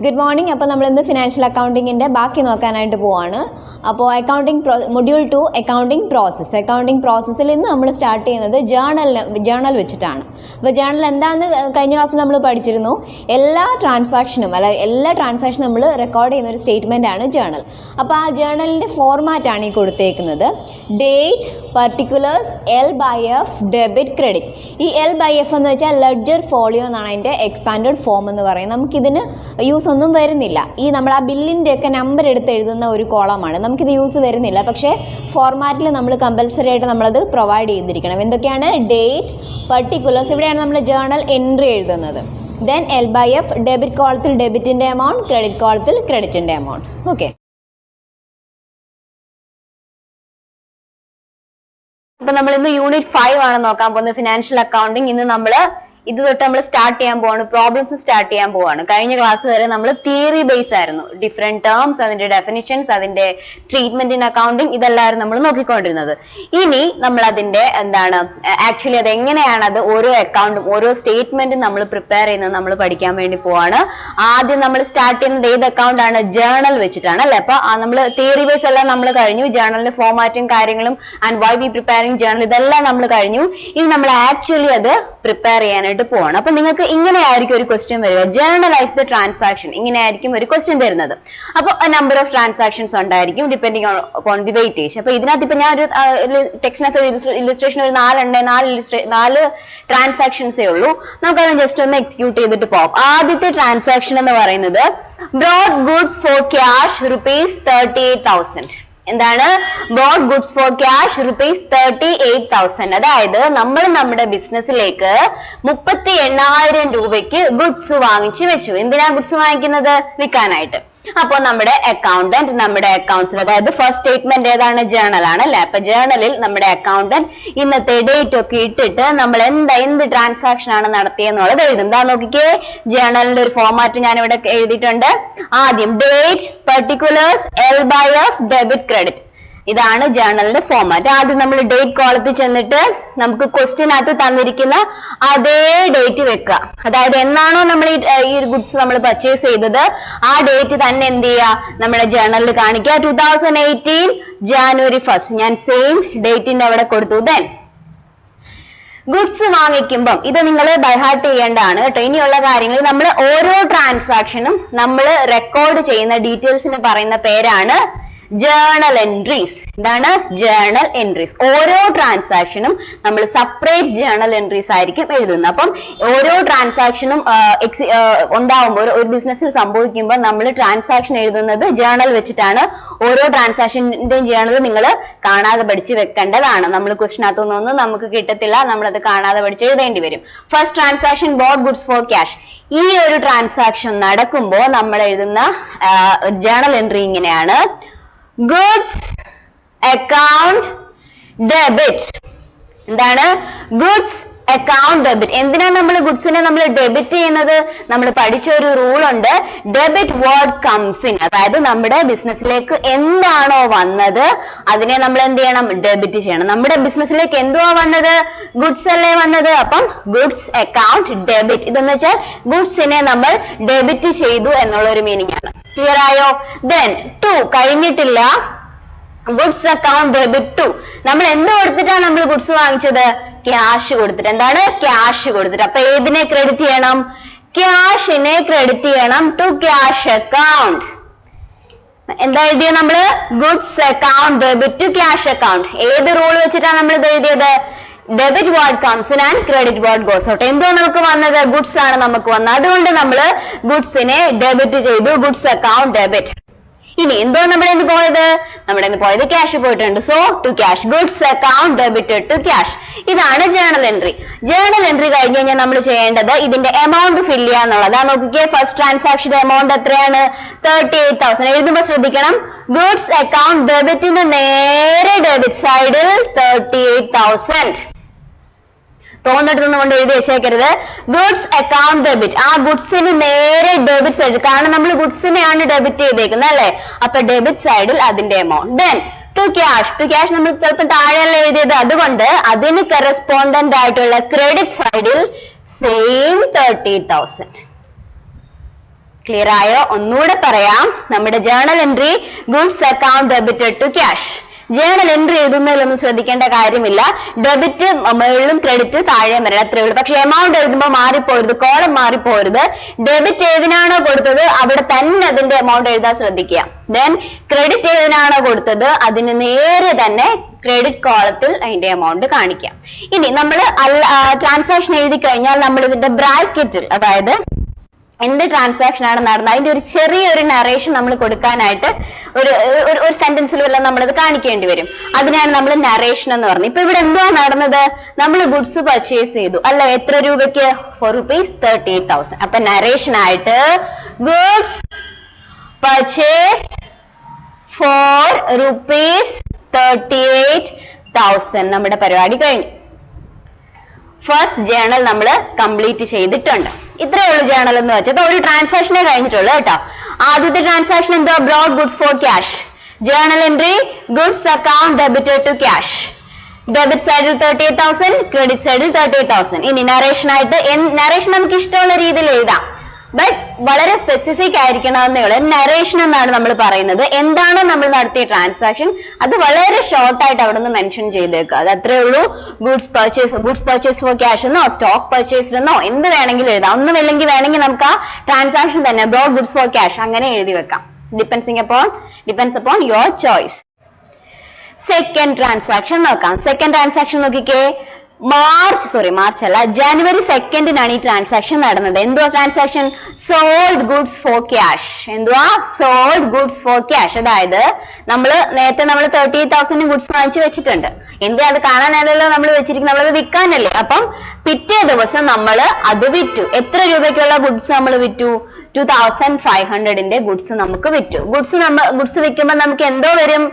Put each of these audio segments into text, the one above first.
Good morning. അപ്പോൾ നമ്മളിന്ന് financial അക്കൗണ്ടിങ്ങിൻ്റെ ബാക്കി നോക്കാനായിട്ട് പോവാണ്. അപ്പോൾ മൊഡ്യൂൾ 2 അക്കൗണ്ടിങ് പ്രോസസ്സിൽ ഇന്ന് നമ്മൾ സ്റ്റാർട്ട് ചെയ്യുന്നത് ജേണൽ വെച്ചിട്ടാണ്. അപ്പോൾ ജേണൽ എന്താണെന്ന് കഴിഞ്ഞ ക്ലാസ്സിൽ നമ്മൾ പഠിച്ചിരുന്നു. എല്ലാ ട്രാൻസാക്ഷനും നമ്മൾ റെക്കോർഡ് ചെയ്യുന്ന ഒരു സ്റ്റേറ്റ്മെൻ്റ് ആണ് ജേണൽ. അപ്പോൾ ആ ജേണലിൻ്റെ ഫോർമാറ്റാണ് ഈ കൊടുത്തേക്കുന്നത്. Date, particulars, L/F, debit, credit. ഈ L/F എന്ന് വെച്ചാൽ ലെഡ്ജർ ഫോളിയോ എന്നാണ് അതിൻ്റെ എക്സ്പാൻഡഡ് ഫോം എന്ന് പറയുന്നത്. നമുക്കിതിന് യൂസ് ഒന്നും വരുന്നില്ല. ഈ നമ്മൾ ആ ബില്ലിൻ്റെ ഒക്കെ നമ്പർ എടുത്ത് എഴുതുന്ന ഒരു കോളമാണ്. നമുക്കിത് യൂസ് വരുന്നില്ല. പക്ഷേ ഫോർമാറ്റിൽ നമ്മൾ കമ്പൽസറി ആയിട്ട് നമ്മളത് പ്രൊവൈഡ് ചെയ്തിരിക്കണം. എന്തൊക്കെയാണ്? ഡേറ്റ്, പർട്ടിക്കുലേഴ്സ്, ഇവിടെയാണ് നമ്മൾ ജേണൽ എൻട്രി എഴുതുന്നത്. ദെൻ L/F, ഡെബിറ്റ് കോളത്തിൽ ഡെബിറ്റിൻ്റെ എമൗണ്ട്, ക്രെഡിറ്റ് കോളത്തിൽ ക്രെഡിറ്റിൻ്റെ എമൗണ്ട്. ഓക്കെ. അപ്പൊ നമ്മൾ ഇന്ന് യൂണിറ്റ് 5 ആണ് നോക്കാൻ പോകുന്നത്, ഫിനാൻഷ്യൽ അക്കൗണ്ടിങ്. ഇന്ന് ഇത് തൊട്ട് നമ്മൾ സ്റ്റാർട്ട് ചെയ്യാൻ പോവാണ്, പ്രോബ്ലംസ് സ്റ്റാർട്ട് ചെയ്യാൻ പോവാണ്. കഴിഞ്ഞ ക്ലാസ് വരെ നമ്മൾ തിയറി ബേസ് ആയിരുന്നു. ഡിഫറെന്റ് ടേംസ്, അതിന്റെ ഡെഫിനിഷൻസ്, അതിന്റെ ട്രീറ്റ്മെന്റ് ഇൻ അക്കൗണ്ടിങ്, ഇതെല്ലാവരും നമ്മൾ നോക്കിക്കൊണ്ടിരുന്നത്. ഇനി നമ്മൾ അതിന്റെ ആക്ച്വലി അത് എങ്ങനെയാണ് അത് ഓരോ അക്കൗണ്ടും ഓരോ സ്റ്റേറ്റ്മെന്റും നമ്മൾ പ്രിപ്പയർ ചെയ്യുന്നത് നമ്മൾ പഠിക്കാൻ വേണ്ടി പോവാണ്. ആദ്യം നമ്മൾ സ്റ്റാർട്ട് ചെയ്യുന്നത് ഏത് അക്കൗണ്ട് ആണ്? ജേണൽ വെച്ചിട്ടാണ് അല്ലെ. അപ്പൊ നമ്മൾ തിയറി ബേസ് എല്ലാം നമ്മൾ കഴിഞ്ഞു. ജേണലിന്റെ ഫോർമാറ്റും കാര്യങ്ങളും and why we preparing journal ഇതെല്ലാം നമ്മൾ കഴിഞ്ഞു. ഇനി നമ്മൾ ആക്ച്വലി അത് പ്രിപ്പയർ ചെയ്യാനായിട്ട് പോവാണ്. അപ്പൊ നിങ്ങൾക്ക് ഇങ്ങനെയായിരിക്കും ഒരു ക്വസ്റ്റ്യൻ വരിക, ജേർണലൈസ് ദ ട്രാൻസാക്ഷൻ. ഇങ്ങനെയായിരിക്കും ഒരു ക്വസ്റ്റ്യൻ തരുന്നത്. അപ്പൊ നമ്പർ ഓഫ് ട്രാൻസാക്ഷൻസ് ഉണ്ടായിരിക്കും ഡിപെൻഡിങ് ഓൺ ദി വെയിറ്റേജ്. അപ്പൊ ഇതിനകത്ത് ഇപ്പൊ ഞാൻ ഒരു ടെക്സ്റ്റിനകത്ത് ഇല്ലസ്ട്രേഷൻ ഒരു 4 ട്രാൻസാക്ഷൻസേ ഉള്ളൂ. നമുക്കത് ജസ്റ്റ് ഒന്ന് എക്സിക്യൂട്ട് ചെയ്തിട്ട് പോകാം. ആദ്യത്തെ ട്രാൻസാക്ഷൻ എന്ന് പറയുന്നത് ബ്രോഡ് ഗുഡ്സ് ഫോർ ക്യാഷ് ₹38,000. എന്താണ്? Boat goods for cash ₹38,000. അതായത് നമ്മൾ നമ്മുടെ ബിസിനസ്സിലേക്ക് 38,000 രൂപയ്ക്ക് ഗുഡ്സ് വാങ്ങിച്ചു വെച്ചു. എന്തിനാ ഗുഡ്സ് വാങ്ങിക്കുന്നത്? വിൽക്കാനായിട്ട്. അപ്പോൾ നമ്മുടെ അക്കൗണ്ടന്റ് നമ്മുടെ അക്കൗണ്ട്സിൽ, അതായത് ഫസ്റ്റ് സ്റ്റേറ്റ്മെന്റ് ഏതാണ്? ജേണൽ ആണ് അല്ലെ. അപ്പൊ ജേണലിൽ നമ്മുടെ അക്കൗണ്ടന്റ് ഇന്നത്തെ ഡേറ്റ് ഒക്കെ ഇട്ടിട്ട് നമ്മൾ എന്ത് ട്രാൻസാക്ഷൻ ആണ് നടത്തിയെന്നുള്ളത് എഴുതും. എന്താ നോക്കിക്കേ, ജേണലിന്റെ ഒരു ഫോർമാറ്റ് ഞാൻ ഇവിടെ എഴുതിയിട്ടുണ്ട്. ആദ്യം date, particulars, L/F, debit, credit. ഇതാണ് ജേണലിന്റെ ഫോർമാറ്റ്. ആദ്യം നമ്മൾ ഡേറ്റ് കോളത്തിൽ ചെന്നിട്ട് നമുക്ക് ക്വസ്റ്റ്യനകത്ത് തന്നിരിക്കുന്ന അതേ ഡേറ്റ് വെക്കുക. അതായത് എന്നാണോ നമ്മൾ ഈ ഗുഡ്സ് നമ്മൾ പർച്ചേസ് ചെയ്തത് ആ ഡേറ്റ് തന്നെ എന്ത് ചെയ്യുക, നമ്മുടെ ജേണലിൽ കാണിക്കുക. 2018 January 1st. ഞാൻ സെയിം ഡേറ്റിന്റെ അവിടെ കൊടുത്തു. ദെൻ ഗുഡ്സ് വാങ്ങിക്കുമ്പം ഇത് നിങ്ങൾ ബൈഹാർട്ട് ചെയ്യേണ്ടതാണ് കേട്ടോ. ഇനിയുള്ള കാര്യങ്ങൾ നമ്മൾ ഓരോ ട്രാൻസാക്ഷനും നമ്മൾ റെക്കോർഡ് ചെയ്യുന്ന ഡീറ്റെയിൽസിന് പറയുന്ന പേരാണ് ജേണൽ എൻട്രീസ്. എന്താണ്? Journal entries. ഓരോ ട്രാൻസാക്ഷനും നമ്മൾ സെപ്പറേറ്റ് ജേണൽ എൻട്രീസ് ആയിരിക്കും എഴുതുന്നത്. അപ്പം ഓരോ ട്രാൻസാക്ഷനും ഉണ്ടാവുമ്പോൾ ഒരു ബിസിനസ്സിൽ സംഭവിക്കുമ്പോൾ നമ്മൾ ട്രാൻസാക്ഷൻ എഴുതുന്നത് ജേണൽ വെച്ചിട്ടാണ്. ഓരോ ട്രാൻസാക്ഷന്റെയും ജേണൽ നിങ്ങൾ കാണാതെ പഠിച്ചു വെക്കേണ്ടതാണ്. നമ്മൾ ക്വസ്റ്റിനകത്തൊന്നും നമുക്ക് കിട്ടത്തില്ല, നമ്മളത് കാണാതെ പഠിച്ച് എഴുതേണ്ടി വരും. First transaction bought goods for cash. ഈ ഒരു ട്രാൻസാക്ഷൻ നടക്കുമ്പോൾ നമ്മൾ എഴുതുന്ന ജേണൽ എൻട്രി ഇങ്ങനെയാണ്: ഗുഡ്സ് അക്കൗണ്ട് ഡെബിറ്റ്. എന്താണ്? Goods account debit. എന്തിനാണ് നമ്മൾ ഗുഡ്സിനെ നമ്മൾ ഡെബിറ്റ് ചെയ്യുന്നത്? നമ്മൾ പഠിച്ച ഒരു റൂൾ ഉണ്ട്, ഡെബിറ്റ് വാട്ട് കംസ് ഇൻ. അതായത് നമ്മുടെ ബിസിനസ്സിലേക്ക് എന്താണോ വന്നത് അതിനെ നമ്മൾ എന്ത് ചെയ്യണം? ഡെബിറ്റ് ചെയ്യണം. നമ്മുടെ ബിസിനസ്സിലേക്ക് എന്തുവാ വന്നത്? ഗുഡ്സ് അല്ലേ വന്നത്. അപ്പം ഗുഡ്സ് അക്കൗണ്ട് ഡെബിറ്റ്. ഇതെന്ന് വെച്ചാൽ ഗുഡ്സിനെ നമ്മൾ ഡെബിറ്റ് ചെയ്തു എന്നുള്ള ഒരു മീനിങ് ആണ്. ക്ലിയർ ആയോ? ദെൻ 2 കഴിഞ്ഞിട്ടില്ല. Goods account debit 2. നമ്മൾ എന്ത് കൊടുത്തിട്ടാണ് നമ്മൾ ഗുഡ്സ് വാങ്ങിച്ചത്? ക്യാഷ് കൊടുത്തിട്ട്. എന്താണ്? ക്യാഷ് കൊടുത്തിട്ട്. അപ്പൊ ഏതിനെ ക്രെഡിറ്റ് ചെയ്യണം? ക്യാഷിനെ ക്രെഡിറ്റ് ചെയ്യണം ടു ക്യാഷ് അക്കൗണ്ട്. എന്താ എഴുതിയത് നമ്മള്? Goods account debit to cash account. ഏത് റൂൾ വെച്ചിട്ടാണ് നമ്മൾ ഇത് എഴുതിയത്? Debit what comes in and credit what goes out. എന്തോ നമുക്ക് വന്നത്? ഗുഡ്സ് ആണ് നമുക്ക് വന്നത്. അതുകൊണ്ട് നമ്മൾ ഗുഡ്സിനെ ഡെബിറ്റ് ചെയ്തു, ഗുഡ്സ് അക്കൗണ്ട് ഡെബിറ്റ്. ഇനി എന്തോ നമ്മുടെ പോയത് ക്യാഷ് പോയിട്ടുണ്ട്. So to cash, goods account debited to cash. ഇതാണ് ജേണൽ എൻട്രി. ജേണൽ എൻട്രി കഴിഞ്ഞ് കഴിഞ്ഞാൽ നമ്മൾ ചെയ്യേണ്ടത് ഇതിന്റെ എമൗണ്ട് ഫില്ല് ചെയ്യുക എന്നുള്ളത്. നോക്കിക്കേ, ഫസ്റ്റ് ട്രാൻസാക്ഷൻ എമൗണ്ട് എത്രയാണ്? 38,000. എഴുതുമ്പോൾ ശ്രദ്ധിക്കണം, ഗുഡ്സ് അക്കൗണ്ട് ഡെബിറ്റിന് നേരെ ഡെബിറ്റ് സൈഡിൽ 38,000. തോന്നിട്ടൊന്നും കൊണ്ട് എഴുതി വെച്ചേക്കരുത്. Goods account debit. ആ ഗുഡ്സിന് നേരെ ഡെബിറ്റ് സൈഡ്, കാരണം നമ്മൾ ഗുഡ്സിനെയാണ് ഡെബിറ്റ് ചെയ്തേക്കുന്നത് അല്ലെ. അപ്പൊ ഡെബിറ്റ് സൈഡിൽ അതിന്റെ എമൗണ്ട്. ദെൻ ടു ക്യാഷ് നമ്മൾ ചിലപ്പോൾ താഴെയല്ല എഴുതിയത്, അതുകൊണ്ട് അതിന് കറസ്പോണ്ടന്റ് ആയിട്ടുള്ള ക്രെഡിറ്റ് സൈഡിൽ സെയിം 30,000. ക്ലിയർ ആയോ? ഒന്നുകൂടെ പറയാം. നമ്മുടെ journal entry goods account debited to cash. Journal entry എഴുതുന്നതിലൊന്നും ശ്രദ്ധിക്കേണ്ട കാര്യമില്ല. ഡെബിറ്റ് മുകളിലും ക്രെഡിറ്റ് താഴെ വരണം, അത്രേ ഉള്ളൂ. പക്ഷെ എമൗണ്ട് എഴുതുമ്പോൾ മാറിപ്പോരുത്, കോളം മാറിപ്പോരുത്. ഡെബിറ്റ് ഏതിനാണോ കൊടുത്തത് അവിടെ തന്നെ അതിന്റെ എമൗണ്ട് എഴുതാൻ ശ്രദ്ധിക്കുക. ദെൻ ക്രെഡിറ്റ് ഏതിനാണോ കൊടുത്തത് അതിന് നേരെ തന്നെ ക്രെഡിറ്റ് കോളത്തിൽ അതിന്റെ എമൗണ്ട് കാണിക്കാം. ഇനി നമ്മൾ ട്രാൻസാക്ഷൻ എഴുതി കഴിഞ്ഞാൽ നമ്മൾ ഇതിന്റെ ബ്രാക്കറ്റിൽ, അതായത് എന്ത് ട്രാൻസാക്ഷൻ ആണ് നടന്നത് അതിന്റെ ഒരു ചെറിയൊരു നറേഷൻ നമ്മൾ കൊടുക്കാനായിട്ട് ഒരു സെന്റൻസിൽ വല്ല നമ്മളത് കാണിക്കേണ്ടി വരും. അതിനാണ് നമ്മൾ നറേഷൻ എന്ന് പറഞ്ഞത്. ഇപ്പൊ ഇവിടെ എന്തുവാ നടന്നത്? നമ്മൾ ഗുഡ്സ് പർച്ചേസ് ചെയ്തു അല്ല, എത്ര രൂപയ്ക്ക്? ₹4,38,000. അപ്പൊ നറേഷൻ ആയിട്ട് ഗുഡ്സ് പർച്ചേസ്ഡ് for ₹38,000. നമ്മുടെ പരിപാടി കഴിഞ്ഞു. ഫസ്റ്റ് ജേണൽ നമ്മൾ കംപ്ലീറ്റ് ചെയ്തിട്ടുണ്ട്. ഇത്രയേ ഉള്ളൂ ജേണൽ എന്ന് വെച്ചത്. ഒരു ട്രാൻസാക്ഷനെ കഴിഞ്ഞിട്ടുള്ളൂ കേട്ടോ. ആദ്യത്തെ ട്രാൻസാക്ഷൻ എന്തോ? Brought goods for cash. Journal entry goods account debited to cash. Debit സൈഡിൽ 38,000, ക്രെഡിറ്റ് സൈഡിൽ 38,000. ഇനി നറേഷൻ ആയിട്ട് നറേഷൻ നമുക്ക് ഇഷ്ടമുള്ള രീതിയിൽ എഴുതാം, ബട്ട് വളരെ സ്പെസിഫിക് ആയിരിക്കണമെന്നേ ഉള്ളൂ. നറേഷൻ എന്നാണ് നമ്മൾ പറയുന്നത്. എന്താണോ നമ്മൾ നടത്തിയ ട്രാൻസാക്ഷൻ അത് വളരെ ഷോർട്ട് ആയിട്ട് അവിടെ നിന്ന് മെൻഷൻ ചെയ്തേക്കുക. അത് അത്രേ ഉള്ളൂ. ഗുഡ്സ് പർച്ചേസ് ഫോർ ക്യാഷ് എന്നോ സ്റ്റോക്ക് പർച്ചേസ്ഡ് എന്നോ എന്ത് വേണമെങ്കിലും എഴുതാം. ഒന്നുമില്ലെങ്കിൽ വേണമെങ്കിൽ നമുക്ക് ആ ട്രാൻസാക്ഷൻ തന്നെ ബ്രോഡ് ഗുഡ്സ് ഫോർ ക്യാഷ് അങ്ങനെ എഴുതി വെക്കാം. Depends upon your choice. Second transaction നോക്കാം. സെക്കൻഡ് ട്രാൻസാക്ഷൻ നോക്കിക്കേ. മാർച്ച് അല്ല, ജനുവരി 2 ഈ ട്രാൻസാക്ഷൻ നടന്നത്. എന്തുവാ transaction? Sold goods for cash. എന്തുവാ? Sold goods for cash. അതായത് നേരത്തെ നമ്മൾ 38,000 ഗുഡ്സ് വാങ്ങിച്ചു വെച്ചിട്ടുണ്ട്. എന്തിനാ? അത് കാണാനല്ലോ നമ്മൾ വെച്ചിരിക്കുന്നത്, നമ്മളത് വിൽക്കാനല്ലേ. അപ്പം പിറ്റേ ദിവസം നമ്മൾ അത് വിറ്റു. എത്ര രൂപയ്ക്കുള്ള ഗുഡ്സ് നമ്മൾ വിറ്റു? 2,500ന്റെ ഗുഡ്സ് നമുക്ക് വിറ്റു. ഗുഡ്സ് വിൽക്കുമ്പോൾ നമുക്ക് എന്തോ വരും?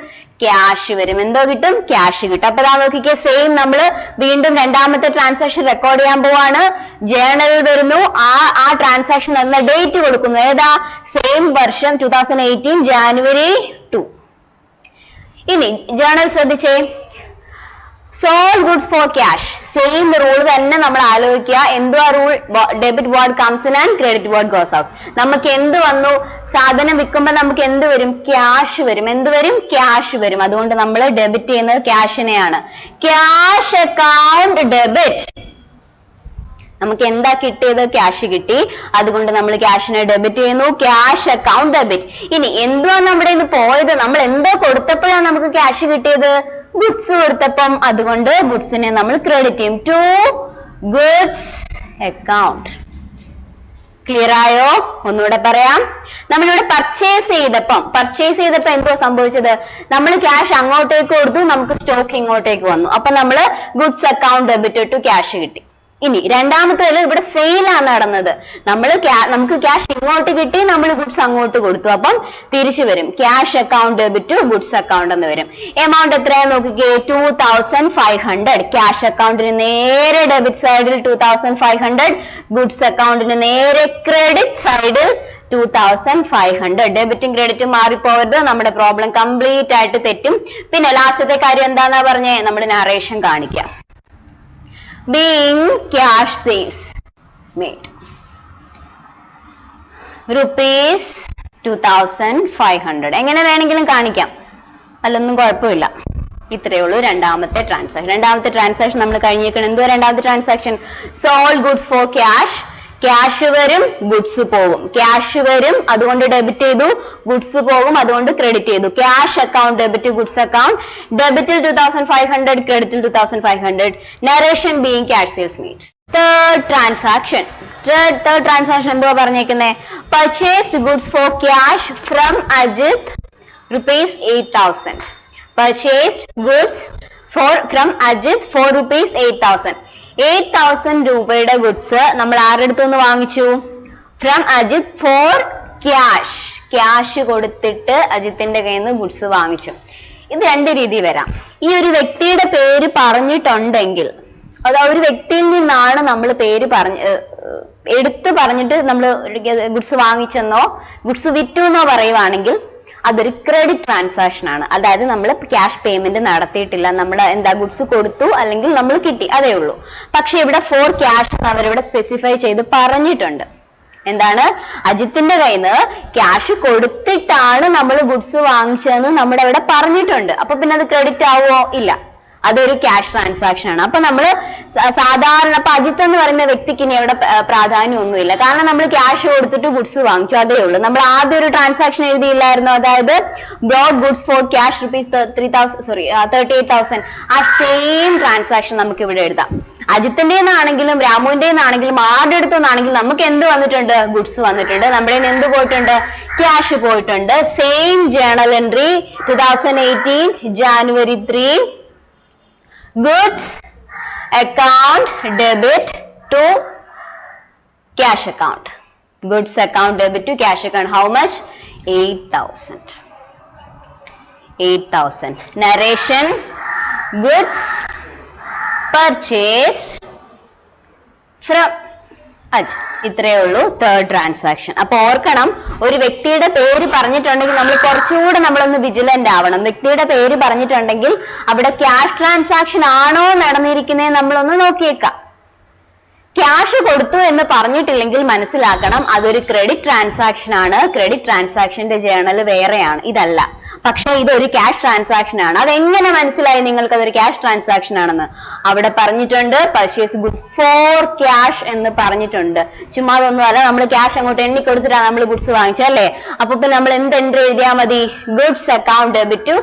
ക്യാഷ് വരും. എന്തോ കിട്ടും? ക്യാഷ് കിട്ടും. അപ്പൊ ഇതാ നോക്കിക്കേ, സെയിം നമ്മൾ വീണ്ടും രണ്ടാമത്തെ ട്രാൻസാക്ഷൻ റെക്കോർഡ് ചെയ്യാൻ പോവാണ്. ജേണലിൽ വരുന്നു, ആ ട്രാൻസാക്ഷൻ എന്ന ഡേറ്റ് കൊടുക്കുന്നു. ഏതാ? സെയിം വർഷം 2018 January 2. ഇനി ജേണൽ ശ്രദ്ധിച്ചേ. Sold goods for cash. Same rule തന്നെ നമ്മൾ ആലോചിക്കുക. എന്തുവാ rule? Debit ward comes in and credit ward goes out. നമുക്ക് എന്ത് വന്നു? സാധനം വിൽക്കുമ്പോൾ നമുക്ക് എന്ത് വരും? ക്യാഷ് വരും. എന്ത് വരും? ക്യാഷ് വരും. അതുകൊണ്ട് നമ്മൾ ഡെബിറ്റ് ചെയ്യുന്നത് ക്യാഷിനെയാണ്. Cash account debit. നമുക്ക് എന്താ കിട്ടിയത്? ക്യാഷ് കിട്ടി. അതുകൊണ്ട് നമ്മൾ ക്യാഷിനെ ഡെബിറ്റ് ചെയ്യുന്നു. Cash account debit. ഇനി എന്തുവാ നമ്മുടെ ഇന്ന് പോയത്? നമ്മൾ എന്തോ കൊടുത്തപ്പോഴാണ് നമുക്ക് ക്യാഷ് കിട്ടിയത്? ഗുഡ്സ് കൊടുത്തപ്പം. അതുകൊണ്ട് ഗുഡ്സിനെ നമ്മൾ ക്രെഡിറ്റ് ചെയ്യും. To goods account. ക്ലിയർ ആയോ? ഒന്നുകൂടെ പറയാം. നമ്മളിവിടെ പർച്ചേസ് ചെയ്തപ്പം എന്തോ സംഭവിച്ചത്? നമ്മൾ ക്യാഷ് അങ്ങോട്ടേക്ക് കൊടുത്തു, നമുക്ക് സ്റ്റോക്ക് ഇങ്ങോട്ടേക്ക് വന്നു. അപ്പൊ നമ്മൾ goods account debit to cash കിട്ടി. ഇനി രണ്ടാമത്തേത് ഇവിടെ സെയിലാണ് നടന്നത്. നമുക്ക് ക്യാഷ് ഇങ്ങോട്ട് കിട്ടി, നമ്മൾ ഗുഡ്സ് അങ്ങോട്ട് കൊടുത്തു. അപ്പം തിരിച്ചു വരും. Cash account debit goods account എന്ന് വരും. എമൗണ്ട് എത്രയാ നോക്കിക്കേ? 2,500. ക്യാഷ് അക്കൗണ്ടിന് നേരെ ഡെബിറ്റ് സൈഡിൽ 2,500, ഗുഡ്സ് അക്കൗണ്ടിന് നേരെ ക്രെഡിറ്റ് സൈഡിൽ 2,500. ഡെബിറ്റും ക്രെഡിറ്റും മാറിപ്പോകരുത്, നമ്മുടെ പ്രോബ്ലം കംപ്ലീറ്റ് ആയിട്ട് തെറ്റും. പിന്നെ ലാസ്റ്റത്തെ കാര്യം എന്താന്നാ പറഞ്ഞേ? നമ്മുടെ നറേഷൻ കാണിക്കാം. Being cash sales made ₹2,500. എങ്ങനെ വേണമെങ്കിലും കാണിക്കാം, അല്ലൊന്നും കുഴപ്പമില്ല. ഇത്രയേ ഉള്ളൂ രണ്ടാമത്തെ ട്രാൻസാക്ഷൻ നമ്മൾ കഴിഞ്ഞേക്കണം. എന്തുവാ രണ്ടാമത്തെ transaction? Sold goods for cash. Cash വരും, ഗുഡ്സ് പോകും. ക്യാഷ് വരും, അതുകൊണ്ട് ഡെബിറ്റ് ചെയ്തു. ഗുഡ്സ് പോകും, അതുകൊണ്ട് ക്രെഡിറ്റ് ചെയ്തു. Cash account debit goods account. ഡെബിറ്റിൽ 2,500, ക്രെഡിറ്റിൽ 2,500. Narration being cash sales made. Third transaction എന്തുവാ പറഞ്ഞേക്കുന്നേ? Purchased goods for cash from Ajit ₹8,000. Purchased goods from Ajit for ₹8,000. 8,000 രൂപയുടെ ഗുഡ്സ് നമ്മൾ ആരുടെ അടുത്ത് നിന്ന് വാങ്ങിച്ചു? From Ajit for cash. Cash കൊടുത്തിട്ട് അജിത്തിന്റെ കയ്യിൽ നിന്ന് ഗുഡ്സ് വാങ്ങിച്ചു. ഇത് രണ്ട് രീതി വരാം. ഈ ഒരു വ്യക്തിയുടെ പേര് പറഞ്ഞിട്ടുണ്ടെങ്കിൽ, അത് ഒരു വ്യക്തിയിൽ നിന്നാണ് നമ്മൾ പേര് എടുത്തു പറഞ്ഞിട്ട് നമ്മൾ ഗുഡ്സ് വാങ്ങിച്ചെന്നോ ഗുഡ്സ് വിറ്റു എന്നോ പറയുവാണെങ്കിൽ അതൊരു ക്രെഡിറ്റ് ട്രാൻസാക്ഷൻ ആണ്. അതായത് നമ്മൾ ക്യാഷ് പേയ്മെന്റ് നടത്തിയിട്ടില്ല, നമ്മൾ ഗുഡ്സ് കൊടുത്തു അല്ലെങ്കിൽ നമ്മൾ കിട്ടി, അതേ ഉള്ളൂ. പക്ഷെ ഇവിടെ ഫോർ ക്യാഷ് അവരിവിടെ സ്പെസിഫൈ ചെയ്ത് പറഞ്ഞിട്ടുണ്ട്. എന്താണ്? അജിത്തിന്റെ കയ്യിൽ നിന്ന് ക്യാഷ് കൊടുത്തിട്ടാണ് നമ്മൾ ഗുഡ്സ് വാങ്ങിച്ചതെന്ന് നമ്മുടെ അവിടെ പറഞ്ഞിട്ടുണ്ട്. അപ്പൊ പിന്നെ അത് ക്രെഡിറ്റ് ആവുമോ? ഇല്ല, അതൊരു ക്യാഷ് ട്രാൻസാക്ഷൻ ആണ്. അപ്പൊ നമ്മള് സാധാരണ ഇപ്പൊ അജിത്ത് എന്ന് പറയുന്ന വ്യക്തിക്ക് ഇനി അവിടെ പ്രാധാന്യം ഒന്നുമില്ല, കാരണം നമ്മൾ ക്യാഷ് കൊടുത്തിട്ട് ഗുഡ്സ് വാങ്ങിച്ചു, അതേ ഉള്ളൂ. നമ്മൾ ആദ്യം ഒരു ട്രാൻസാക്ഷൻ എഴുതിയില്ലായിരുന്നു, അതായത് ബ്രോഡ് ഗുഡ്സ് ഫോർ ക്യാഷ് ₹38,000. ആ സെയിം ട്രാൻസാക്ഷൻ നമുക്ക് ഇവിടെ എഴുതാം. അജിത്തിന്റെന്നാണെങ്കിലും രാമുവിന്റെന്നാണെങ്കിലും ആരുടെ അടുത്തുനിന്നാണെങ്കിലും നമുക്ക് എന്ത് വന്നിട്ടുണ്ട്? ഗുഡ്സ് വന്നിട്ടുണ്ട്. നമ്മുടെ എന്ത് പോയിട്ടുണ്ട്? ക്യാഷ് പോയിട്ടുണ്ട്. Same journal entry 2018 January 3, goods account debit to cash account. Goods account debit to cash account. How much? 8,000. 8,000. Narration: goods purchased from Ajit. ഇത്രയേ ഉള്ളൂ തേർഡ് ട്രാൻസാക്ഷൻ. അപ്പൊ ഓർക്കണം, ഒരു വ്യക്തിയുടെ പേര് പറഞ്ഞിട്ടുണ്ടെങ്കിൽ നമ്മൾ കുറച്ചുകൂടെ നമ്മളൊന്ന് വിജിലന്റ് ആവണം. വ്യക്തിയുടെ പേര് പറഞ്ഞിട്ടുണ്ടെങ്കിൽ അവിടെ ക്യാഷ് ട്രാൻസാക്ഷൻ ആണോ നടന്നിരിക്കുന്നത് നമ്മളൊന്ന് നോക്കിയേക്കാം. ക്യാഷ് കൊടുത്തു എന്ന് പറഞ്ഞിട്ടില്ലെങ്കിൽ മനസ്സിലാക്കണം അതൊരു ക്രെഡിറ്റ് ട്രാൻസാക്ഷൻ ആണ്. ക്രെഡിറ്റ് ട്രാൻസാക്ഷന്റെ ജേണൽ വേറെയാണ്, ഇതല്ല. പക്ഷെ ഇതൊരു ക്യാഷ് ട്രാൻസാക്ഷൻ ആണ്. അതെങ്ങനെ മനസ്സിലായി നിങ്ങൾക്ക് അതൊരു ക്യാഷ് ട്രാൻസാക്ഷൻ ആണെന്ന്? അവിടെ പറഞ്ഞിട്ടുണ്ട് പർച്ചേസ് ഗുഡ്സ് ഫോർ ക്യാഷ് എന്ന് പറഞ്ഞിട്ടുണ്ട്. ചുമ്മാ അതൊന്നും അല്ല, നമ്മൾ ക്യാഷ് അങ്ങോട്ട് എണ്ണി കൊടുത്തിട്ടാണ് നമ്മൾ ഗുഡ്സ് വാങ്ങിച്ചല്ലേ. അപ്പൊ നമ്മൾ എന്ത് എൻട്രി എഴുതിയാൽ മതി? Goods account debit to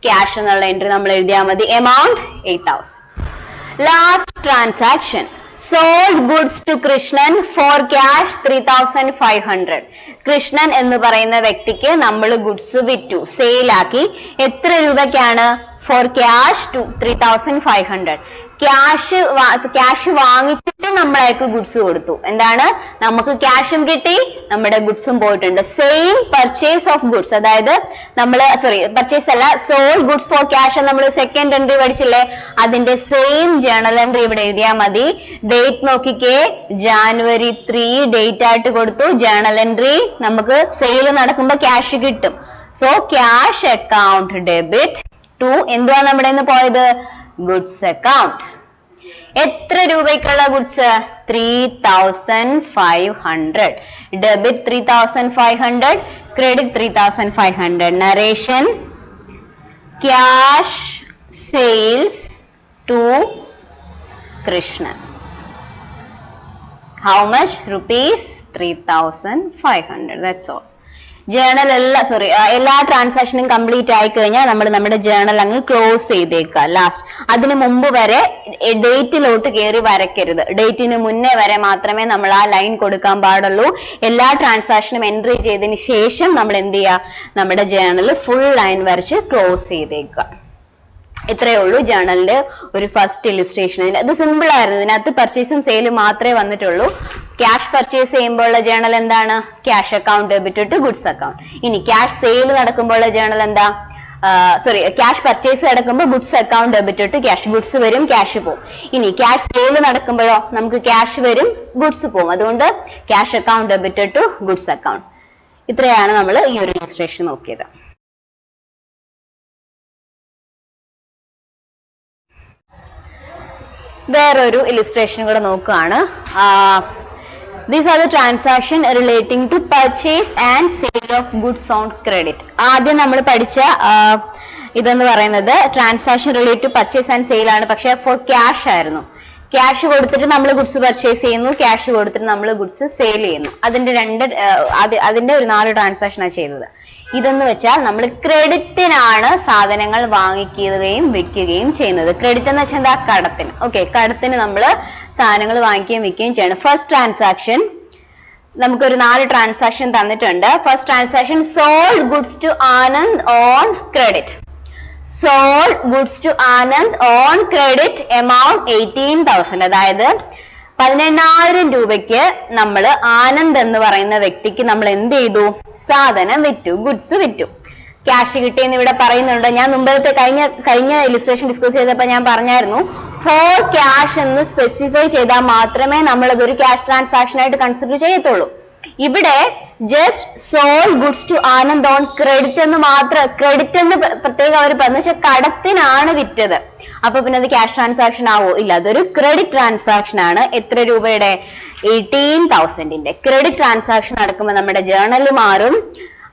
cash എന്നുള്ള എൻട്രി നമ്മൾ എഴുതിയാൽ മതി. Amount 8,000. Last transaction: sold goods to Krishnan for cash 3,500. കൃഷ്ണൻ എന്ന് പറയുന്ന വ്യക്തിക്ക് നമ്മൾ ഗുഡ്സ് വിറ്റു, സെയിൽ ആക്കി. എത്ര രൂപയ്ക്കാണ്? For cash 3,500. ക്യാഷ് വാങ്ങിച്ചിട്ട് നമ്മളേക്ക് ഗുഡ്സ് കൊടുത്തു. എന്താണ്? നമുക്ക് ക്യാഷും കിട്ടി, നമ്മുടെ ഗുഡ്സും പോയിട്ടുണ്ട്. സെയിം പർച്ചേസ് ഓഫ് ഗുഡ്സ്, അതായത് പർച്ചേസ് അല്ല, സോൾഡ് ഗുഡ്സ് ഫോർ ക്യാഷ് നമ്മൾ സെക്കൻഡ് എൻട്രി പഠിച്ചില്ലേ, അതിന്റെ സെയിം ജേണൽ എൻട്രി ഇവിടെ എഴുതിയാൽ മതി. ഡേറ്റ് നോക്കിക്കേ, January 3 ഡേറ്റ് ആയിട്ട് കൊടുത്തു. ജേണൽ എൻട്രി നമുക്ക് സെയിൽ നടക്കുമ്പോ ക്യാഷ് കിട്ടും. So cash account debit to എന്തുവാ നമ്മുടെ പോയത്? Goods account. എത്ര രൂപയ്ക്കുള്ള goods? 3,500. Debit 3,500, credit 3,500. Narration: cash sales to Krishnan. How much? ₹3,500. That's all. Journal എല്ലാ ട്രാൻസാക്ഷനും കംപ്ലീറ്റ് ആയി കഴിഞ്ഞാൽ നമ്മൾ നമ്മുടെ ജേണൽ അങ്ങ് ക്ലോസ് ചെയ്തേക്കുക. ലാസ്റ്റ് അതിന് മുമ്പ് വരെ ഡേറ്റിലോട്ട് കയറി വരയ്ക്കരുത്. ഡേറ്റിന് മുന്നേ വരെ മാത്രമേ നമ്മൾ ആ ലൈൻ കൊടുക്കാൻ പാടുള്ളൂ. എല്ലാ ട്രാൻസാക്ഷനും എൻട്രി ചെയ്തതിന് ശേഷം നമ്മൾ എന്ത് ചെയ്യുക? നമ്മുടെ ജേണൽ ഫുൾ ലൈൻ വരച്ച് ക്ലോസ് ചെയ്തേക്കുക. ഇത്രയേ ഉള്ളൂ ജേണലിന്റെ ഒരു ഫസ്റ്റ് ഇലിസ്ട്രേഷൻ. ഇത് സിമ്പിൾ ആയിരുന്നു. ഇതിനകത്ത് പർച്ചേസും സെയിലും മാത്രമേ വന്നിട്ടുള്ളൂ. ക്യാഷ് പർച്ചേസ് ചെയ്യുമ്പോഴുള്ള ജേണൽ എന്താണ്? Cash account debit to goods account. ഇനി ക്യാഷ് സെയിൽ നടക്കുമ്പോഴുള്ള ജേണൽ എന്താ? ക്യാഷ് പർച്ചേസ് നടക്കുമ്പോൾ goods account debit to cash. Goods വരും, ക്യാഷ് പോകും. ഇനി ക്യാഷ് സെയിൽ നടക്കുമ്പോഴോ നമുക്ക് ക്യാഷ് വരും, ഗുഡ്സ് പോകും. അതുകൊണ്ട് cash account debit to goods account. ഇത്രയാണ് നമ്മൾ ഈ ഒരു ഇലിസ്ട്രേഷൻ നോക്കിയത്. വേറൊരു ഇലിസ്ട്രേഷൻ കൂടെ നോക്കുകയാണ്. These are the transaction relating to purchase and sale of goods on credit. ആദ്യം നമ്മൾ പഠിച്ച ഇതെന്ന് പറയുന്നത് transaction relate to purchase and sale ആണ്, പക്ഷെ ഫോർ ക്യാഷ് ആയിരുന്നു. ക്യാഷ് കൊടുത്തിട്ട് നമ്മൾ ഗുഡ്സ് പർച്ചേസ് ചെയ്യുന്നു, ക്യാഷ് കൊടുത്തിട്ട് നമ്മൾ ഗുഡ്സ് സെയിൽ ചെയ്യുന്നു. അതിന്റെ ഒരു 4 ട്രാൻസാക്ഷനാണ് ചെയ്തത്. ഇതെന്ന് വെച്ചാൽ നമ്മൾ ക്രെഡിറ്റിനാണ് സാധനങ്ങൾ വാങ്ങിക്കുകയും വിൽക്കുകയും ചെയ്യുന്നത്. ക്രെഡിറ്റ് എന്ന് വെച്ചാൽ എന്താ? കടത്തിന്. ഓക്കെ, കടത്തിന് നമ്മൾ സാധനങ്ങൾ വാങ്ങിക്കുകയും വിൽക്കുകയും ചെയ്യണം. ഫസ്റ്റ് ട്രാൻസാക്ഷൻ നമുക്കൊരു 4 ട്രാൻസാക്ഷൻ തന്നിട്ടുണ്ട്. First transaction: sold goods to Anand on credit. Sold goods to Anand on credit amount 18,000. അതായത് 18,000 രൂപയ്ക്ക് നമ്മൾ ആനന്ദ് എന്ന് പറയുന്ന വ്യക്തിക്ക് നമ്മൾ എന്ത് ചെയ്തു? സാധനം വിറ്റു, ഗുഡ്സ് വിറ്റു. ക്യാഷ് കിട്ടിയെന്ന് ഇവിടെ പറയുന്നുണ്ട്. ഞാൻ മുമ്പത്തെ കഴിഞ്ഞ ഇലിസ്ട്രേഷൻ ഡിസ്കസ് ചെയ്തപ്പോൾ ഞാൻ പറഞ്ഞായിരുന്നു, ഫോർ ക്യാഷ് എന്ന് സ്പെസിഫൈ ചെയ്താൽ മാത്രമേ നമ്മൾ അതൊരു ക്യാഷ് ട്രാൻസാക്ഷൻ ആയിട്ട് കൺസിഡർ ചെയ്യത്തുള്ളൂ. ഇവിടെ just sold goods to Anand on credit എന്ന് മാത്രം, ക്രെഡിറ്റ് എന്ന് പ്രത്യേകം അവർ പറഞ്ഞു വെച്ചാൽ കടത്തിനാണ് വിറ്റത്. അപ്പൊ പിന്നെ അത് ക്യാഷ് ട്രാൻസാക്ഷൻ ആവോ? ഇല്ല, അതൊരു ക്രെഡിറ്റ് ട്രാൻസാക്ഷൻ ആണ്. എത്ര രൂപയുടെ? 18,000ന്റെ ക്രെഡിറ്റ് ട്രാൻസാക്ഷൻ നടക്കുമ്പോൾ നമ്മുടെ ജേർണൽ മാറും.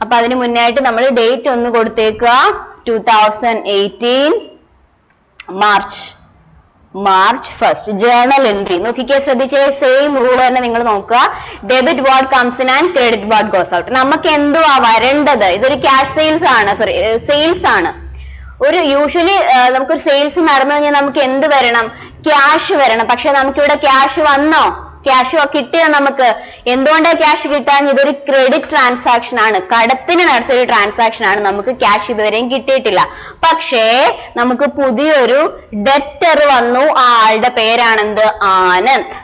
അപ്പൊ അതിന് മുന്നേ ആയിട്ട് നമ്മൾ ഡേറ്റ് ഒന്ന് കൊടുത്തേക്കുക. 2018 മാർച്ച് 1st ജേർണൽ എൻട്രി. നോക്കിക്കേ, ശ്രദ്ധിച്ചേ, സെയിം റൂൾ തന്നെ നിങ്ങൾ നോക്കുക. Debit what comes in and credit what goes out. നമുക്ക് എന്തുവാ വരേണ്ടത്? ഇതൊരു ക്യാഷ് സെയിൽസ് ആണ്, സോറി സെയിൽസ് ആണ്. ഒരു യൂഷ്വലി നമുക്കൊരു സെയിൽസ് നടന്നു കഴിഞ്ഞാൽ നമുക്ക് എന്ത് വരണം? ക്യാഷ് വരണം. പക്ഷെ നമുക്കിവിടെ ക്യാഷ് വന്നോ? ക്യാഷ് കിട്ടിയോ? നമുക്ക് എന്തുകൊണ്ടാണ് ക്യാഷ് കിട്ടാൻ? ഇതൊരു ക്രെഡിറ്റ് ട്രാൻസാക്ഷൻ ആണ്, കടത്തിന് നടത്തിയൊരു ട്രാൻസാക്ഷൻ ആണ്. നമുക്ക് ക്യാഷ് ഇതുവരെയും കിട്ടിയിട്ടില്ല. പക്ഷേ നമുക്ക് പുതിയൊരു ഡെറ്റർ വന്നു. ആ ആളുടെ പേരാണെന്ത്? ആനന്ദ്.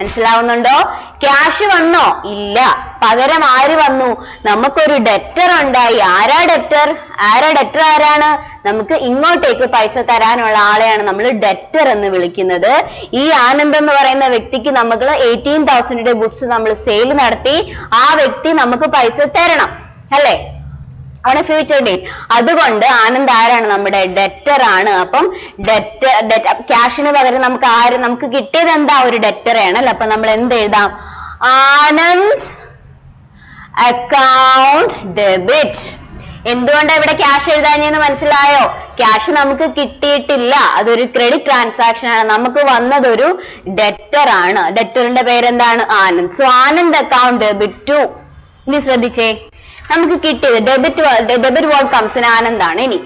മനസ്സിലാവുന്നുണ്ടോ? ക്യാഷ് വന്നോ? ഇല്ല. പകരം ആര് വന്നു? നമുക്കൊരു ഡെറ്റർ ഉണ്ടായി. ആരാ ഡെറ്റർ? ആരാണ്? നമുക്ക് ഇങ്ങോട്ടേക്ക് പൈസ തരാനുള്ള ആളെയാണ് നമ്മൾ ഡെറ്റർ എന്ന് വിളിക്കുന്നത്. ഈ ആനന്ദ് എന്ന് പറയുന്ന വ്യക്തിക്ക് നമ്മൾ 18,000ന്റെ ഗുഡ്സ് നമ്മൾ സെയിൽ നടത്തി. ആ വ്യക്തി നമുക്ക് പൈസ തരണം, അല്ലേ? ആണ് ഫ്യൂച്ചർ ഡേറ്റ്. അതുകൊണ്ട് ആനന്ദ് ആരാണ്? നമ്മുടെ ഡെറ്റർ ആണ്. അപ്പം ക്യാഷിന് പകരം നമുക്ക് കിട്ടിയത് എന്താ? ഒരു ഡെറ്റർ ആണല്ലോ. അപ്പൊ നമ്മൾ എന്ത് എഴുതാം? Anand account debit. എന്തുകൊണ്ടാണ് ഇവിടെ ക്യാഷ് എഴുതാഞ്ഞെന്ന് മനസ്സിലായോ? ക്യാഷ് നമുക്ക് കിട്ടിയിട്ടില്ല, അതൊരു ക്രെഡിറ്റ് ട്രാൻസാക്ഷൻ ആണ്. നമുക്ക് വന്നതൊരു ഡെറ്റർ ആണ്. ഡെറ്ററിന്റെ പേരെന്താണ്? Anand. So Anand account debit to. ഇനി ശ്രദ്ധിച്ചേ, നമുക്ക് കിട്ടിയത് debit what comes in Anand ആണ്. ഇനി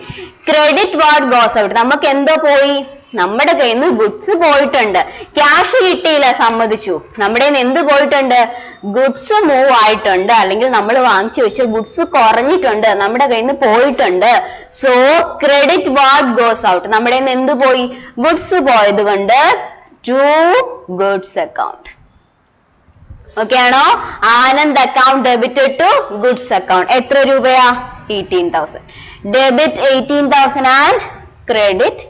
ക്രെഡിറ്റ് വാട്ട് ഗോസ് ഔട്ട്. നമുക്ക് എന്തോ പോയി? നമ്മുടെ കയ്യിൽ നിന്ന് ഗുഡ്സ് പോയിട്ടുണ്ട്. ക്യാഷ് കിട്ടിയില്ല, സമ്മതിച്ചു. നമ്മുടെ കയ്യിൽ നിന്ന് എന്ത് പോയിട്ടുണ്ട്? ഗുഡ്സ് മൂവ് ആയിട്ടുണ്ട്, അല്ലെങ്കിൽ നമ്മൾ വാങ്ങിച്ചു വെച്ച ഗുഡ്സ് കുറഞ്ഞിട്ടുണ്ട്, നമ്മുടെ കയ്യിൽ നിന്ന് പോയിട്ടുണ്ട്. So credit what goes out. നമ്മുടെ കയ്യിൽ നിന്ന് എന്ത് പോയി? ഗുഡ്സ് പോയത് കൊണ്ട് ടു ഗുഡ്സ് അക്കൗണ്ട്. ഓക്കെ ആണോ? Anand account debited to goods account. എത്ര രൂപയാ? 18,000. Debit 18,000 and credit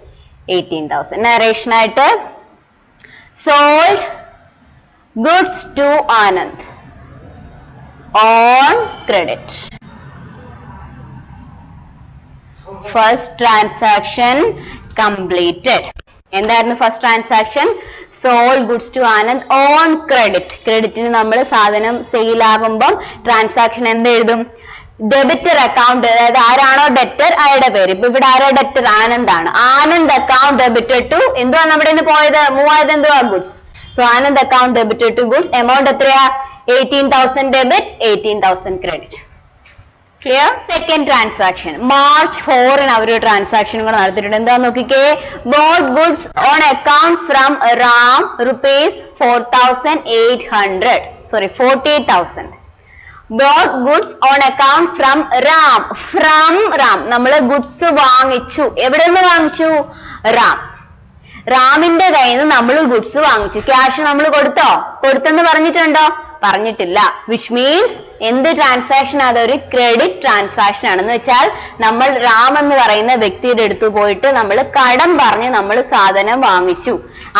18,000. നരേഷൻ ആയിട്ട് sold goods to Anand on credit. First transaction completed. എന്തായിരുന്നു first transaction? Sold goods to Anand on credit. ക്രെഡിറ്റിന് നമ്മൾ സാധനം സെയിൽ ആകുമ്പോൾ ട്രാൻസാക്ഷൻ എന്ത് എഴുതും? Debtor account. അതായത് ആരാണോ ഡെറ്റർ അയാളുടെ പേര്. ഇപ്പൊ ഇവിടെ ആരോ ഡെറ്റർ? ആനന്ദ് ആണ്. ആനന്ദ് അക്കൗണ്ട് ഡെബിറ്റഡ് ടു എന്തുവാ നമ്മുടെ നിന്ന് പോയത്? മൂവ് ആയത് എന്തുവാ? Goods. So Anand account debited to goods. Amount എത്രയാ? 18,000 debit, 18,000 credit. Clear? Second transaction March 4 ഒരു ട്രാൻസാക്ഷൻ കൂടെ നടത്തിയിട്ടുണ്ട്. എന്താ നോക്കിക്കേ, bought goods on account from Ram ₹48,000. Bought goods on account from Ram. നമ്മൾ ഗുഡ്സ് വാങ്ങിച്ചു. എവിടെ നിന്ന് വാങ്ങിച്ചു? റാമിന്റെ കയ്യിൽ നിന്ന് നമ്മൾ ഗുഡ്സ് വാങ്ങിച്ചു. ക്യാഷ് നമ്മൾ കൊടുത്തെന്ന് പറഞ്ഞിട്ടുണ്ടോ? പറഞ്ഞിട്ടില്ല. വിച്ച് മീൻസ് എന്ത് ട്രാൻസാക്ഷൻ? അതൊരു ക്രെഡിറ്റ് ട്രാൻസാക്ഷൻ ആണെന്ന് വെച്ചാൽ നമ്മൾ റാം എന്ന് പറയുന്ന വ്യക്തിയുടെ അടുത്ത് പോയിട്ട് നമ്മൾ കടം പറഞ്ഞ് നമ്മൾ സാധനം വാങ്ങിച്ചു.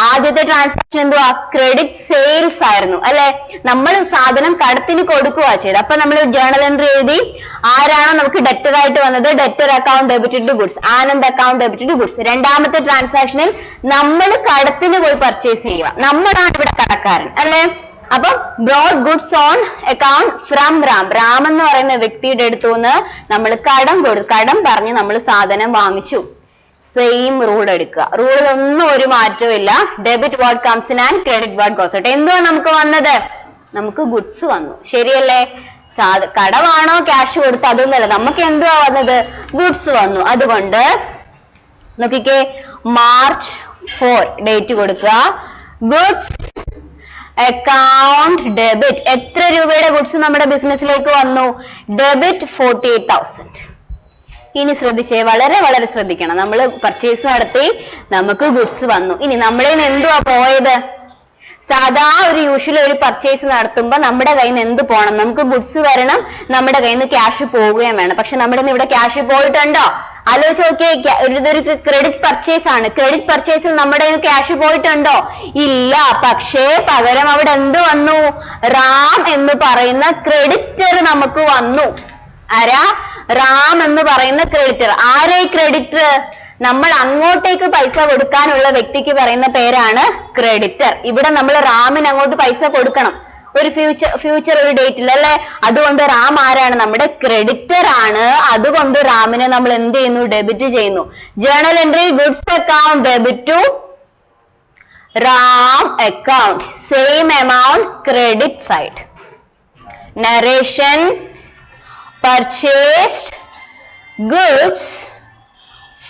ആദ്യത്തെ ട്രാൻസാക്ഷൻ എന്തുവാ? ക്രെഡിറ്റ് സെയിൽസ് ആയിരുന്നു, അല്ലെ? നമ്മൾ സാധനം കടത്തിന് കൊടുക്കുക ചെയ്ത്. അപ്പൊ നമ്മൾ ജേർണൽ എൻട്രി എഴുതി. ആരാണോ നമുക്ക് ഡെറ്റർ ആയിട്ട് വന്നത്? Debtor account debited to goods, Anand account debited to goods. രണ്ടാമത്തെ ട്രാൻസാക്ഷനിൽ നമ്മൾ കടത്തിന് പോയി പർച്ചേസ് ചെയ്യുക. നമ്മളാണ് ഇവിടെ കടക്കാരൻ, അല്ലെ? അപ്പൊ brought goods on account from Ram എന്ന് പറയുന്ന വ്യക്തിയുടെ അടുത്ത് നിന്ന് നമ്മൾ കടം പറഞ്ഞ് നമ്മൾ സാധനം വാങ്ങിച്ചു. സെയിം റൂൾ എടുക്കുക. റൂളിൽ ഒന്നും ഒരു മാറ്റവും ഇല്ല. Debit what comes in and credit what goes out. എന്തുവാ നമുക്ക് വന്നത്? നമുക്ക് ഗുഡ്സ് വന്നു, ശരിയല്ലേ? കടമാണോ ക്യാഷ് കൊടുത്ത്? അതൊന്നുമല്ല. നമുക്ക് എന്തുവാ വന്നത്? ഗുഡ്സ് വന്നു. അതുകൊണ്ട് നോക്കിക്കേ, March 4 ഡേറ്റ് കൊടുക്കുക. Goods account debit. എത്ര രൂപയുടെ ഗുഡ്സ് നമ്മുടെ ബിസിനസ്സിലേക്ക് വന്നു? ഡെബിറ്റ് 48,000. ഇനി ശ്രദ്ധിച്ചേ, വളരെ വളരെ ശ്രദ്ധിക്കണം. നമ്മൾ പർച്ചേസ് നടത്തി, നമുക്ക് ഗുഡ്സ് വന്നു. ഇനി നമ്മുടെ എന്തുവാ പോയത്? സാധാ ഒരു യൂഷ്വലി ഒരു പർച്ചേസ് നടത്തുമ്പോൾ നമ്മുടെ കയ്യിൽ നിന്ന് എന്ത് പോകണം? നമുക്ക് ഗുഡ്സ് വരണം, നമ്മുടെ കയ്യിൽ നിന്ന് ക്യാഷ് പോവുകയും വേണം. പക്ഷെ നമ്മുടെ ഇവിടെ ക്യാഷ് പോയിട്ടുണ്ടോ? ആലോചിച്ച് നോക്കിയേ. ഇതൊരു ക്രെഡിറ്റ് പർച്ചേസ് ആണ്. ക്രെഡിറ്റ് പർച്ചേസിൽ നമ്മുടെ കയ്യിൽ ക്യാഷ് പോയിട്ടുണ്ടോ? ഇല്ല. പക്ഷേ പകരം അവിടെ എന്ത് വന്നു? റാം എന്ന് പറയുന്ന ക്രെഡിറ്റർ നമുക്ക് വന്നു. ആരാ? റാം എന്ന് പറയുന്ന ക്രെഡിറ്റർ. ആരെ ക്രെഡിറ്റർ? നമ്മൾ അങ്ങോട്ടേക്ക് പൈസ കൊടുക്കാനുള്ള വ്യക്തിക്ക് പറയുന്ന പേരാണ് ക്രെഡിറ്റർ. ഇവിടെ നമ്മൾ റാമിന് അങ്ങോട്ട് പൈസ കൊടുക്കണം, ഒരു ഫ്യൂച്ചർ ഒരു ഡേറ്റിൽ അല്ലെ. അതുകൊണ്ട് റാം ആരാണ്? നമ്മുടെ ക്രെഡിറ്റർ ആണ്. അതുകൊണ്ട് റാമിനെ നമ്മൾ എന്ത് ചെയ്യുന്നു? ഡെബിറ്റ് ചെയ്യുന്നു. Journal entry goods account debit to Ram account, same amount credit side. Narration purchased goods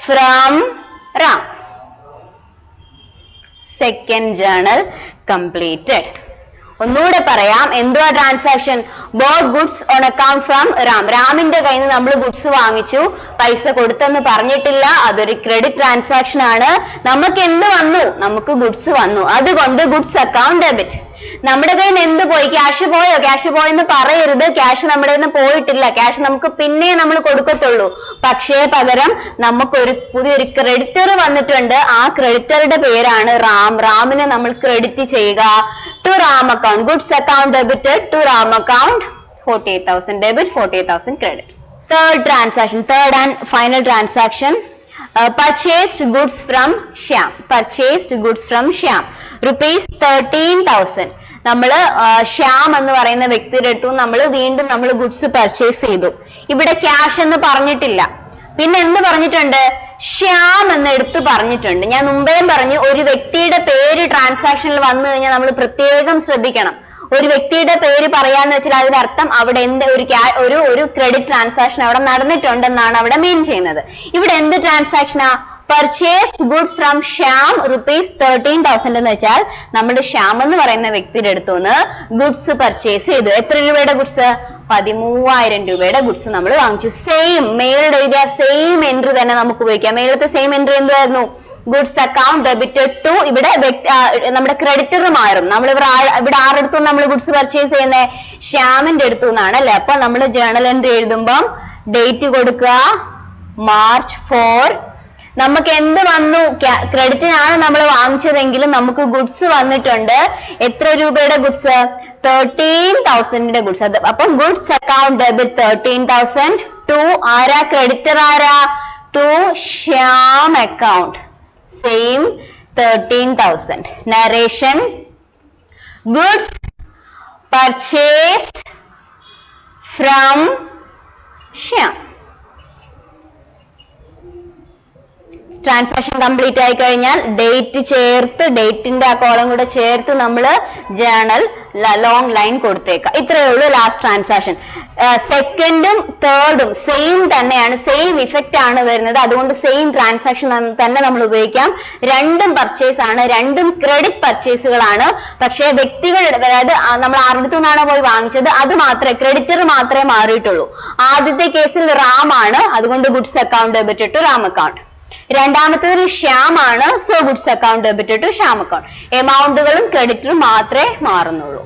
from Ram. Second journal completed. ഒന്നുകൂടെ പറയാം, എന്തുവാ transaction? Bought goods on account from Ram. റാമിന്റെ കയ്യിൽ നിന്ന് നമ്മൾ ഗുഡ്സ് വാങ്ങിച്ചു, പൈസ കൊടുത്തെന്ന് പറഞ്ഞിട്ടില്ല, അതൊരു ക്രെഡിറ്റ് ട്രാൻസാക്ഷൻ ആണ്. നമുക്ക് എന്ത് വന്നു? നമുക്ക് ഗുഡ്സ് വന്നു. അതുകൊണ്ട് ഗുഡ്സ് അക്കൗണ്ട് ഡെബിറ്റ്. നമ്മുടെ കയ്യിൽ നിന്ന് എന്ത് പോയി? ക്യാഷ് പോയോ? ക്യാഷ് പോയെന്ന് പറയരുത്. ക്യാഷ് നമ്മുടെ നിന്ന് പോയിട്ടില്ല. ക്യാഷ് നമുക്ക് പിന്നെ നമ്മൾ കൊടുക്കത്തുള്ളൂ. പക്ഷേ പകരം നമുക്കൊരു പുതിയൊരു ക്രെഡിറ്റർ വന്നിട്ടുണ്ട്. ആ ക്രെഡിറ്ററുടെ പേരാണ് റാം. റാമിനെ നമ്മൾ ക്രെഡിറ്റ് ചെയ്യുക. To Ram account, goods account debited to Ram account, 48,000 debit, 48,000 credit. Third transaction, third and final transaction, purchased goods from Shyam. Purchased goods from Shyam, rupees 13,000. നമ്മള് ശ്യാം എന്ന് പറയുന്ന വ്യക്തിയുടെ അടുത്തു നമ്മൾ വീണ്ടും നമ്മൾ ഗുഡ്സ് പർച്ചേസ് ചെയ്തു. ഇവിടെ ക്യാഷ് എന്ന് പറഞ്ഞിട്ടില്ല. പിന്നെ എന്ത് പറഞ്ഞിട്ടുണ്ട്? ശ്യാം എന്ന് എടുത്ത് പറഞ്ഞിട്ടുണ്ട്. ഞാൻ മുമ്പേ പറഞ്ഞു, ഒരു വ്യക്തിയുടെ പേര് ട്രാൻസാക്ഷനിൽ വന്നു കഴിഞ്ഞാൽ നമ്മൾ പ്രത്യേകം ശ്രദ്ധിക്കണം. ഒരു വ്യക്തിയുടെ പേര് പറയാന്ന് വെച്ചാൽ അതിനർത്ഥം അവിടെ എന്ത് ഒരു ക്രെഡിറ്റ് ട്രാൻസാക്ഷൻ അവിടെ നടന്നിട്ടുണ്ടെന്നാണ് അവിടെ മീൻ ചെയ്യുന്നത്. ഇവിടെ എന്ത് ട്രാൻസാക്ഷനാ? Purchased goods from Shyam rupees 13,000 എന്ന് വെച്ചാൽ നമ്മുടെ ശ്യാം എന്ന് പറയുന്ന വ്യക്തിയുടെ അടുത്തുനിന്ന് ഗുഡ്സ് പർച്ചേസ് ചെയ്തു. എത്ര രൂപയുടെ ഗുഡ്സ്? 13,000 രൂപയുടെ ഗുഡ്സ് നമ്മൾ വാങ്ങിച്ചു. സെയിം മെയിലുടെ എഴുതിയ സെയിം എൻട്രി തന്നെ നമുക്ക് ഉപയോഗിക്കാം. മെയിലത്തെ സെയിം എൻട്രി എന്തായിരുന്നു? Goods account debited to. ഇവിടെ നമ്മുടെ ക്രെഡിറ്റർ മാറും. നമ്മൾ ഇവിടെ ആരുടെ അടുത്തും നമ്മൾ ഗുഡ്സ് പർച്ചേസ് ചെയ്യുന്നത്? ശ്യാമിന്റെ അടുത്തു നിന്നാണ് അല്ലെ. അപ്പൊ നമ്മൾ ജേണൽ എൻട്രി എഴുതുമ്പം ഡേറ്റ് കൊടുക്കുക, March 4. നമുക്ക് എന്ത് വന്നു? ക്രെഡിറ്റിനാണ് നമ്മൾ വാങ്ങിച്ചതെങ്കിലും നമുക്ക് ഗുഡ്സ് വന്നിട്ടുണ്ട്. എത്ര രൂപയുടെ ഗുഡ്സ്? 13,000 ഗുഡ്സ്. അപ്പം ഗുഡ്സ് അക്കൗണ്ട് ഡെബിറ്റ് 13,000 ടു ആരാ? ക്രെഡിറ്റർ ആരാ? To Shyam account, same 13,000. Narration goods purchased from Shyam. Transaction complete ആയി കഴിഞ്ഞാൽ ഡേറ്റ് ചേർത്ത്, ഡേറ്റിന്റെ ആ കോളം കൂടെ ചേർത്ത് നമ്മൾ ജേണൽ ലോങ് ലൈൻ കൊടുത്തേക്കാം. ഇത്രയേ ഉള്ളൂ ലാസ്റ്റ് ട്രാൻസാക്ഷൻ. സെക്കൻഡും തേർഡും സെയിം തന്നെയാണ്, സെയിം ഇഫക്റ്റ് ആണ് വരുന്നത്. അതുകൊണ്ട് സെയിം ട്രാൻസാക്ഷൻ തന്നെ നമ്മൾ ഉപയോഗിക്കാം. രണ്ടും പർച്ചേസ് ആണ്, രണ്ടും ക്രെഡിറ്റ് പർച്ചേസുകളാണ്. പക്ഷേ വ്യക്തികളുടെ, അതായത് നമ്മൾ ആരുടെ അടുത്തു നിന്നാണോ പോയി വാങ്ങിച്ചത് അത് മാത്രമേ, ക്രെഡിറ്റർ മാത്രമേ മാറിയിട്ടുള്ളൂ. ആദ്യത്തെ കേസിൽ റാം ആണ്, അതുകൊണ്ട് goods account debit to Ram account. രണ്ടാമത്തേത് ശ്യാം ആണ്, so goods account debit to Shyam account. എമൗണ്ടുകളും ക്രെഡിറ്ററും മാത്രമേ മാറുന്നുള്ളൂ.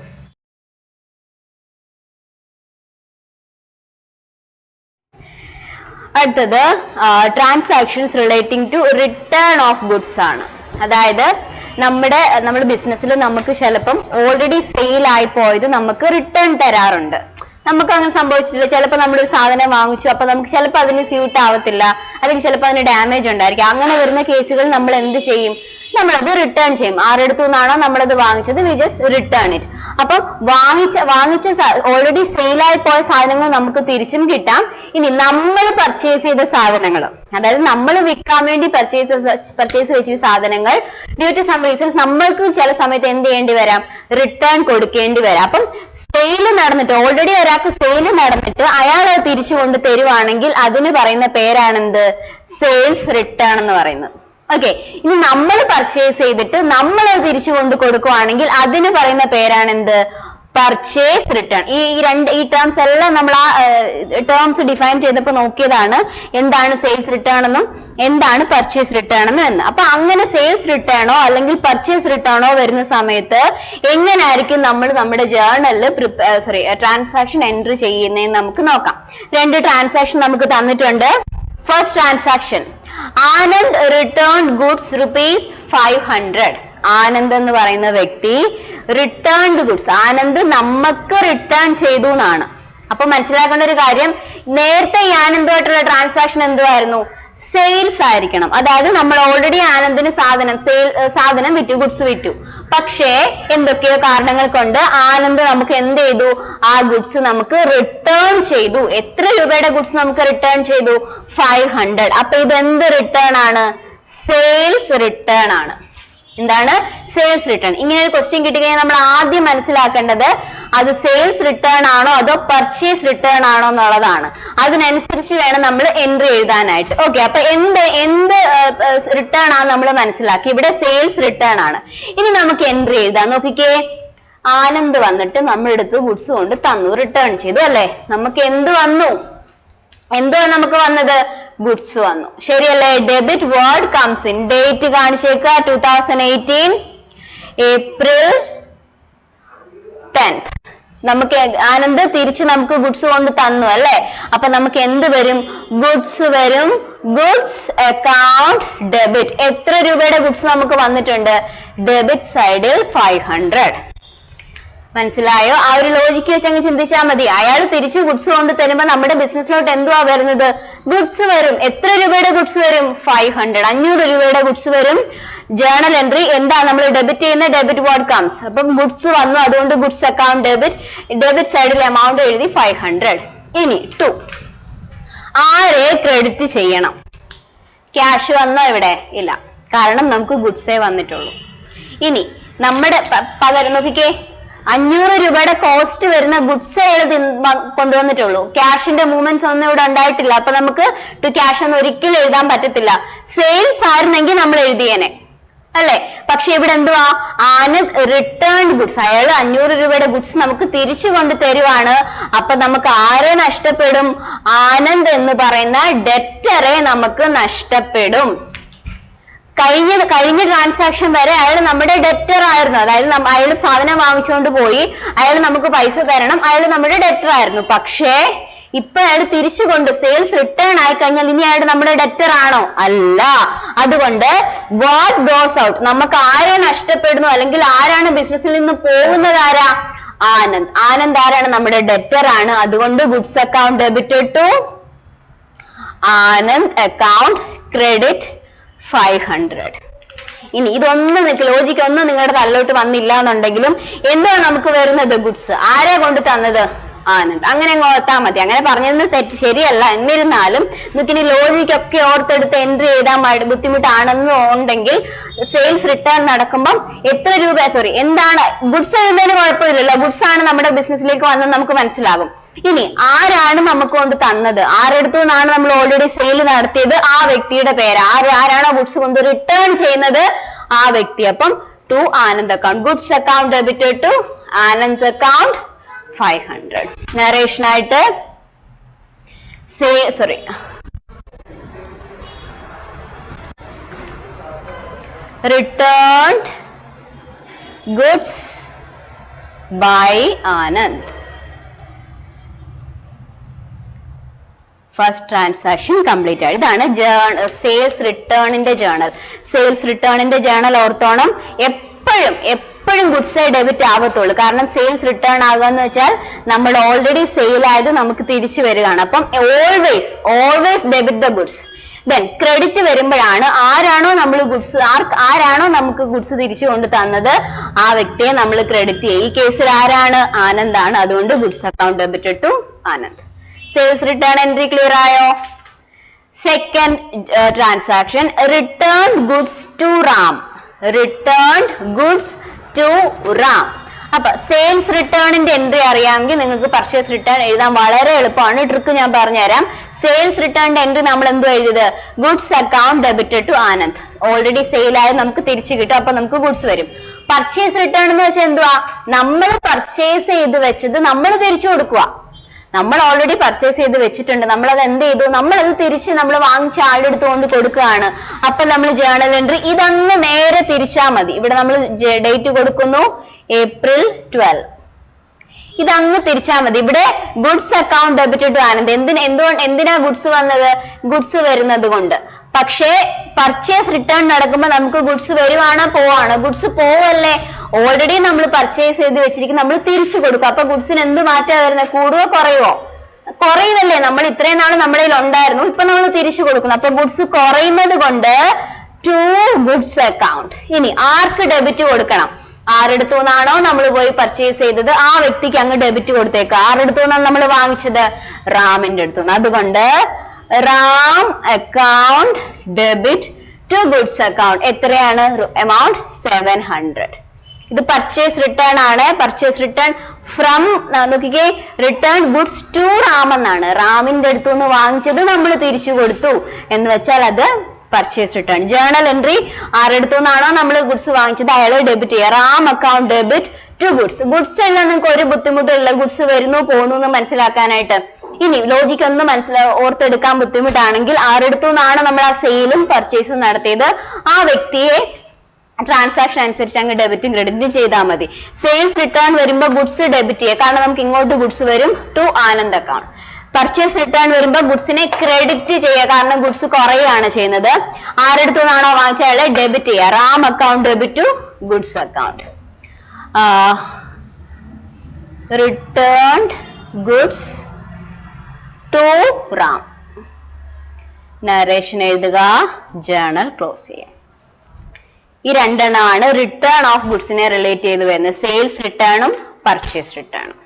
അടുത്തത് transactions relating to return of goods ആണ്. അതായത് നമ്മുടെ ബിസിനസ്സിൽ നമുക്ക് ചിലപ്പം ഓൾറെഡി സെയിൽ ആയി പോയത് നമുക്ക് റിട്ടേൺ തരാറുണ്ട്. നമുക്ക് അങ്ങനെ സംഭവിച്ചിട്ടില്ല. ചിലപ്പോൾ നമ്മളൊരു സാധനം വാങ്ങിച്ചു, അപ്പൊ നമുക്ക് ചിലപ്പോൾ അതിന് സ്യൂട്ട് ആവത്തില്ല, അല്ലെങ്കിൽ ചിലപ്പോൾ അതിന് ഡാമേജ് ഉണ്ടായിരിക്കും. അങ്ങനെ വരുന്ന കേസുകൾ നമ്മൾ എന്ത് ചെയ്യും? നമ്മളത് റിട്ടേൺ ചെയ്യും. ആരെടുത്തു നിന്നാണോ നമ്മളത് വാങ്ങിച്ചത്, വി ജസ്റ്റ് റിട്ടേൺ ഇറ്റ്. അപ്പം വാങ്ങിച്ച ഓൾറെഡി സെയിലായി പോയ സാധനങ്ങൾ നമുക്ക് തിരിച്ചും കിട്ടാം. ഇനി നമ്മൾ പർച്ചേസ് ചെയ്ത സാധനങ്ങൾ, അതായത് നമ്മൾ വിൽക്കാൻ വേണ്ടി പർച്ചേസ് വെച്ച സാധനങ്ങൾ ഡ്യൂ ടു സം റീസൺസ് നമ്മൾക്ക് ചില സമയത്ത് എന്ത് ചെയ്യേണ്ടി വരാം? റിട്ടേൺ കൊടുക്കേണ്ടി വരാം. അപ്പം സെയിൽ നടന്നിട്ട്, ഓൾറെഡി ഒരാൾക്ക് സെയിൽ നടന്നിട്ട് അയാൾ അത് തിരിച്ചു കൊണ്ട് തരുവാണെങ്കിൽ അതിന് പറയുന്ന പേരാണെന്ത്? സെയിൽസ് റിട്ടേൺ എന്ന് പറയുന്നത്. ഓക്കെ, ഇനി നമ്മൾ പർച്ചേസ് ചെയ്തിട്ട് നമ്മൾ അത് തിരിച്ചു കൊണ്ട് കൊടുക്കുവാണെങ്കിൽ അതിന് പറയുന്ന പേരാണ് എന്ത്? Purchase return. ഈ ടേംസ് എല്ലാം നമ്മൾ ആ ടേംസ് ഡിഫൈൻ ചെയ്തപ്പോൾ നോക്കിയതാണ് എന്താണ് സെയിൽസ് റിട്ടേൺ എന്നും എന്താണ് പർച്ചേസ് റിട്ടേൺ എന്ന്. അപ്പൊ അങ്ങനെ സെയിൽസ് റിട്ടേണോ അല്ലെങ്കിൽ പർച്ചേസ് റിട്ടേണോ വരുന്ന സമയത്ത് എങ്ങനെയായിരിക്കും നമ്മൾ നമ്മുടെ ജേർണലിൽ ട്രാൻസാക്ഷൻ എൻട്രി ചെയ്യുന്നതെന്ന് നമുക്ക് നോക്കാം. രണ്ട് ട്രാൻസാക്ഷൻ നമുക്ക് തന്നിട്ടുണ്ട്. First transaction, Anand return goods ₹500. Anand എന്ന് പറയുന്ന വ്യക്തി റിട്ടേൺഡ് ഗുഡ്സ്, ആനന്ദ് നമുക്ക് റിട്ടേൺ ചെയ്തു എന്നാണ്. അപ്പൊ മനസ്സിലാക്കേണ്ട ഒരു കാര്യം, നേരത്തെ ഈ ആനന്ദുമായിട്ടുള്ള ട്രാൻസാക്ഷൻ എന്തുവായിരുന്നു? സെയിൽസ് ആയിരിക്കണം. അതായത് നമ്മൾ ഓൾറെഡി ആനന്ദിന് സാധനം വിറ്റു, ഗുഡ്സ് വിറ്റു. പക്ഷേ എന്തൊക്കെയോ കാരണങ്ങൾ കൊണ്ട് ആനന്ദ് നമുക്ക് എന്ത് ചെയ്തു? ആ ഗുഡ്സ് നമുക്ക് റിട്ടേൺ ചെയ്തു. എത്ര രൂപയുടെ ഗുഡ്സ് നമുക്ക് റിട്ടേൺ ചെയ്തു? 500. അപ്പൊ ഇത് എന്ത് റിട്ടേൺ ആണ്? സെയിൽസ് റിട്ടേൺ ആണ്. എന്താണ്? Sales return. ഇങ്ങനെ ഒരു ക്വസ്റ്റ്യൻ കിട്ടിക്കഴിഞ്ഞാൽ നമ്മൾ ആദ്യം മനസ്സിലാക്കേണ്ടത് അത് സെയിൽസ് റിട്ടേൺ ആണോ അതോ പർച്ചേസ് റിട്ടേൺ ആണോ എന്നുള്ളതാണ്. അതിനനുസരിച്ച് വേണം നമ്മൾ എൻട്രി എഴുതാനായിട്ട്. ഓക്കെ, അപ്പൊ എന്ത് റിട്ടേൺ ആണ് നമ്മൾ മനസ്സിലാക്കി. ഇവിടെ സെയിൽസ് റിട്ടേൺ ആണ്. ഇനി നമുക്ക് എൻട്രി എഴുതാം. നോക്കിക്കേ, ആനന്ദ് വന്നിട്ട് നമ്മളെടുത്ത് ഗുഡ്സ് കൊണ്ട് തന്നു, റിട്ടേൺ ചെയ്തു അല്ലെ. നമുക്ക് എന്ത് വന്നു? എന്തോ നമുക്ക് വന്നത്? ഗുഡ്സ് വന്നു. ശരിയല്ലേ? Debit word comes in. Date കാണിച്ചേക്ക 2018 April 10th. നമുക്ക് ആനന്ദ് തിരിച്ച് നമുക്ക് ഗുഡ്സ് കൊണ്ട് തന്നു അല്ലെ. അപ്പൊ നമുക്ക് എന്ത് വരും? ഗുഡ്സ് വരും. Goods account debit. എത്ര രൂപയുടെ ഗുഡ്സ് നമുക്ക് വന്നിട്ടുണ്ട്? ഡെബിറ്റ് സൈഡിൽ 500. മനസ്സിലായോ? ആ ഒരു ലോജിക്ക് വെച്ച് അങ്ങ് ചിന്തിച്ചാൽ മതി. അയാൾ തിരിച്ച് ഗുഡ്സ് കൊണ്ട് തരുമ്പോ നമ്മുടെ ബിസിനസ്സിലോട്ട് എന്തുവാ വരുന്നത്? ഗുഡ്സ് വരും. എത്ര രൂപയുടെ ഗുഡ്സ് വരും? 500. 500 രൂപയുടെ ഗുഡ്സ് വരും. ജേണൽ എൻട്രി എന്താ? നമ്മൾ ഡെബിറ്റ് ചെയ്യുന്ന ഡെബിറ്റ് വേർഡ് കംസ്. അപ്പം ഗുഡ്സ് വന്നു, അതുകൊണ്ട് ഗുഡ്സ് അക്കൗണ്ട് ഡെബിറ്റ്. ഡെബിറ്റ് സൈഡിൽ എമൗണ്ട് എഴുതി 500. ഇനി 2, ആരെ ക്രെഡിറ്റ് ചെയ്യണം? ക്യാഷ് വന്നോ ഇവിടെ? ഇല്ല, കാരണം നമുക്ക് ഗുഡ്സേ വന്നിട്ടുള്ളൂ. ഇനി നമ്മുടെ പകരം നോക്കിക്കേ, 500 രൂപയുടെ കോസ്റ്റ് വരുന്ന ഗുഡ്സ് കൊണ്ടുവന്നിട്ടുള്ളൂ. ക്യാഷിന്റെ മൂവ്മെന്റ്സ് ഒന്നും ഇവിടെ ഉണ്ടായിട്ടില്ല. അപ്പൊ നമുക്ക് ടു ക്യാഷ് ഒന്നും ഒരിക്കലും എഴുതാൻ പറ്റത്തില്ല. സെയിൽസ് ആയിരുന്നെങ്കിൽ നമ്മൾ എഴുതിയേനെ അല്ലെ. പക്ഷെ ഇവിടെ എന്തുവാ? Anand return goods. അയാൾ 500 രൂപയുടെ ഗുഡ്സ് നമുക്ക് തിരിച്ചു കൊണ്ട് തരുവാണ്. അപ്പൊ നമുക്ക് ആരെ നഷ്ടപ്പെടും? ആനന്ദ് എന്ന് പറയുന്ന ഡെറ്ററെ നമുക്ക് നഷ്ടപ്പെടും. കഴിഞ്ഞ ട്രാൻസാക്ഷൻ വരെ അയാൾ നമ്മുടെ ഡെറ്റർ ആയിരുന്നു. അതായത് അയാൾ സാധനം വാങ്ങിച്ചുകൊണ്ട് പോയി, അയാൾ നമുക്ക് പൈസ തരണം, അയാൾ നമ്മുടെ ഡെറ്റർ ആയിരുന്നു. പക്ഷേ ഇപ്പൊ അയാൾ തിരിച്ചുകൊണ്ട് സെയിൽസ് റിട്ടേൺ ആയി കഴിഞ്ഞാൽ ഇനി അയാൾ നമ്മുടെ ഡെറ്റർ ആണോ? അല്ല. അതുകൊണ്ട് വാട്ട് ഗോസ് ഔട്ട്, നമുക്ക് ആരെ നഷ്ടപ്പെടുന്നു അല്ലെങ്കിൽ ആരാണ് ബിസിനസ്സിൽ നിന്ന് പോകുന്നത്? ആരാ? ആനന്ദ്. ആനന്ദ് ആരാണ്? നമ്മുടെ ഡെറ്റർ ആണ്. അതുകൊണ്ട് goods account debit to Anand account credit 500. ഇനി ഇതൊന്നും ലോജിക്ക് ഒന്നും നിങ്ങളുടെ തലലോട്ട് വന്നില്ല എന്നുണ്ടെങ്കിലും എന്താണ് നമുക്ക് വരുന്നത്? ഗുഡ്സ്. ആരെ കൊണ്ട് തന്നത്? ആനന്ദ്. അങ്ങനെ അങ്ങ് ഓർത്താൽ മതി. അങ്ങനെ പറഞ്ഞതെന്ന് തെറ്റ് ശരിയല്ല. എന്നിരുന്നാലും നിനക്കിനി ലോജിക്കൊക്കെ ഓർത്തെടുത്ത് എൻട്രി ചെയ്താൽ ബുദ്ധിമുട്ടാണെന്ന് ഉണ്ടെങ്കിൽ സെയിൽസ് റിട്ടേൺ നടക്കുമ്പം എത്ര രൂപ എന്താണ് ഗുഡ്സ് എഴുതുന്നതിന് കുഴപ്പമില്ലല്ലോ. ഗുഡ്സ് ആണ് നമ്മുടെ ബിസിനസ്സിലേക്ക് വന്നത് നമുക്ക് മനസ്സിലാകും. ഇനി ആരാണ് നമുക്ക് കൊണ്ട് തന്നത്? ആരെടുത്തു നിന്നാണ് നമ്മൾ ഓൾറെഡി സെയിൽ നടത്തിയത്? ആ വ്യക്തിയുടെ പേര്. ആരാണോ ഗുഡ്സ് കൊണ്ട് റിട്ടേൺ ചെയ്യുന്നത്? ആ വ്യക്തി. അപ്പം to Anand account. Goods account debit to Anand account 500. Narration ആയിട്ട് returned goods by Anand. First transaction complete ആയി. ഇതാണ് സെയിൽസ് റിട്ടേണിന്റെ ജേണൽ. സെയിൽസ് റിട്ടേണിന്റെ ജേണൽ ഓർത്തോണം. എപ്പോഴും ഗുഡ്സ് ഡെബിറ്റ് ആവത്തുള്ളൂ. കാരണം സെയിൽസ് റിട്ടേൺ ആകുക എന്ന് വെച്ചാൽ നമ്മൾ ഓൾറെഡി സെയിൽ ആയത് നമുക്ക് തിരിച്ചു വരികയാണ്. അപ്പം always debit the goods. Then credit വരുമ്പോഴാണ് ആരാണോ നമുക്ക് ഗുഡ്സ് തിരിച്ചു കൊണ്ട് തന്നത് ആ വ്യക്തിയെ നമ്മൾ ക്രെഡിറ്റ് ചെയ്യും. ഈ കേസിൽ ആരാണ്? ആനന്ദാണ്. അതുകൊണ്ട് goods account debit to Anand. Sales return entry clear ആയോ? Second transaction return goods to Ram. Return goods to Ram. അപ്പൊ സെയിൽസ് റിട്ടേണിന്റെ എൻട്രി അറിയാമെങ്കിൽ നിങ്ങൾക്ക് പർച്ചേസ് റിട്ടേൺ എഴുതാൻ വളരെ എളുപ്പമാണ്. ട്രിക്ക് ഞാൻ പറഞ്ഞുതരാം. സെയിൽസ് റിട്ടേണിന്റെ എൻട്രി നമ്മൾ എന്തോ എഴുതിയത്? Goods account debit to Anand. Already sale ആയത് നമുക്ക് തിരിച്ചു കിട്ടും. അപ്പൊ നമുക്ക് ഗുഡ്സ് വരും. പർച്ചേസ് റിട്ടേൺ എന്ന് വെച്ചാൽ എന്തുവാ? നമ്മൾ പർച്ചേസ് ചെയ്ത് വെച്ചത് നമ്മൾ തിരിച്ചു കൊടുക്കുക. നമ്മൾ ഓൾറെഡി പർച്ചേസ് ചെയ്ത് വെച്ചിട്ടുണ്ട്. നമ്മളത് എന്ത് ചെയ്തു? നമ്മളത് തിരിച്ച് നമ്മൾ വാങ്ങിച്ച ആളുടെ അടുത്ത് കൊണ്ട് കൊടുക്കുകയാണ്. അപ്പൊ നമ്മൾ ജേണൽ എൻട്രി ഇതങ്ങ് നേരെ തിരിച്ചാൽ മതി. ഇവിടെ നമ്മൾ ഡേറ്റ് കൊടുക്കുന്നു April 12. ഇതങ്ങ് തിരിച്ചാൽ മതി. ഇവിടെ goods account debit to Anand. എന്തിനാ ഗുഡ്സ് വന്നത്? ഗുഡ്സ് വരുന്നത് കൊണ്ട്. പക്ഷേ പർച്ചേസ് റിട്ടേൺ നടക്കുമ്പോൾ നമുക്ക് ഗുഡ്സ് വരുവാണോ പോവാണോ? ഗുഡ്സ് പോവല്ലേ. ഓൾറെഡി നമ്മൾ പർച്ചേസ് ചെയ്ത് വെച്ചിരിക്കും, നമ്മൾ തിരിച്ചു കൊടുക്കും. അപ്പൊ ഗുഡ്സിന് എന്ത് മാറ്റാ വരുന്നത്? കൂടുവോ കുറയുവോ? കുറയുമല്ലേ, നമ്മൾ ഇത്രയും നാൾ നമ്മുടെ കയ്യിൽ ഉണ്ടായിരുന്നു, ഇപ്പൊ നമ്മൾ തിരിച്ചു കൊടുക്കുന്നു. അപ്പൊ ഗുഡ്സ് കുറയുന്നത് കൊണ്ട് ടു ഗുഡ്സ് അക്കൗണ്ട്. ഇനി ആർക്ക് ഡെബിറ്റ് കൊടുക്കണം? ആരെടുത്തു നിന്നാണോ നമ്മൾ പോയി പർച്ചേസ് ചെയ്തത് ആ വ്യക്തിക്ക് അങ്ങ് ഡെബിറ്റ് കൊടുത്തേക്ക്. ആരെടുത്തു നിന്നാണ് നമ്മൾ വാങ്ങിച്ചത്? റാമിന്റെ അടുത്തു നിന്ന്. അതുകൊണ്ട് Ram account debit to goods account. എത്രയാണ് എമൗണ്ട്? 700. ഇത് പർച്ചേസ് റിട്ടേൺ ആണ്. പർച്ചേസ് റിട്ടേൺ ഫ്രം നോക്കിക്കേ, റിട്ടേൺ ഗുഡ്സ് ടു റാം എന്നാണ്. റാമിന്റെ അടുത്തു നിന്ന് വാങ്ങിച്ചത് നമ്മൾ തിരിച്ചു കൊടുത്തു എന്ന് വെച്ചാൽ അത് പർച്ചേസ് റിട്ടേൺ. ജേർണൽ എൻട്രി ആരെടുത്തു നിന്നാണോ നമ്മൾ ഗുഡ്സ് വാങ്ങിച്ചത് അയാളെ ഡെബിറ്റ് ചെയ്യുക. Ram account debit to goods. Goods എല്ലാം നിങ്ങൾക്ക് ഒരു ബുദ്ധിമുട്ടില്ല, ഗുഡ്സ് വരുന്നു പോകുന്നു എന്ന് മനസ്സിലാക്കാനായിട്ട്. ഇനി ലോജിക്ക് ഒന്ന് ഓർത്തെടുക്കാൻ ബുദ്ധിമുട്ടാണെങ്കിൽ ആരെടുത്തു നിന്നാണ് നമ്മൾ ആ സെയിലും പർച്ചേസും നടത്തിയത് ആ വ്യക്തിയെ ട്രാൻസാക്ഷൻ അനുസരിച്ച് അങ്ങ് ഡെബിറ്റും ക്രെഡിറ്റും ചെയ്താൽ മതി. സെയിൽസ് റിട്ടേൺ വരുമ്പോൾ ഗുഡ്സ് ഡെബിറ്റ് ചെയ്യുക, കാരണം നമുക്ക് ഇങ്ങോട്ട് ഗുഡ്സ് വരും to Anand account. Purchase return വരുമ്പോൾ ഗുഡ്സിനെ ക്രെഡിറ്റ് ചെയ്യുക, കാരണം ഗുഡ്സ് കുറയുകയാണ് ചെയ്യുന്നത്. ആരെടുത്തു നിന്നാണോ വാങ്ങിച്ച അയാളെ ഡെബിറ്റ് ചെയ്യുക. Ram account debit to goods account. Returned goods to Ram. Narration എഴുതുക, ജേർണൽ ക്ലോസ് ചെയ്യാം. ഈ രണ്ടെണ്ണമാണ് റിട്ടേൺ ഓഫ് ഗുഡ്സിനെ റിലേറ്റ് ചെയ്ത് വരുന്നത്, സെയിൽസ് റിട്ടേണും പർച്ചേസ് റിട്ടേണും.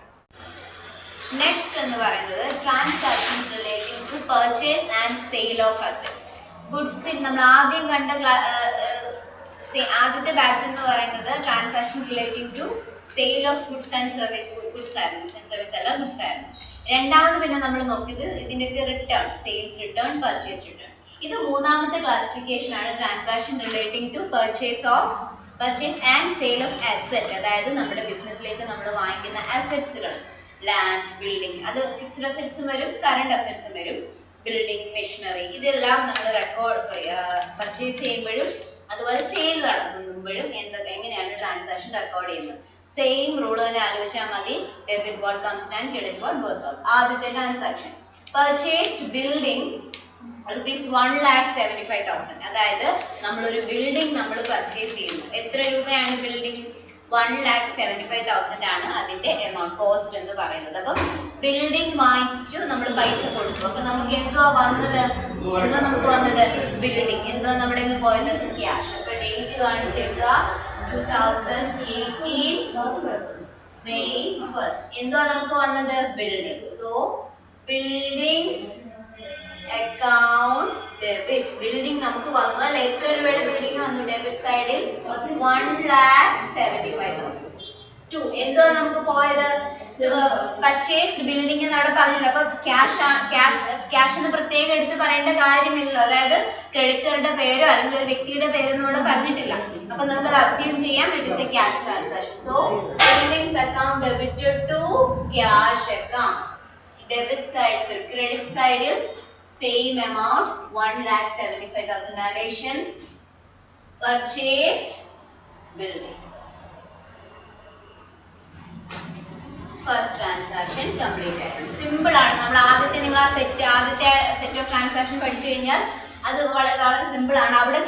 നെക്സ്റ്റ് എന്ന് പറയുന്നത് transactions relating to purchase and sale of assets. Goods നമ്മൾ ആദ്യം കണ്ട ആദ്യത്തെ ബാച്ച് എന്ന് പറയുന്നത് transaction relating to sale of goods and service. Goods ആയിരുന്നു, സർവീസ് അല്ല, ഗുഡ്സ് ആയിരുന്നു. രണ്ടാമത് പിന്നെ നമ്മൾ നോക്കിയത് ഇതിന്റെയൊക്കെ return, sales return, purchase return. ഇത് മൂന്നാമത്തെ ക്ലാസിഫിക്കേഷൻ ആണ് transaction relating to purchase and sale of asset. അതായത് നമ്മുടെ ബിസിനസ്സിലേക്ക് നമ്മൾ വാങ്ങിക്കുന്ന അസറ്റ്സുകൾ, ലാൻഡ്, ബിൽഡിംഗ്, അത് ഫിക്സ്ഡ് അസറ്റ്സും വരും, കറണ്ട് അസറ്റ്സും വരും. ബിൽഡിംഗ്, മെഷീനറി, ഇതെല്ലാം നമ്മൾ പർച്ചേസ് ചെയ്യുമ്പോഴും അതുപോലെ സെയിൽ നടത്തുമ്പോഴും എങ്ങനെയാണ് ട്രാൻസാക്ഷൻ റെക്കോർഡ് ചെയ്യുന്നത്? സെയിം റൂൾ തന്നെ ആലോചിച്ചാൽ മതി. Debit what comes in and credit what goes out. ആദ്യത്തെ ട്രാൻസാക്ഷൻ പർച്ചേസ്ഡ് ബിൽഡിംഗ് rupees 1,75,000. അതായത് നമ്മൾ ഒരു ബിൽഡിംഗ് നമ്മൾ പർച്ചേസ് ചെയ്യുന്നു. എത്ര രൂപയാണ് ബിൽഡിംഗ്? 1,75,000 ആണ് അതിന്റെ എമൗണ്ട്, കോസ്റ്റ് എന്ന് പറയുന്നത്. അപ്പം ബിൽഡിംഗ് വാങ്ങിച്ചു, നമ്മൾ പൈസ കൊടുത്തു. അപ്പൊ നമുക്ക് എന്തോ വന്നത്? നമുക്ക് വന്നത് ബിൽഡിംഗ്. എന്തോ നമ്മുടെ നിന്ന് പോയത്? ക്യാഷ്. അപ്പൊ ഡേറ്റ് കാണിച്ചെടുക്കുക 2018 May 1st. എന്തോ നമുക്ക് വന്നത്? Building. So buildings account debit. Building നമുക്ക് വന്നു അല്ലെ? എത്ര രൂപയുടെ ബിൽഡിംഗ് വന്നു? ഡെബിറ്റ് സൈഡിൽ 1,75,000. എന്തോ നമുക്ക് പോയത്? പർച്ചേസ്ഡ് ബിൽഡിംഗ് എന്ന് അവിടെ പറഞ്ഞിട്ടുണ്ട്. അപ്പൊ ക്യാഷ് എന്ന് പ്രത്യേകം എടുത്ത് പറയേണ്ട കാര്യമില്ലല്ലോ. അതായത് ക്രെഡിറ്ററുടെ പേരോ അല്ലെങ്കിൽ ഒരു വ്യക്തിയുടെ പേരൊന്നും ഇവിടെ പറഞ്ഞിട്ടില്ല. അപ്പൊ നമുക്ക് അസ്യൂം ചെയ്യാം it is a cash transaction. So buildings account debited to cash account. Debit side, credit സൈഡിൽ same amount 1,75,000. Narration purchased building. First transaction complete ആയിട്ടുണ്ട്. സിമ്പിൾ ആണ്. നമ്മൾ നിങ്ങൾ ആദ്യത്തെ സെറ്റ് ഓഫ് ട്രാൻസാക്ഷൻ പഠിച്ചു കഴിഞ്ഞാൽ അത് വളരെ സിമ്പിൾ ആണ്. അവിടെ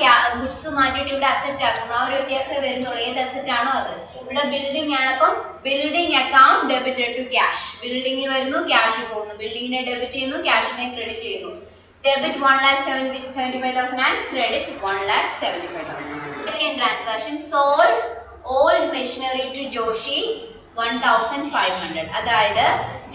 ഗുഡ്സ് മാറ്റിയിട്ട് ഇവിടെ അസറ്റ് ആക്കും. ആ ഒരു വ്യത്യാസം വരുന്നുള്ളൂ. ഏത് അസറ്റ് ആണോ അത്. ഇവിടെ ബിൽഡിംഗ് ആണ്. അപ്പം building account debited to cash. Building വരുന്നു, ക്യാഷ് പോകുന്നു. ബിൽഡിങ്ങിനെ ഡെബിറ്റ് ചെയ്യുന്നു, ക്യാഷിനെ ക്രെഡിറ്റ് ചെയ്യുന്നു. Debit 1,75,000 and credit 1,75,000. Second transaction, sold old machinery to Joshi 1,500. അതായത്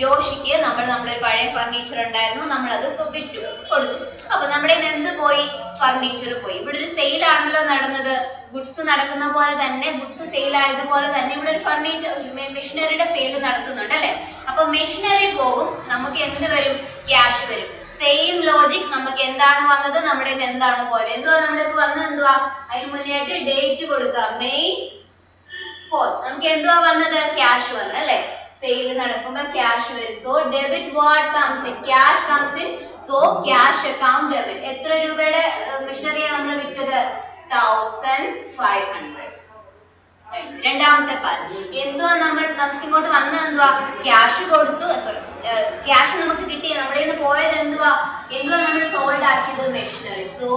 ജോഷിക്ക് നമ്മുടെ പഴയ ഫർണിച്ചർ ഉണ്ടായിരുന്നു, നമ്മൾ അത് വിറ്റു കൊടുത്തു. അപ്പൊ നമ്മുടെ എന്ത് പോയി? ഫർണിച്ചർ പോയി. ഇവിടെ ഒരു സെയിൽ ആണല്ലോ നടന്നത്. ഗുഡ്സ് നടക്കുന്ന പോലെ തന്നെ, ഗുഡ്സ് സെയിൽ ആയതുപോലെ തന്നെ ഇവിടെ ഒരു ഫർണിച്ചർ മെഷീനറിയുടെ സെയിൽ നടത്തുന്നുണ്ട് അല്ലെ? അപ്പൊ മെഷീനറി പോകും, നമുക്ക് എന്ത് വരും? ക്യാഷ് വരും. Same logic. നമുക്ക് എന്താണ് വന്നത്? നമ്മുടെ എന്താണ് പോയത്? എന്തുവാ നമ്മുടെ വന്നത്? എന്തുവാ? അതിന് മുന്നേ ആയിട്ട് ഡേറ്റ് കൊടുക്കുക, May 4th. നമുക്ക് എന്തുവാ വന്നത്? ക്യാഷ് വന്നു അല്ലെ? സെയിൽ നടക്കുമ്പോ ക്യാഷ് വരും. So debit what comes in? Cash comes in. So cash account debit. എത്ര രൂപയുടെ മെഷീനറിയാണ് നമ്മൾ വിറ്റത്? 1,500. രണ്ടാമത്തെ പാർട്ട് എന്തുവാ? നമുക്ക് ഇങ്ങോട്ട് വന്നത് എന്തുവാ? ക്യാഷ് കൊടുത്തു, സോറി ക്യാഷ് നമുക്ക് കിട്ടി. നമ്മുടെ നിന്ന് പോയത് എന്തുവാ? നമ്മൾ സോൾഡ് ആക്കിയത് machinery. So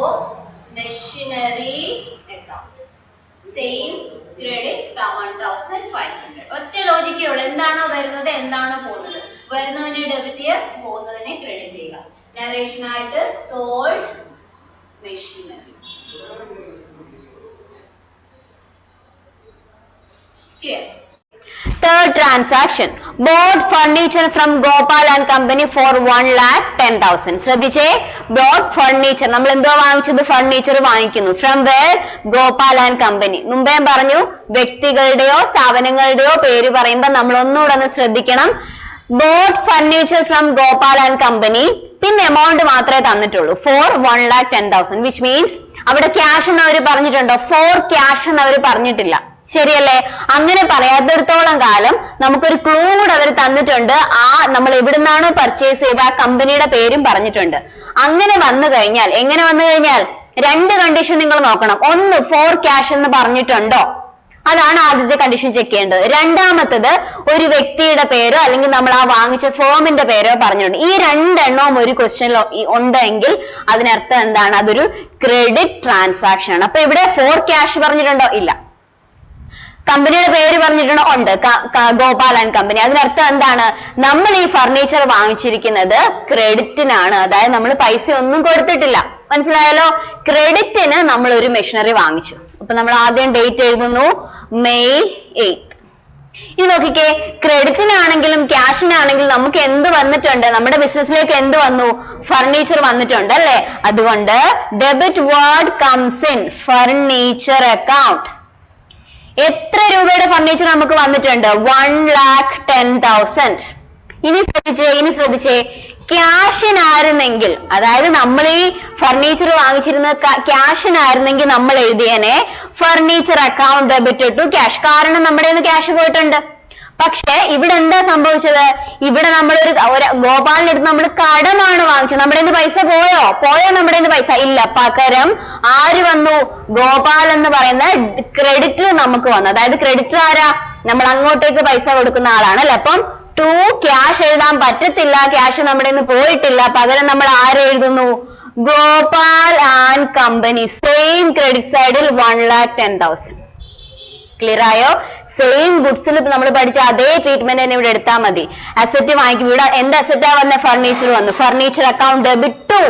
machinery account same credit 1,500. ഒറ്റ ലോജിക്കേ ഉള്ളൂ. എന്താണോ വരുന്നത്, എന്താണോ പോകുന്നത്. വരുന്നതിനെ ഡെബിറ്റ് ചെയ്യുക, പോകുന്നതിനെ ക്രെഡിറ്റ് ചെയ്യുക. നരേഷൻ ആയിട്ട് sold machinery. Clear? Third transaction, bought furniture from Gopal and Company for 1,10,000. ശ്രദ്ധിച്ചേ, bought furniture, നമ്മൾ എന്തോ വാങ്ങിച്ചത്? Furniture വാങ്ങിക്കുന്നു. From where? Gopal and Company. മുമ്പേ പറഞ്ഞു വ്യക്തികളുടെയോ സ്ഥാപനങ്ങളുടെയോ പേര് പറയുമ്പോൾ നമ്മൾ ഒന്നുകൂടെ ഒന്ന് ശ്രദ്ധിക്കണം. bought furniture from Gopal and Company, പിന്നെ എമൗണ്ട് മാത്രമേ തന്നിട്ടുള്ളൂ, for 1,10,000, which means അവിടെ ക്യാഷ് എന്ന് അവർ പറഞ്ഞിട്ടുണ്ടോ? for ക്യാഷ് എന്ന് അവർ പറഞ്ഞിട്ടില്ല. ശരിയല്ലേ? അങ്ങനെ പറയാത്തിടത്തോളം കാലം നമുക്കൊരു ക്ലൂ കൂടെ അവർ തന്നിട്ടുണ്ട്. നമ്മൾ എവിടുന്നാണോ പർച്ചേസ് ചെയ്ത ആ കമ്പനിയുടെ പേരും പറഞ്ഞിട്ടുണ്ട്. അങ്ങനെ വന്നു കഴിഞ്ഞാൽ, എങ്ങനെ വന്നു കഴിഞ്ഞാൽ രണ്ട് കണ്ടീഷൻ നിങ്ങൾ നോക്കണം. ഒന്ന്, ഫോർ ക്യാഷ് എന്ന് പറഞ്ഞിട്ടുണ്ടോ? അതാണ് ആദ്യത്തെ കണ്ടീഷൻ ചെക്ക് ചെയ്യേണ്ടത്. രണ്ടാമത്തത്, ഒരു വ്യക്തിയുടെ പേരോ അല്ലെങ്കിൽ നമ്മൾ ആ വാങ്ങിച്ച ഫേമിന്റെ പേരോ പറഞ്ഞിട്ടുണ്ട്. ഈ രണ്ടെണ്ണവും ഒരു ക്വസ്റ്റ്യനിൽ ഉണ്ടെങ്കിൽ അതിനർത്ഥം എന്താണ്? അതൊരു ക്രെഡിറ്റ് ട്രാൻസാക്ഷൻ ആണ്. അപ്പൊ ഇവിടെ ഫോർ ക്യാഷ് പറഞ്ഞിട്ടുണ്ടോ? ഇല്ല. കമ്പനിയുടെ പേര് പറഞ്ഞിട്ടുണ്ടോ? ഉണ്ട്, ഗോപാൽ ആൻഡ് കമ്പനി. അതിനർത്ഥം എന്താണ്? നമ്മൾ ഈ ഫർണിച്ചർ വാങ്ങിച്ചിരിക്കുന്നത് ക്രെഡിറ്റിനാണ്. അതായത് നമ്മൾ പൈസ ഒന്നും കൊടുത്തിട്ടില്ല. മനസ്സിലായല്ലോ? ക്രെഡിറ്റിന് നമ്മൾ ഒരു മെഷീനറി വാങ്ങിച്ചു. അപ്പൊ നമ്മൾ ആദ്യം ഡേറ്റ് എഴുതുന്നു, മെയ് 8. ഇത് നോക്കിക്കേ, ക്രെഡിറ്റിനാണെങ്കിലും ക്യാഷിനാണെങ്കിലും നമുക്ക് എന്ത് വന്നിട്ടുണ്ട്? നമ്മുടെ ബിസിനസ്സിലേക്ക് എന്ത് വന്നു? ഫർണിച്ചർ വന്നിട്ടുണ്ട് അല്ലെ? അതുകൊണ്ട് debit word comes in furniture account. എത്ര രൂപയുടെ ഫർണിച്ചർ നമുക്ക് വന്നിട്ടുണ്ട്? 1,10,000. ഇനി ശ്രദ്ധിച്ചേ, ക്യാഷിനായിരുന്നെങ്കിൽ, അതായത് നമ്മൾ ഈ ഫർണിച്ചർ വാങ്ങിച്ചിരുന്ന ക്യാഷിനായിരുന്നെങ്കിൽ നമ്മൾ എഴുതിയനെ furniture account debit to cash. കാരണം നമ്മുടെ കയ്യിൽ നിന്ന് ക്യാഷ് പോയിട്ടുണ്ട്. പക്ഷെ ഇവിടെ എന്താ സംഭവിച്ചത്? ഇവിടെ നമ്മൾ ഒരു ഗോപാലിന്റെ അടുത്ത് നമ്മൾ കടമാണ് വാങ്ങിച്ചത്. നമ്മുടെ കയ്യിൽ പൈസ പോയോ? നമ്മുടെ കയ്യിൽ പൈസ ഇല്ല. പകരം ആര് വന്നു? ഗോപാൽ എന്ന് പറയുന്ന ക്രെഡിറ്റർ നമുക്ക് വന്നു. അതായത് ക്രെഡിറ്റർ ആരാ? നമ്മൾ അങ്ങോട്ടേക്ക് പൈസ കൊടുക്കുന്ന ആളാണ് അല്ലെ? അപ്പം ടു ക്യാഷ് എഴുതാൻ പറ്റത്തില്ല, ക്യാഷ് നമ്മുടെ കയ്യിൽ നിന്ന് പോയിട്ടില്ല. പകരം നമ്മൾ ആരെ എഴുതുന്നു? Gopal and company. Same credit സൈഡിൽ 1,10,000. ക്ലിയർ ആയോ? സെയിം ഗുഡ്സിൽ നമ്മൾ പഠിച്ച അതേ ട്രീറ്റ്മെന്റ് തന്നെ ഇവിടെ എടുത്താൽ മതി. അസറ്റ് വാങ്ങിക്കും. ഇവിടെ എന്ത് അസറ്റാ വന്ന? ഫർണിച്ചർ വന്നു. Furniture account debit to.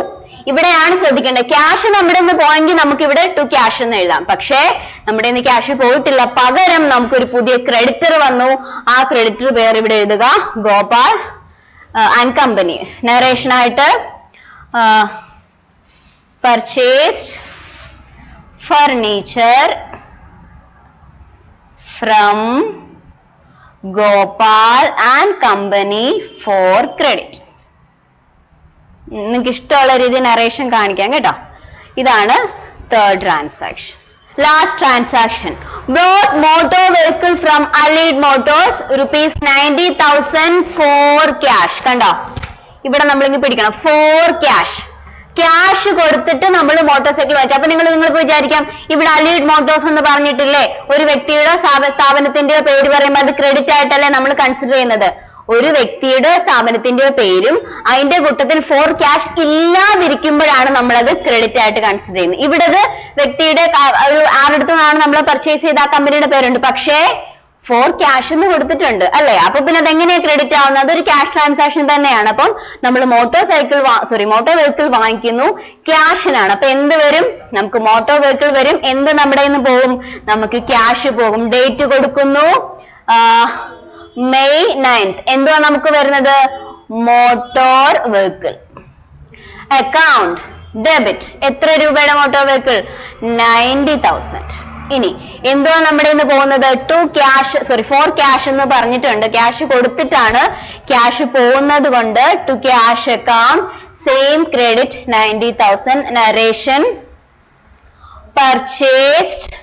ഇവിടെയാണ് ശ്രദ്ധിക്കേണ്ടത്. ക്യാഷ് നമ്മുടെ നിന്ന് പോയെങ്കിൽ നമുക്ക് ഇവിടെ ടു ക്യാഷ് എന്ന് എഴുതാം. പക്ഷേ നമ്മുടെ നിന്ന് ക്യാഷ് പോയിട്ടില്ല. പകരം നമുക്കൊരു പുതിയ ക്രെഡിറ്റർ വന്നു. ആ ക്രെഡിറ്റർ പേര് ഇവിടെ എഴുതുക, ഗോപാൽ ആൻഡ് കമ്പനി. നറേഷൻ ആയിട്ട് purchased furniture from Gopal and Company for credit. നിങ്ങൾക്ക് ഇഷ്ടമുള്ള രീതിയിൽ നറേഷൻ കാണിക്കാം കേട്ടോ. ഇതാണ് third transaction. Last transaction, bought motor vehicle from Allied Motors ₹90,000 for cash. കണ്ടോ? ഇവിടെ നമ്മളിങ്ങനെ പിടിക്കണം, for cash. ക്യാഷ് കൊടുത്തിട്ട് നമ്മൾ മോട്ടോർ സൈക്കിൾ വാങ്ങിച്ചു. അപ്പൊ നിങ്ങൾക്ക് വിചാരിക്കാം, ഇവിടെ അലീഡ് മോട്ടോഴ്സ് എന്ന് പറഞ്ഞിട്ടില്ലേ? ഒരു വ്യക്തിയുടെ സ്ഥാപനത്തിന്റെ പേര് പറയുമ്പോൾ അത് ക്രെഡിറ്റ് ആയിട്ടല്ലേ നമ്മൾ കൺസിഡർ ചെയ്യുന്നത്? ഒരു വ്യക്തിയുടെ സ്ഥാപനത്തിന്റെ പേരും അതിന്റെ കൂട്ടത്തിൽ ഫോർ ക്യാഷ് ഇല്ലാതിരിക്കുമ്പോഴാണ് നമ്മളത് ക്രെഡിറ്റ് ആയിട്ട് കൺസിഡർ ചെയ്യുന്നത്. ഇവിടെ വ്യക്തിയുടെ ആരുടെ നിന്നാണ് നമ്മൾ പർച്ചേസ് ചെയ്ത ആ കമ്പനിയുടെ പേരുണ്ട്, പക്ഷേ ഫോർ ക്യാഷ് എന്ന് കൊടുത്തിട്ടുണ്ട് അല്ലെ? അപ്പൊ പിന്നെ അതെങ്ങനെയാ ക്രെഡിറ്റ് ആവുന്നത്? അതൊരു ക്യാഷ് ട്രാൻസാക്ഷൻ തന്നെയാണ്. അപ്പം നമ്മൾ മോട്ടോർ വെഹിക്കിൾ വാങ്ങിക്കുന്നു, ക്യാഷിനാണ്. അപ്പൊ എന്ത് വരും? നമുക്ക് മോട്ടോർ വെഹിക്കിൾ വരും. എന്ത് നമ്മുടെ നിന്ന് പോകും? നമുക്ക് ക്യാഷ് പോകും. ഡേറ്റ് കൊടുക്കുന്നു, മെയ് 9. എന്തുവാ നമുക്ക് വരുന്നത്? Motor vehicle. Account debit. എത്ര രൂപയുടെ മോട്ടോർ വെഹിക്കിൾ? 90,000. ഇനി എന്തുവാ നമ്മുടെ നിന്ന് പോകുന്നത്? ഫോർ ക്യാഷ് എന്ന് പറഞ്ഞിട്ടുണ്ട്. ക്യാഷ് കൊടുത്തിട്ടാണ് ക്യാഷ് പോകുന്നത് കൊണ്ട് to cash account, same credit 90,000. Narration purchased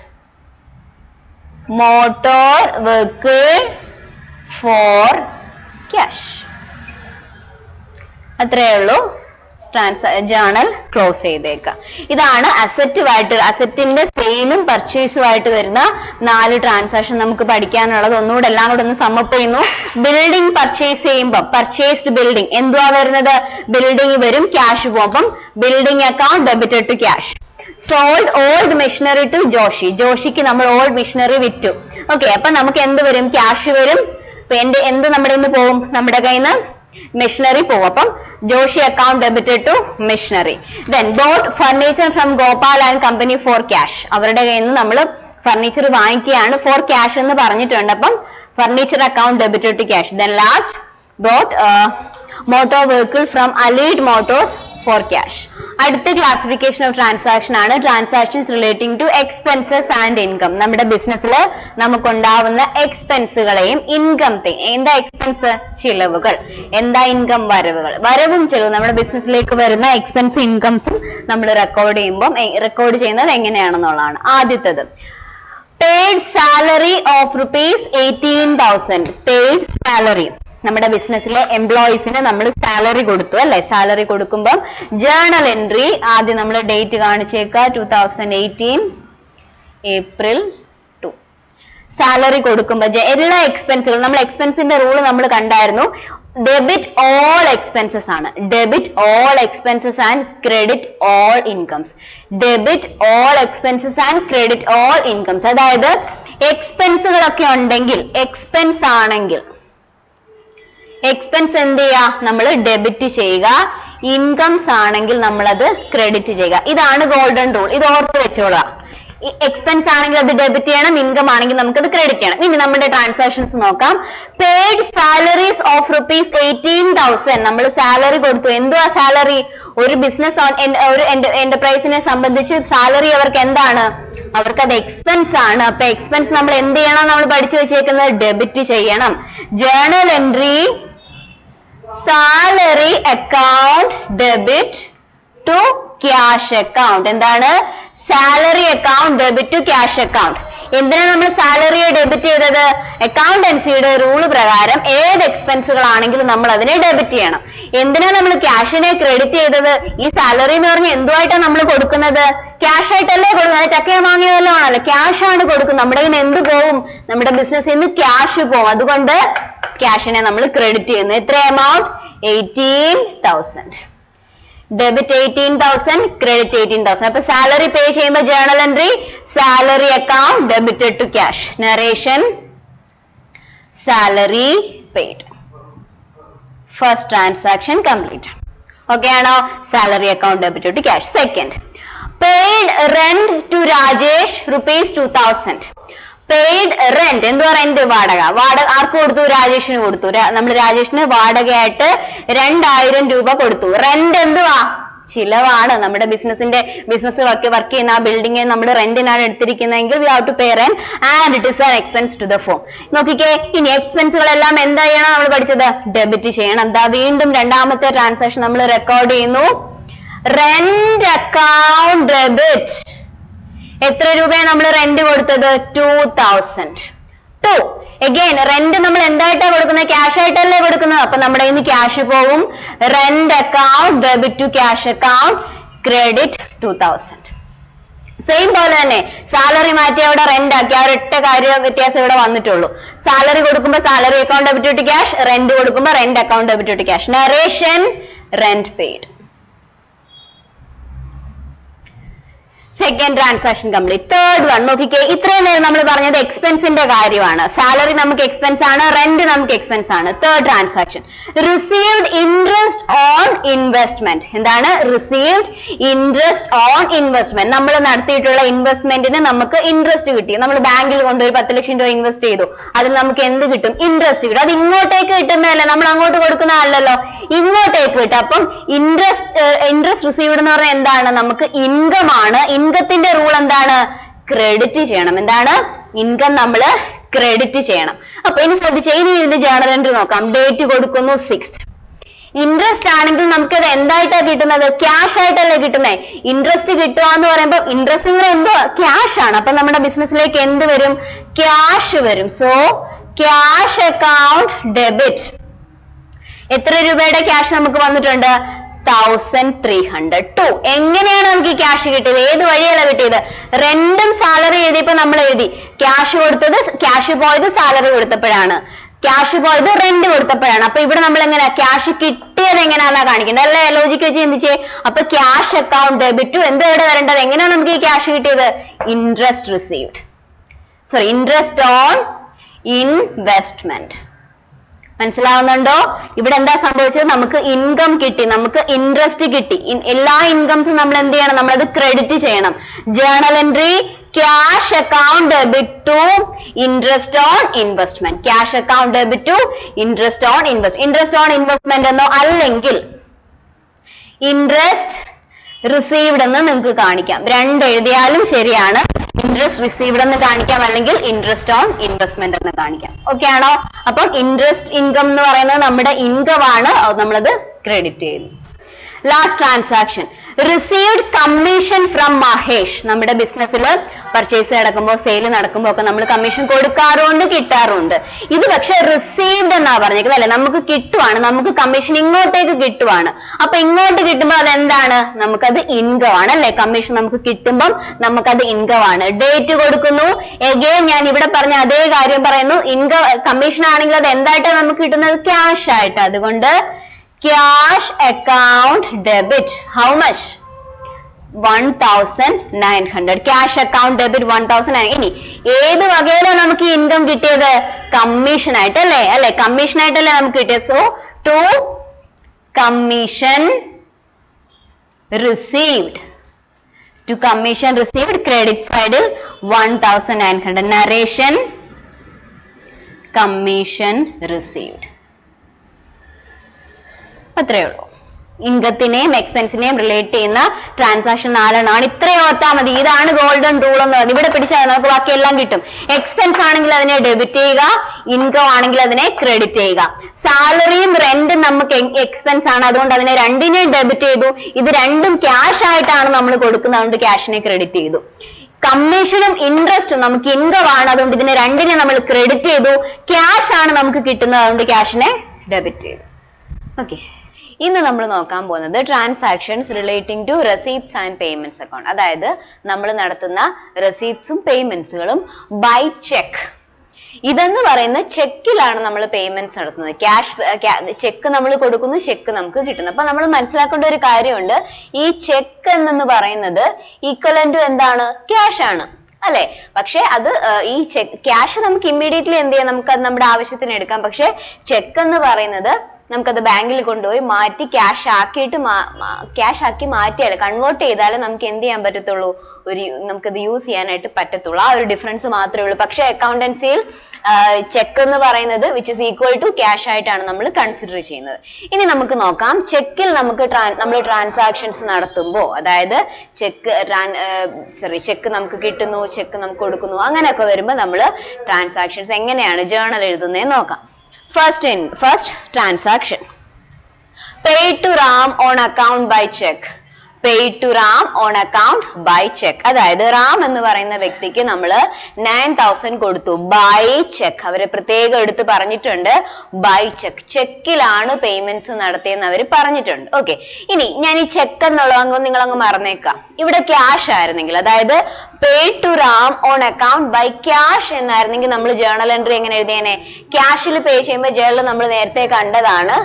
motor vehicle for cash. അത്രയേ ഉള്ളൂ. ജേണൽ ക്ലോസ് ചെയ്തേക്കാം. ഇതാണ് അസറ്റിന്റെ സെയിലും പർച്ചേസുമായിട്ട് വരുന്ന 4 ട്രാൻസാക്ഷൻ നമുക്ക് പഠിക്കാനുള്ളത്. ഒന്നുകൂടെ എല്ലാം കൂടെ ഒന്ന് സമ്മപ്പ് ചെയ്യുന്നു. ബിൽഡിംഗ് പർച്ചേസ് ചെയ്യുമ്പോൾ പർച്ചേസ്ഡ് ബിൽഡിംഗ് എന്തുവാ വരുന്നത്? ബിൽഡിംഗ് വരും, ക്യാഷ് പോകും. അപ്പം building account debited to cash. Sold old machinery to ജോഷിക്ക് നമ്മൾ ഓൾഡ് മെഷീനറി വിറ്റു. ഓക്കെ, അപ്പൊ നമുക്ക് എന്ത് വരും? ക്യാഷ് വരും. എന്ത് നമ്മുടെ നിന്ന് പോകും? നമ്മുടെ കയ്യിൽ നിന്ന് മെഷീനറി പോകും. അപ്പം Joshi account debited to machinery. Then bought furniture from Gopal and company for cash. അവരുടെ കയ്യിൽ നിന്ന് നമ്മൾ ഫർണിച്ചർ വാങ്ങിക്കുകയാണ് ഫോർ ക്യാഷ് എന്ന് പറഞ്ഞിട്ടുണ്ട്. അപ്പം furniture account debited to cash. Then last bought motor vehicle from allied motors for cash. അടുത്ത ക്ലാസിഫിക്കേഷൻ ഓഫ് ട്രാൻസാക്ഷൻ ആണ് transactions relating to expenses and income. നമ്മുടെ ബിസിനസ്സിൽ നമുക്കുണ്ടാവുന്ന എക്സ്പെൻസുകളെയും ഇൻകത്തെയും. എന്താ എക്സ്പെൻസ്? ചിലവുകൾ. എന്താ ഇൻകം? വരവുകൾ. വരവും ചിലവും നമ്മുടെ ബിസിനസ്സിലേക്ക് വരുന്ന എക്സ്പെൻസും ഇൻകംസും നമ്മൾ റെക്കോർഡ് ചെയ്യുന്നത് എങ്ങനെയാണെന്നുള്ളതാണ്. ആദ്യത്തേത് paid salary of ₹18,000. Paid salary. നമ്മുടെ ബിസിനസ്സിലെ എംപ്ലോയീസിന് നമ്മൾ സാലറി കൊടുത്തു അല്ലെ? സാലറി കൊടുക്കുമ്പോൾ ജേർണൽ എൻട്രി ആദ്യം നമ്മൾ ഡേറ്റ് കാണിച്ചേക്കുക 2018 April 2. സാലറി കൊടുക്കുമ്പോൾ എല്ലാ എക്സ്പെൻസുകളും നമ്മൾ എക്സ്പെൻസിന്റെ റൂൾ നമ്മൾ കണ്ടായിരുന്നു. ഡെബിറ്റ് ഓൾ എക്സ്പെൻസസ് ആണ്. Debit all expenses and credit all incomes. Debit all expenses and credit all incomes. അതായത് എക്സ്പെൻസുകളൊക്കെ ഉണ്ടെങ്കിൽ, എക്സ്പെൻസ് ആണെങ്കിൽ എക്സ്പെൻസ് എന്ത് ചെയ്യുക? നമ്മൾ ഡെബിറ്റ് ചെയ്യുക. ഇൻകംസ് ആണെങ്കിൽ നമ്മൾ അത് ക്രെഡിറ്റ് ചെയ്യുക. ഇതാണ് ഗോൾഡൻ റൂൾ. ഇത് ഓർത്ത് വെച്ചോളുക. എക്സ്പെൻസ് ആണെങ്കിൽ അത് ഡെബിറ്റ് ചെയ്യണം, ഇൻകം ആണെങ്കിൽ നമുക്കത് ക്രെഡിറ്റ് ചെയ്യണം. ഇനി നമ്മുടെ ട്രാൻസാക്ഷൻസ് നോക്കാം. Paid salaries of ₹18,000. നമ്മൾ സാലറി കൊടുത്തു. എന്തുവാ സാലറി? ഒരു ബിസിനസ് ഒരു എന്റർപ്രൈസിനെ സംബന്ധിച്ച് സാലറി അവർക്ക് എന്താണ്? അവർക്ക് അത് എക്സ്പെൻസ് ആണ്. അപ്പൊ എക്സ്പെൻസ് നമ്മൾ എന്ത് ചെയ്യണം? നമ്മൾ പഠിച്ചു വെച്ചേക്കുന്നത് ഡെബിറ്റ് ചെയ്യണം. Journal entry salary account debit to cash account. എന്താണ്? Salary account debit to cash account. എന്തിനാ നമ്മൾ സാലറിയെ ഡെബിറ്റ് ചെയ്തത്? അക്കൗണ്ടൻസിയുടെ റൂൾ പ്രകാരം ഏത് എക്സ്പെൻസുകളാണെങ്കിലും നമ്മൾ അതിനെ ഡെബിറ്റ് ചെയ്യണം. എന്തിനാ നമ്മൾ ക്യാഷിനെ ക്രെഡിറ്റ് ചെയ്തത്? ഈ സാലറി എന്ന് പറഞ്ഞാൽ എന്തുമായിട്ടാണ് നമ്മൾ കൊടുക്കുന്നത്? ക്യാഷ് ആയിട്ടല്ലേ കൊടുക്കുന്നത്? ചക്കയ വാങ്ങിയതല്ലോ ആണല്ലോ. ക്യാഷ് ആണ് കൊടുക്കുന്നത്. നമ്മുടെ കയ്യിൽ എന്ത് പോവും? നമ്മുടെ ബിസിനസ്സിൽ നിന്ന് ക്യാഷ് പോവും. അതുകൊണ്ട് ക്യാഷിനെ നമ്മൾ ക്രെഡിറ്റ് ചെയ്യുന്നു. എത്ര എമൗണ്ട്? 18,000. Debit 18,000, credit 18,000. അപ്പൊ സാലറി പേ ചെയ്യുമ്പോൾ journal entry salary account debited to cash. Narration salary paid. First transaction complete. Okay ആണോ? Salary account debited to cash. Second, paid rent to Rajesh ₹2,000. Paid rent. എന്തുവാ? Rent, വാടക. വാടക ആർക്ക് കൊടുത്തു? രാജേഷിന് കൊടുത്തു. നമ്മൾ രാജേഷിന് വാടകയായിട്ട് 2,000 രൂപ കൊടുത്തു. റെന്റ് എന്തുവാ? ചിലവാണ്. നമ്മുടെ ബിസിനസ് വർക്ക് ചെയ്യുന്ന ആ ബിൽഡിംഗ് നമ്മൾ റെന്റിനാണ് എടുത്തിരിക്കുന്നതെങ്കിൽ we have to pay rent and it is an expense to the firm. നോക്കിക്കേ, ഇനി എക്സ്പെൻസുകളെല്ലാം എന്താ ചെയ്യണം? നമ്മൾ പഠിച്ചത് ഡെബിറ്റ് ചെയ്യണം. എന്താ? വീണ്ടും രണ്ടാമത്തെ ട്രാൻസാക്ഷൻ നമ്മൾ റെക്കോർഡ് ചെയ്യുന്നു. Rent account debit. എത്ര രൂപയാണ് നമ്മൾ റെന്റ് കൊടുത്തത്? 2,000. അഗൈൻ റെന്റ് നമ്മൾ എന്തായിട്ടാ കൊടുക്കുന്നത്? ക്യാഷ് ആയിട്ടല്ലേ കൊടുക്കുന്നത്. അപ്പൊ നമ്മുടെ കയ്യിൽ നിന്ന് ക്യാഷ് പോവും. Rent account debit to cash account credit 2,000. Same പോലെ തന്നെ സാലറി മാറ്റി അവിടെ റെന്റ് ആക്കി. ആ ഒരൊറ്റ കാര്യം വ്യത്യാസം ഇവിടെ വന്നിട്ടുള്ളൂ. സാലറി കൊടുക്കുമ്പോൾ salary account debit to cash, rent കൊടുക്കുമ്പോൾ rent account debit to cash. Narration rent paid. Second transaction complete. Third one നോക്കിക്കേ, ഇത്രയും നേരം നമ്മൾ പറഞ്ഞത് എക്സ്പെൻസിന്റെ കാര്യമാണ്. സാലറി നമുക്ക് എക്സ്പെൻസ് ആണ്, റെന്റ് നമുക്ക് എക്സ്പെൻസ് ആണ്. Third transaction received interest on investment. എന്താണ്? Received interest on investment. നമ്മൾ നടത്തിയിട്ടുള്ള ഇൻവെസ്റ്റ്മെന്റിന് നമുക്ക് ഇൻട്രസ്റ്റ് കിട്ടി. നമ്മൾ ബാങ്കിൽ കൊണ്ടുപോയി 10 ലക്ഷം രൂപ ഇൻവെസ്റ്റ് ചെയ്തു. അതിൽ നമുക്ക് എന്ത് കിട്ടും? ഇൻട്രസ്റ്റ് കിട്ടും. അത് ഇങ്ങോട്ടേക്ക് കിട്ടുന്നതല്ല, നമ്മൾ അങ്ങോട്ട് കൊടുക്കുന്ന അല്ലല്ലോ, ഇങ്ങോട്ടേക്ക് കിട്ടും. അപ്പം ഇൻട്രസ്റ്റ് റിസീവ്ഡ് എന്ന് പറഞ്ഞാൽ എന്താണ്? നമുക്ക് ഇൻകം ആണ്. ഇൻകത്തിന്റെ റൂൾ എന്താണ്? ക്രെഡിറ്റ് ചെയ്യണം. എന്താണ്? ഇൻകം നമ്മൾ ക്രെഡിറ്റ് ചെയ്യണം. അപ്പൊ ഇനി ശ്രദ്ധിച്ചേ, ഇനി ഇതിന്റെ ജേർണൽ എൻട്രി നോക്കാം. ഡേറ്റ് കൊടുക്കുന്നു 6th. ഇൻട്രസ്റ്റ് ആണെങ്കിൽ നമുക്കത് എന്തായിട്ടാ കിട്ടുന്നത്? ക്യാഷ് ആയിട്ടല്ലേ കിട്ടുന്നത്. ഇൻട്രസ്റ്റ് കിട്ടുക എന്ന് പറയുമ്പോൾ ഇൻട്രസ്റ്റ് എന്തോ ക്യാഷ് ആണ്. അപ്പൊ നമ്മുടെ ബിസിനസ്സിലേക്ക് എന്ത് വരും? ക്യാഷ് വരും. So cash account debit. എത്ര രൂപയുടെ ക്യാഷ് നമുക്ക് വന്നിട്ടുണ്ട്? 1,300. എങ്ങനെയാണ് നമുക്ക് ഈ ക്യാഷ് കിട്ടിയത്? ഏത് വഴിയല്ല കിട്ടിയത്? റെന്റും സാലറി എഴുതിയപ്പോ നമ്മൾ എഴുതി ക്യാഷ് കൊടുത്തത്, ക്യാഷ് പോയത് സാലറി കൊടുത്തപ്പോഴാണ്, ക്യാഷ് പോയത് റെന്റ് കൊടുത്തപ്പോഴാണ്. അപ്പൊ ഇവിടെ നമ്മൾ എങ്ങനെയാ ക്യാഷ് കിട്ടിയത് എങ്ങനെയാണെന്നാ കാണിക്കുന്നത് അല്ലേ? ലോജിക്ക് വെച്ച് ചിന്തിച്ചേ. അപ്പൊ ക്യാഷ് അക്കൗണ്ട് ഡെബിറ്റ് എന്ത് എവിടെ വരേണ്ടത്? എങ്ങനെയാണ് നമുക്ക് ഈ ക്യാഷ് കിട്ടിയത്? Interest received, interest on investment. മനസ്സിലാവുന്നുണ്ടോ? ഇവിടെ എന്താ സംഭവിച്ചത്? നമുക്ക് ഇൻകം കിട്ടി, നമുക്ക് ഇൻട്രസ്റ്റ് കിട്ടി. എല്ലാ ഇൻകംസും നമ്മൾ എന്ത് ചെയ്യണം? നമ്മളത് ക്രെഡിറ്റ് ചെയ്യണം. Journal entry cash account debit to interest on investment. Cash account debit to interest on invest. Interest on investment എന്നോ അല്ലെങ്കിൽ ഇൻട്രസ്റ്റ് റിസീവ്ഡ് എന്ന് നിങ്ങൾക്ക് കാണിക്കാം. രണ്ട് എഴുതിയാലും ശരിയാണ്. ഇൻട്രസ്റ്റ് റിസീവ്ഡ് എന്ന് കാണിക്കാം, അല്ലെങ്കിൽ ഇൻട്രസ്റ്റ് ഓൺ ഇൻവെസ്റ്റ്മെന്റ് എന്ന് കാണിക്കാം. ഓക്കെ ആണോ? അപ്പം ഇൻട്രസ്റ്റ് ഇൻകം എന്ന് പറയുന്നത് നമ്മുടെ ഇൻകം ആണ്, നമ്മളത് ക്രെഡിറ്റ് ചെയ്യുന്നു. Last transaction received commission from Mahesh. നമ്മുടെ ബിസിനസ്സിൽ പർച്ചേസ് നടക്കുമ്പോൾ സെയിൽ നടക്കുമ്പോൾ ഒക്കെ നമ്മൾ കമ്മീഷൻ കൊടുക്കാറുണ്ട്, കിട്ടാറുണ്ട്. ഇത് പക്ഷെ റിസീവ്ഡ് എന്നാ പറഞ്ഞേക്കുന്നത് അല്ലെ, നമുക്ക് കിട്ടുവാണ്, നമുക്ക് കമ്മീഷൻ ഇങ്ങോട്ടേക്ക് കിട്ടുവാണ്. അപ്പൊ ഇങ്ങോട്ട് കിട്ടുമ്പോൾ അത് എന്താണ്? നമുക്കത് ഇൻകം ആണ് അല്ലെ. കമ്മീഷൻ നമുക്ക് കിട്ടുമ്പോൾ നമുക്കത് ഇൻകം ആണ്. ഡേറ്റ് കൊടുക്കുന്നു. എഗെയിൻ ഞാൻ ഇവിടെ പറഞ്ഞ അതേ കാര്യം പറയുന്നു. ഇൻകം കമ്മീഷൻ ആണെങ്കിൽ അത് എന്തായിട്ടാണ് നമുക്ക് കിട്ടുന്നത്? ക്യാഷ് ആയിട്ട്. അതുകൊണ്ട് cash account debit. How much? 1900. Cash account debit 1900. ഇനി ഏത് വകയിലാണ് നമുക്ക് ഇൻകം കിട്ടിയത്? കമ്മീഷൻ ആയിട്ട് അല്ലേ? അല്ലെ, കമ്മീഷൻ ആയിട്ടല്ലേ നമുക്ക് കിട്ടിയത്. So to commission received. To commission received credit സൈഡിൽ 1900. Narration commission received. അത്രയേ ഉള്ളൂ. ഇൻകത്തിനെയും എക്സ്പെൻസിനെയും റിലേറ്റ് ചെയ്യുന്ന ട്രാൻസാക്ഷൻ 4 എണ്ണമാണ്. ഇത്രയും ഓർത്താൽ മതി. ഇതാണ് ഗോൾഡൻ റൂൾ എന്ന് പറയുന്നത്. ഇവിടെ പിടിച്ചാൽ നമുക്ക് ബാക്കിയെല്ലാം കിട്ടും. എക്സ്പെൻസ് ആണെങ്കിൽ അതിനെ ഡെബിറ്റ് ചെയ്യുക, ഇൻകം ആണെങ്കിൽ അതിനെ ക്രെഡിറ്റ് ചെയ്യുക. സാലറിയും റെന്റും നമുക്ക് എക്സ്പെൻസ് ആണ്, അതുകൊണ്ട് അതിനെ രണ്ടിനെയും ഡെബിറ്റ് ചെയ്തു. ഇത് രണ്ടും ക്യാഷ് ആയിട്ടാണ് നമ്മൾ കൊടുക്കുന്നത്, അതുകൊണ്ട് ക്യാഷിനെ ക്രെഡിറ്റ് ചെയ്തു. കമ്മീഷനും ഇൻട്രസ്റ്റും നമുക്ക് ഇൻകം ആണ്, അതുകൊണ്ട് ഇതിനെ രണ്ടിനെ നമ്മൾ ക്രെഡിറ്റ് ചെയ്തു. ക്യാഷ് ആണ് നമുക്ക് കിട്ടുന്നത്, അതുകൊണ്ട് ക്യാഷിനെ ഡെബിറ്റ് ചെയ്തു. ഓക്കെ, ഇന്ന് നമ്മൾ നോക്കാൻ പോകുന്നത് transactions relating to receipts and payments account. അതായത് നമ്മൾ നടത്തുന്ന റെസീപ്റ്റ്സും പേയ്മെന്റ്സുകളും ബൈ ചെക്ക്. ഇതെന്ന് പറയുന്ന ചെക്കിലാണ് നമ്മൾ പേയ്മെന്റ്സ് നടത്തുന്നത്. ചെക്ക് നമ്മൾ കൊടുക്കുന്നു, ചെക്ക് നമുക്ക് കിട്ടുന്നു. അപ്പൊ നമ്മൾ മനസ്സിലാക്കേണ്ട ഒരു കാര്യമുണ്ട്. ഈ ചെക്ക് എന്ന് പറയുന്നത് ഈക്വലന്റ് ടു എന്താണ്? ക്യാഷ് ആണ് അല്ലെ. പക്ഷെ അത് ഈ ക്യാഷ് നമുക്ക് ഇമ്മീഡിയറ്റ്ലി എന്ത് ചെയ്യാം? നമുക്ക് അത് നമ്മുടെ ആവശ്യത്തിന് എടുക്കാം. പക്ഷെ ചെക്ക് എന്ന് പറയുന്നത് നമുക്കത് ബാങ്കിൽ കൊണ്ടുപോയി മാറ്റി ക്യാഷ് ആക്കി മാറ്റിയാൽ കൺവേർട്ട് ചെയ്താലേ നമുക്ക് എന്ത് ചെയ്യാൻ പറ്റത്തുള്ളൂ? നമുക്കത് യൂസ് ചെയ്യാനായിട്ട് പറ്റത്തുള്ളൂ. ആ ഒരു ഡിഫറൻസ് മാത്രമേ ഉള്ളൂ. പക്ഷെ അക്കൗണ്ടൻസിയിൽ ചെക്ക് എന്ന് പറയുന്നത് which is equal to cash ആയിട്ടാണ് നമ്മൾ കൺസിഡർ ചെയ്യുന്നത്. ഇനി നമുക്ക് നോക്കാം, ചെക്കിൽ നമ്മൾ ട്രാൻസാക്ഷൻസ് നടത്തുമ്പോൾ, അതായത് ചെക്ക് നമുക്ക് കിട്ടുന്നു, ചെക്ക് നമുക്ക് കൊടുക്കുന്നു, അങ്ങനെയൊക്കെ വരുമ്പോൾ നമ്മൾ ട്രാൻസാക്ഷൻസ് എങ്ങനെയാണ് ജേർണൽ എഴുതുന്നതെന്ന് നോക്കാം. First transaction. Paid to Ram on account by check. Paid to Ram on account by check. അതായത് റാം എന്ന് പറയുന്ന വ്യക്തിക്ക് നമ്മൾ 9000 കൊടുത്തു ബൈ ചെക്ക്. അവരെ പ്രത്യേകം എടുത്ത് പറഞ്ഞിട്ടുണ്ട് ബൈ ചെക്ക്. ചെക്കിലാണ് പേയ്മെന്റ്സ് നടത്തിയെന്ന് അവർ പറഞ്ഞിട്ടുണ്ട്. ഓക്കെ, ഇനി ഞാൻ ഈ ചെക്ക് എന്നുള്ള നിങ്ങൾ അങ്ങ് മറന്നേക്കാം. ഇവിടെ ക്യാഷ് ആയിരുന്നെങ്കിൽ, അതായത് paid to Ram on account by cash എന്നായിരുന്നെങ്കിൽ നമ്മൾ ജേർണൽ എൻട്രി എങ്ങനെ എഴുതിയേനെ? ക്യാഷിൽ പേ ചെയ്യുമ്പോൾ ജേർണൽ നമ്മൾ നേരത്തെ കണ്ടതാണ്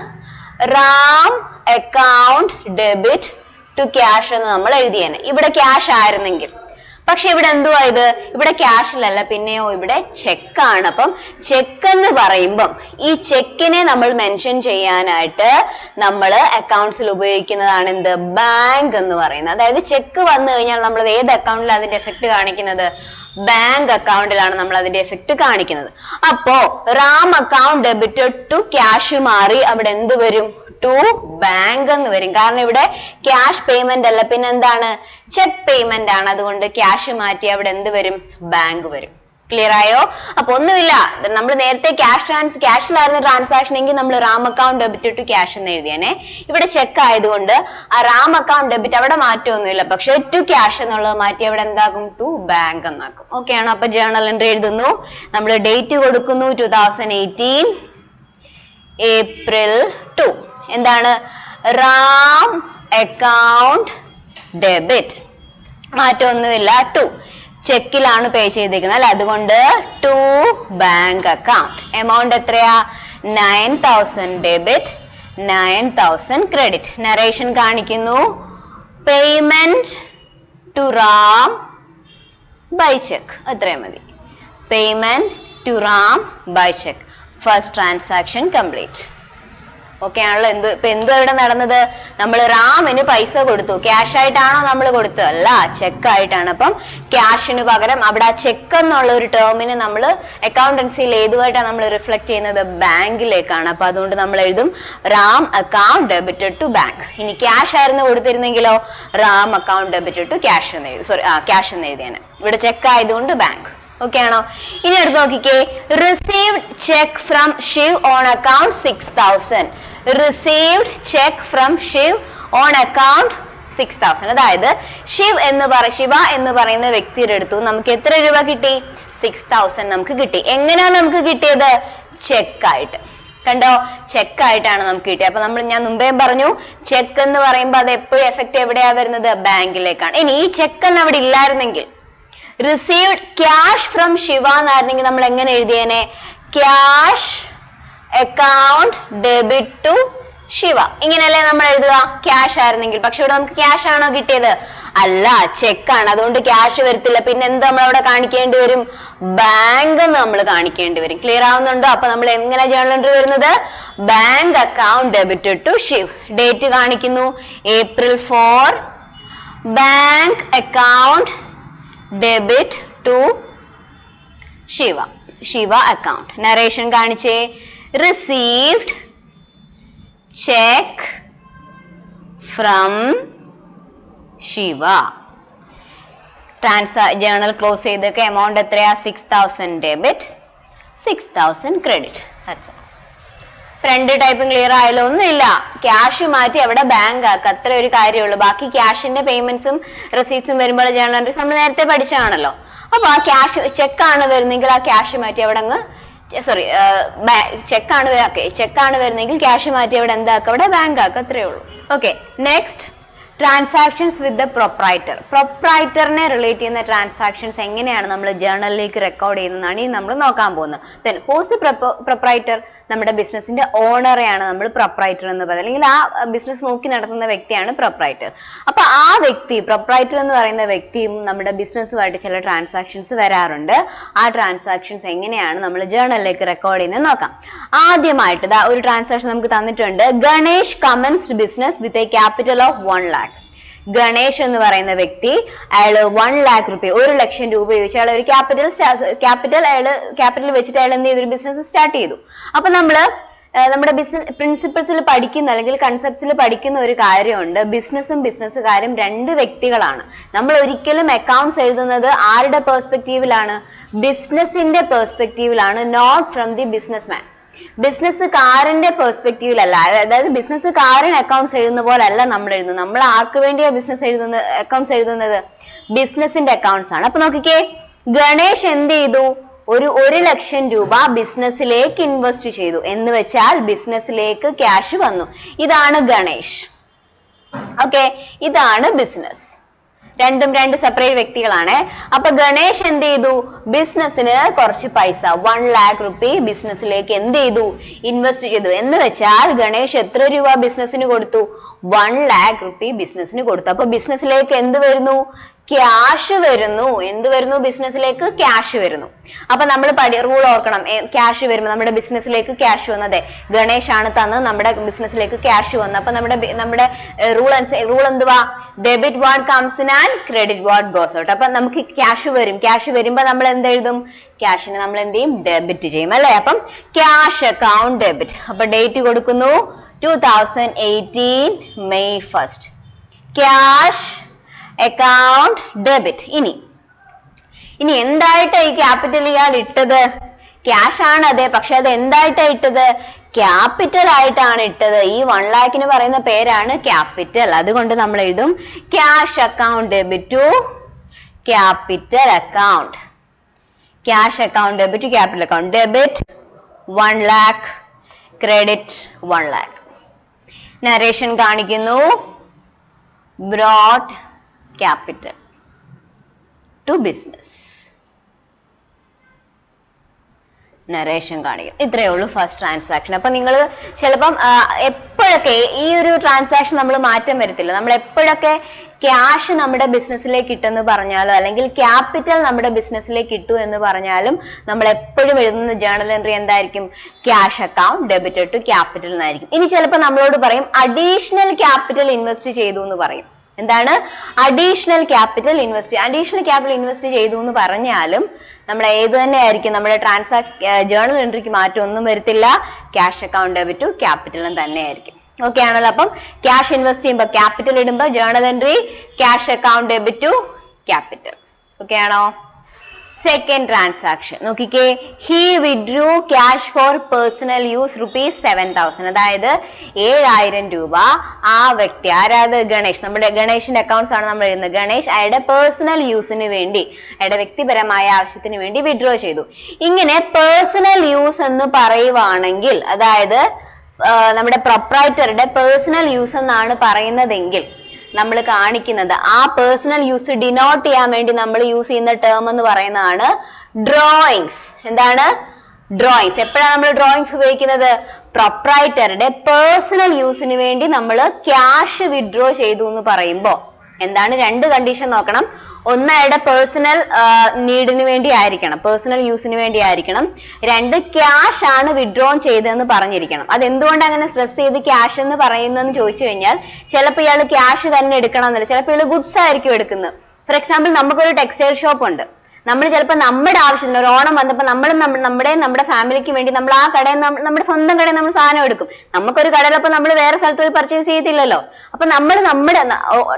Ram account debit to cash എന്ന് നമ്മൾ എഴുതിയേനെ. ഇവിടെ ക്യാഷ് ആയിരുന്നെങ്കിൽ. പക്ഷെ ഇവിടെ എന്തുവാ ഇത്? ഇവിടെ ക്യാഷിലല്ല, പിന്നെയോ ഇവിടെ ചെക്കാണ്. അപ്പം ചെക്ക് എന്ന് പറയുമ്പം ഈ ചെക്കിനെ നമ്മൾ മെൻഷൻ ചെയ്യാനായിട്ട് നമ്മൾ അക്കൗണ്ട്സിൽ ഉപയോഗിക്കുന്നതാണ് എന്ത്? ബാങ്ക് എന്ന് പറയുന്നത്. അതായത് ചെക്ക് വന്നു കഴിഞ്ഞാൽ നമ്മൾ ഏത് അക്കൗണ്ടിലാണ് അതിന്റെ എഫക്ട് കാണിക്കുന്നത്? ബാങ്ക് അക്കൗണ്ടിലാണ് നമ്മൾ അതിന്റെ എഫക്ട് കാണിക്കുന്നത്. അപ്പോ Ram account debited to cash മാറി അവിടെ എന്ത് വരും? ടു ബാങ്ക് എന്ന് വരും. കാരണം ഇവിടെ ക്യാഷ് പേയ്മെന്റ് അല്ല, പിന്നെ എന്താണ്? ചെക്ക് പേയ്മെന്റ് ആണ്. അതുകൊണ്ട് ക്യാഷ് മാറ്റി അവിടെ എന്ത് വരും? ബാങ്ക് വരും. ക്ലിയർ ആയോ? അപ്പൊ ഒന്നുമില്ല, നമ്മൾ നേരത്തെ ക്യാഷിലായിരുന്നു ട്രാൻസാക്ഷൻ എങ്കിൽ നമ്മൾ Ram account debit to cash എന്ന് എഴുതിയാനെ. ഇവിടെ ചെക്ക് ആയതുകൊണ്ട് ആ റാം അക്കൗണ്ട് ഡെബിറ്റ് അവിടെ മാറ്റമൊന്നുമില്ല, പക്ഷെ ടു ക്യാഷ് എന്നുള്ളത് മാറ്റി അവിടെ എന്താകും? To bank എന്നാക്കും. ഓക്കെ ആണോ? അപ്പൊ ജേർണൽ എൻട്രി എഴുതുന്നു, നമ്മൾ ഡേറ്റ് കൊടുക്കുന്നു 2018 April 2. എന്താണ്? റാം അക്കൗണ്ട് ഡെബിറ്റ്, മാറ്റമൊന്നുമില്ല, ടു ചെക്കിലാണ് പേ ചെയ്തിരിക്കുന്നത് അല്ലെ, അതുകൊണ്ട് ടു ബാങ്ക് അക്കൗണ്ട്. എമൗണ്ട് എത്രയാ? 9000 ഡെബിറ്റ്, 9000 ക്രെഡിറ്റ്. നരേഷൻ കാണിക്കുന്നു payment to Ram by cheque. അത്രയും മതി. Payment to Ram by cheque. First transaction complete. Okay ആണല്ലോ. ഇപ്പൊ എന്തോ ഇവിടെ നടന്നത്? നമ്മൾ റാമിന് പൈസ കൊടുത്തു. ക്യാഷ് ആയിട്ടാണോ നമ്മൾ കൊടുത്തത്? അല്ല, ചെക്ക് ആയിട്ടാണ്. അപ്പം ക്യാഷിന് പകരം അവിടെ ആ ചെക്ക് എന്നുള്ള ഒരു ടേമിന് നമ്മൾ അക്കൗണ്ടൻസിയിൽ ഏതുമായിട്ടാണ് നമ്മൾ റിഫ്ലക്ട് ചെയ്യുന്നത്? ബാങ്കിലേക്കാണ്. അപ്പൊ അതുകൊണ്ട് നമ്മൾ എഴുതും Ram account debited to bank. ഇനി ക്യാഷ് ആയിരുന്നു കൊടുത്തിരുന്നെങ്കിലോ Ram account debited to cash എന്ന് എഴുതി. സോറി, ക്യാഷ് എന്ന് എഴുതിയാണ്. ഇവിടെ ചെക്ക് ആയതുകൊണ്ട് ബാങ്ക്. ഓക്കെ ആണോ? ഇനി അടുത്ത് നോക്കിക്കേ, received cheque from Shiv on account 6000. Received cheque from Shiv on account 6000. അതായത് ശിവ എന്ന് പറയുന്ന വ്യക്തിയുടെ അടുത്തു നമുക്ക് എത്ര രൂപ കിട്ടി? 6000 നമുക്ക് കിട്ടി. എങ്ങനെയാണ് നമുക്ക് കിട്ടിയത്? ചെക്കായിട്ട്. കണ്ടോ, ചെക്കായിട്ടാണ് നമുക്ക് കിട്ടിയത്. അപ്പൊ ഞാൻ മുമ്പേ പറഞ്ഞു, ചെക്ക് എന്ന് പറയുമ്പോൾ അത് എപ്പോഴും എഫക്ട് എവിടെയാ വരുന്നത്? ബാങ്കിലേക്കാണ്. ഇനി ഈ ചെക്ക് എന്ന് അവിടെ ഇല്ലായിരുന്നെങ്കിൽ, റിസീവ്ഡ് ക്യാഷ് ഫ്രം ശിവ എന്നായിരുന്നെങ്കിൽ നമ്മൾ എങ്ങനെ എഴുതിയേനെ? Cash account debit to Shiva. ഇങ്ങനെയല്ലേ നമ്മൾ എഴുതുക ക്യാഷ് ആയിരുന്നെങ്കിൽ. പക്ഷെ ഇവിടെ നമുക്ക് ക്യാഷ് ആണോ കിട്ടിയത്? അല്ല, ചെക്കാണ്. അതുകൊണ്ട് ക്യാഷ് വരത്തില്ല. പിന്നെ എന്ത് നമ്മൾ അവിടെ കാണിക്കേണ്ടി വരും? ബാങ്ക് നമ്മൾ കാണിക്കേണ്ടി വരും. ക്ലിയർ ആവുന്നുണ്ടോ? അപ്പൊ നമ്മൾ എങ്ങനെ ജേർണൽ എൻട്രി വരുന്നത്? Bank account debited to Shiv. Date കാണിക്കുന്നു April 4. Bank account debit to Shiva account. Narration കാണിച്ചേ, received cheque from Shiva. Journal close ചെയ്തൊക്കെ എമൗണ്ട് എത്രയാ? 6000 ഡെബിറ്റ്, 6000 ക്രെഡിറ്റ്. രണ്ട് ടൈപ്പും ക്ലിയർ ആയാലോ? ഒന്നുമില്ല, ക്യാഷ് മാറ്റി അവിടെ ബാങ്ക് ആക്കുക, അത്ര ഒരു കാര്യമുള്ളൂ. ബാക്കി ക്യാഷിന്റെ പേയ്മെന്റ്സും റെസീറ്റ്സും വരുമ്പോൾ ജേർണൽ എൻട്രീസ് നമ്മൾ നേരത്തെ പഠിച്ചതാണല്ലോ. അപ്പൊ ആ ക്യാഷ് ചെക്കാണ് വരുന്നെങ്കിൽ ആ ക്യാഷ് മാറ്റി അവിടെ അങ്ങ് ചെക്കാണ് വരുന്നെങ്കിൽ ക്യാഷ് മാറ്റി അവിടെ എന്താക്കുക? അവിടെ ബാങ്ക് ആക്കുക, അത്രേ ഉള്ളൂ. Okay, next transactions with the proprietor. പ്രൊപ്രൈറ്ററിനെ റിലേറ്റ് ചെയ്യുന്ന ട്രാൻസാക്ഷൻസ് എങ്ങനെയാണ് നമ്മൾ ജേർണലിലേക്ക് റെക്കോർഡ് ചെയ്യുന്നതാണ് ഈ നമ്മൾ നോക്കാൻ പോകുന്നത്. Then who's the proprietor? നമ്മുടെ ബിസിനസിന്റെ ഓണറെയാണ് നമ്മൾ പ്രൊപ്രൈറ്റർ എന്ന് പറയുന്നത്, അല്ലെങ്കിൽ ആ ബിസിനസ് നോക്കി നടത്തുന്ന വ്യക്തിയാണ് പ്രൊപ്രൈറ്റർ. അപ്പൊ ആ വ്യക്തി, പ്രൊപ്രൈറ്റർ എന്ന് പറയുന്ന വ്യക്തിയും നമ്മുടെ ബിസിനസ്സുമായിട്ട് ചില ട്രാൻസാക്ഷൻസ് വരാറുണ്ട്. ആ ട്രാൻസാക്ഷൻസ് എങ്ങനെയാണ് നമ്മൾ ജേർണലിലേക്ക് റെക്കോർഡ് ചെയ്യുന്നത് നോക്കാം. ആദ്യമായിട്ട് ഒരു ട്രാൻസാക്ഷൻ നമുക്ക് തന്നിട്ടുണ്ട്. Ganesh commenced business with a capital of 1 lakh. Ganesh എന്ന് പറയുന്ന വ്യക്തി അയാൾ 1 lakh രൂപ, 1 ലക്ഷം രൂപ ഉപയോഗിച്ച് അയാൾ ഒരു ക്യാപിറ്റൽ വെച്ചിട്ട് അയാൾ എന്ത് ചെയ്തു? ഒരു ബിസിനസ് സ്റ്റാർട്ട് ചെയ്തു. അപ്പൊ നമ്മുടെ ബിസിനസ് പ്രിൻസിപ്പിൾസിൽ പഠിക്കുന്ന അല്ലെങ്കിൽ കൺസെപ്റ്റ്സിൽ പഠിക്കുന്ന ഒരു കാര്യമുണ്ട്. ബിസിനസ്സും ബിസിനസ്സുകാരും രണ്ട് വ്യക്തികളാണ്. നമ്മൾ ഒരിക്കലും അക്കൗണ്ട്സ് എഴുതുന്നത് ആരുടെ പെർസ്പെക്റ്റീവിലാണ്? ബിസിനസിന്റെ പെർസ്പെക്റ്റീവിലാണ്, നോട്ട് ഫ്രം ദി ബിസിനസ്മാൻ. ബിസിനസ്സുകാരന്റെ പെർസ്പെക്റ്റീവിലല്ല. അതായത് ബിസിനസ്സുകാരൻ അക്കൗണ്ട്സ് എഴുതുന്ന പോലെ അല്ല നമ്മൾ എഴുതുന്നത്. നമ്മൾ ആർക്ക് വേണ്ടിയാ അക്കൗണ്ട്സ് എഴുതുന്നത്? ബിസിനസിന്റെ അക്കൗണ്ട്സ് ആണ്. അപ്പൊ നോക്കിക്കേ, ഗണേഷ് എന്ത് ചെയ്തു? 1 ലക്ഷം രൂപ ബിസിനസ്സിലേക്ക് ഇൻവെസ്റ്റ് ചെയ്തു. എന്ന് വെച്ചാൽ ബിസിനസ്സിലേക്ക് ക്യാഷ് വന്നു. ഇതാണ് ഗണേഷ്. ഓക്കെ, ഇതാണ് ബിസിനസ്. രണ്ടും രണ്ട് സെപ്പറേറ്റ് വ്യക്തികളാണ്. അപ്പൊ ഗണേഷ് എന്ത് ചെയ്തു? ബിസിനസ്സിന് കുറച്ച് പൈസ 1 lakh രൂപ ബിസിനസ്സിലേക്ക് എന്ത് ചെയ്തു? ഇൻവെസ്റ്റ് ചെയ്തു. എന്ന് വെച്ചാൽ ഗണേഷ് എത്ര രൂപ ബിസിനസ്സിന് കൊടുത്തു? 1 lakh രൂപ ബിസിനസ്സിന് കൊടുത്തു. അപ്പൊ ബിസിനസ്സിലേക്ക് എന്ത് വരുന്നു? ക്യാഷ് വരുന്നു. എന്ത് വരുന്നു? ബിസിനസ്സിലേക്ക് ക്യാഷ് വരുന്നു. അപ്പൊ നമ്മൾ റൂൾ ഓർക്കണം. ക്യാഷ് വരുമ്പോൾ നമ്മുടെ ബിസിനസ്സിലേക്ക് ക്യാഷ് വന്നത് ഗണേഷ് ആണ് തന്നത്, നമ്മുടെ ബിസിനസ്സിലേക്ക് ക്യാഷ് വന്നു. അപ്പൊ നമ്മുടെ റൂൾ എന്തുവാ? Debit what comes in and credit what goes out. അപ്പൊ നമുക്ക് ക്യാഷ് വരും. ക്യാഷ് വരുമ്പോ നമ്മൾ എന്ത് എഴുതും? ക്യാഷിനെ നമ്മൾ എന്ത് ചെയ്യും? ഡെബിറ്റ് ചെയ്യും, അല്ലെ? അപ്പം ക്യാഷ് അക്കൗണ്ട് ഡെബിറ്റ്. അപ്പൊ ഡേറ്റ് കൊടുക്കുന്നു 2018 May 1. Cash account debit. ഇനി എന്തായിട്ടാ ഈ ക്യാപിറ്റൽ ഇയാൾ ഇട്ടത്? ക്യാഷ് ആണ്, അതെ, പക്ഷെ അത് എന്തായിട്ടാ ഇട്ടത്? ക്യാപിറ്റൽ ആയിട്ടാണ് ഇട്ടത്. ഈ 1 lakh പറയുന്ന പേരാണ് ക്യാപിറ്റൽ. അതുകൊണ്ട് നമ്മൾ എഴുതും cash account debit to capital account. Cash account debit to capital account. Debit 1 lakh, credit 1 lakh. Narration കാണിക്കുന്നു brought capital to business. Narration കാണിക്കും. ഇത്രയേ ഉള്ളൂ ഫസ്റ്റ് ട്രാൻസാക്ഷൻ. അപ്പൊ നിങ്ങൾ ചിലപ്പം എപ്പോഴൊക്കെ ഈ ഒരു ട്രാൻസാക്ഷൻ നമ്മൾ മാറ്റം വരത്തില്ല, നമ്മൾ എപ്പോഴൊക്കെ ക്യാഷ് നമ്മുടെ ബിസിനസ്സിലേക്ക് കിട്ടുമെന്ന് പറഞ്ഞാലോ അല്ലെങ്കിൽ ക്യാപിറ്റൽ നമ്മുടെ ബിസിനസ്സിലേക്ക് കിട്ടു എന്ന് പറഞ്ഞാലും നമ്മൾ എപ്പോഴും എഴുതുന്ന ജേർണൽ എൻട്രി എന്തായിരിക്കും? Cash account debited to capital എന്നായിരിക്കും. ഇനി ചിലപ്പോൾ നമ്മളോട് പറയും അഡീഷണൽ ക്യാപിറ്റൽ ഇൻവെസ്റ്റ് ചെയ്തു എന്ന് പറയും. എന്താണ്? അഡീഷണൽ ക്യാപിറ്റൽ ഇൻവെസ്റ്റ് ചെയ്തു എന്ന് പറഞ്ഞാലും നമ്മൾ ഏത് തന്നെ ആയിരിക്കും, നമ്മുടെ ജേർണൽ എൻട്രിക്ക് മാറ്റം ഒന്നും വരത്തില്ല, cash account debit to capital തന്നെ ആയിരിക്കും. ഓക്കെ ആണല്ലോ? അപ്പം ക്യാഷ് ഇൻവെസ്റ്റ് ചെയ്യുമ്പോൾ ക്യാപിറ്റൽ ഇടുമ്പോൾ journal entry cash account debit to capital. Okay ആണോ? സെക്കൻഡ് ട്രാൻസാക്ഷൻ നോക്കിക്കേ, he withdrew cash for personal use ₹7,000. അതായത് 7,000 രൂപ ആ വ്യക്തി, ആരാത്? ഗണേഷ്. നമ്മുടെ ഗണേഷിന്റെ അക്കൗണ്ട്സ് ആണ് നമ്മൾ എഴുതുന്നത്. ഗണേഷ് അയാളുടെ പേഴ്സണൽ യൂസിന് വേണ്ടി, അയാളുടെ വ്യക്തിപരമായ ആവശ്യത്തിന് വേണ്ടി വിഡ്രോ ചെയ്തു. ഇങ്ങനെ പേഴ്സണൽ യൂസ് എന്ന് പറയുവാണെങ്കിൽ, അതായത് നമ്മുടെ പ്രൊപ്രൈറ്ററുടെ പേഴ്സണൽ യൂസ് എന്നാണ് പറയുന്നതെങ്കിൽ നമ്മൾ കാണിക്കുന്നത് ആ പേഴ്സണൽ യൂസ് ഡിനോട്ട് ചെയ്യാൻ വേണ്ടി നമ്മൾ യൂസ് ചെയ്യുന്ന ടേം എന്ന് പറയുന്നതാണ് ഡ്രോയിങ്സ്. എന്താണ്? ഡ്രോയിങ്സ്. എപ്പോഴാണ് നമ്മൾ ഡ്രോയിങ്സ് ഉപയോഗിക്കുന്നത്? പ്രൊപ്രൈറ്ററുടെ പേഴ്സണൽ യൂസിന് വേണ്ടി നമ്മൾ ക്യാഷ് വിഡ്രോ ചെയ്തു എന്ന് പറയുമ്പോൾ എന്താണ്? രണ്ട് കണ്ടീഷൻ നോക്കണം. ഒന്ന്, അയാളുടെ പേഴ്സണൽ നീഡിന് വേണ്ടി ആയിരിക്കണം, പേഴ്സണൽ യൂസിന് വേണ്ടി ആയിരിക്കണം. രണ്ട്, ക്യാഷ് ആണ് വിഡ്രോൺ ചെയ്തതെന്ന് പറഞ്ഞിരിക്കണം. അത് എന്തുകൊണ്ട് അങ്ങനെ സ്ട്രെസ് ചെയ്ത് ക്യാഷ് എന്ന് പറയുന്നതെന്ന് ചോദിച്ചു കഴിഞ്ഞാൽ, ചിലപ്പോൾ ഇയാൾ ക്യാഷ് തന്നെ എടുക്കണം എന്നില്ല, ചിലപ്പോൾ ഇയാൾ ഗുഡ്സ് ആയിരിക്കും എടുക്കുന്നത്. ഫോർ എക്സാമ്പിൾ, നമുക്കൊരു ടെക്സ്റ്റൈൽ ഷോപ്പ് ഉണ്ട്. നമ്മൾ ചിലപ്പോൾ നമ്മുടെ ആവശ്യത്തിന് ഒരു ഓണം വന്നപ്പോൾ നമ്മുടെ ഫാമിലിക്ക് വേണ്ടി നമ്മൾ ആ കടയിൽ നമ്മുടെ സ്വന്തം കടയിൽ നമ്മൾ സാധനം എടുക്കും. നമുക്കൊരു കടയിലപ്പോൾ നമ്മൾ വേറെ സ്ഥലത്ത് പോയി പർച്ചേസ് ചെയ്യത്തില്ലല്ലോ. അപ്പൊ നമ്മൾ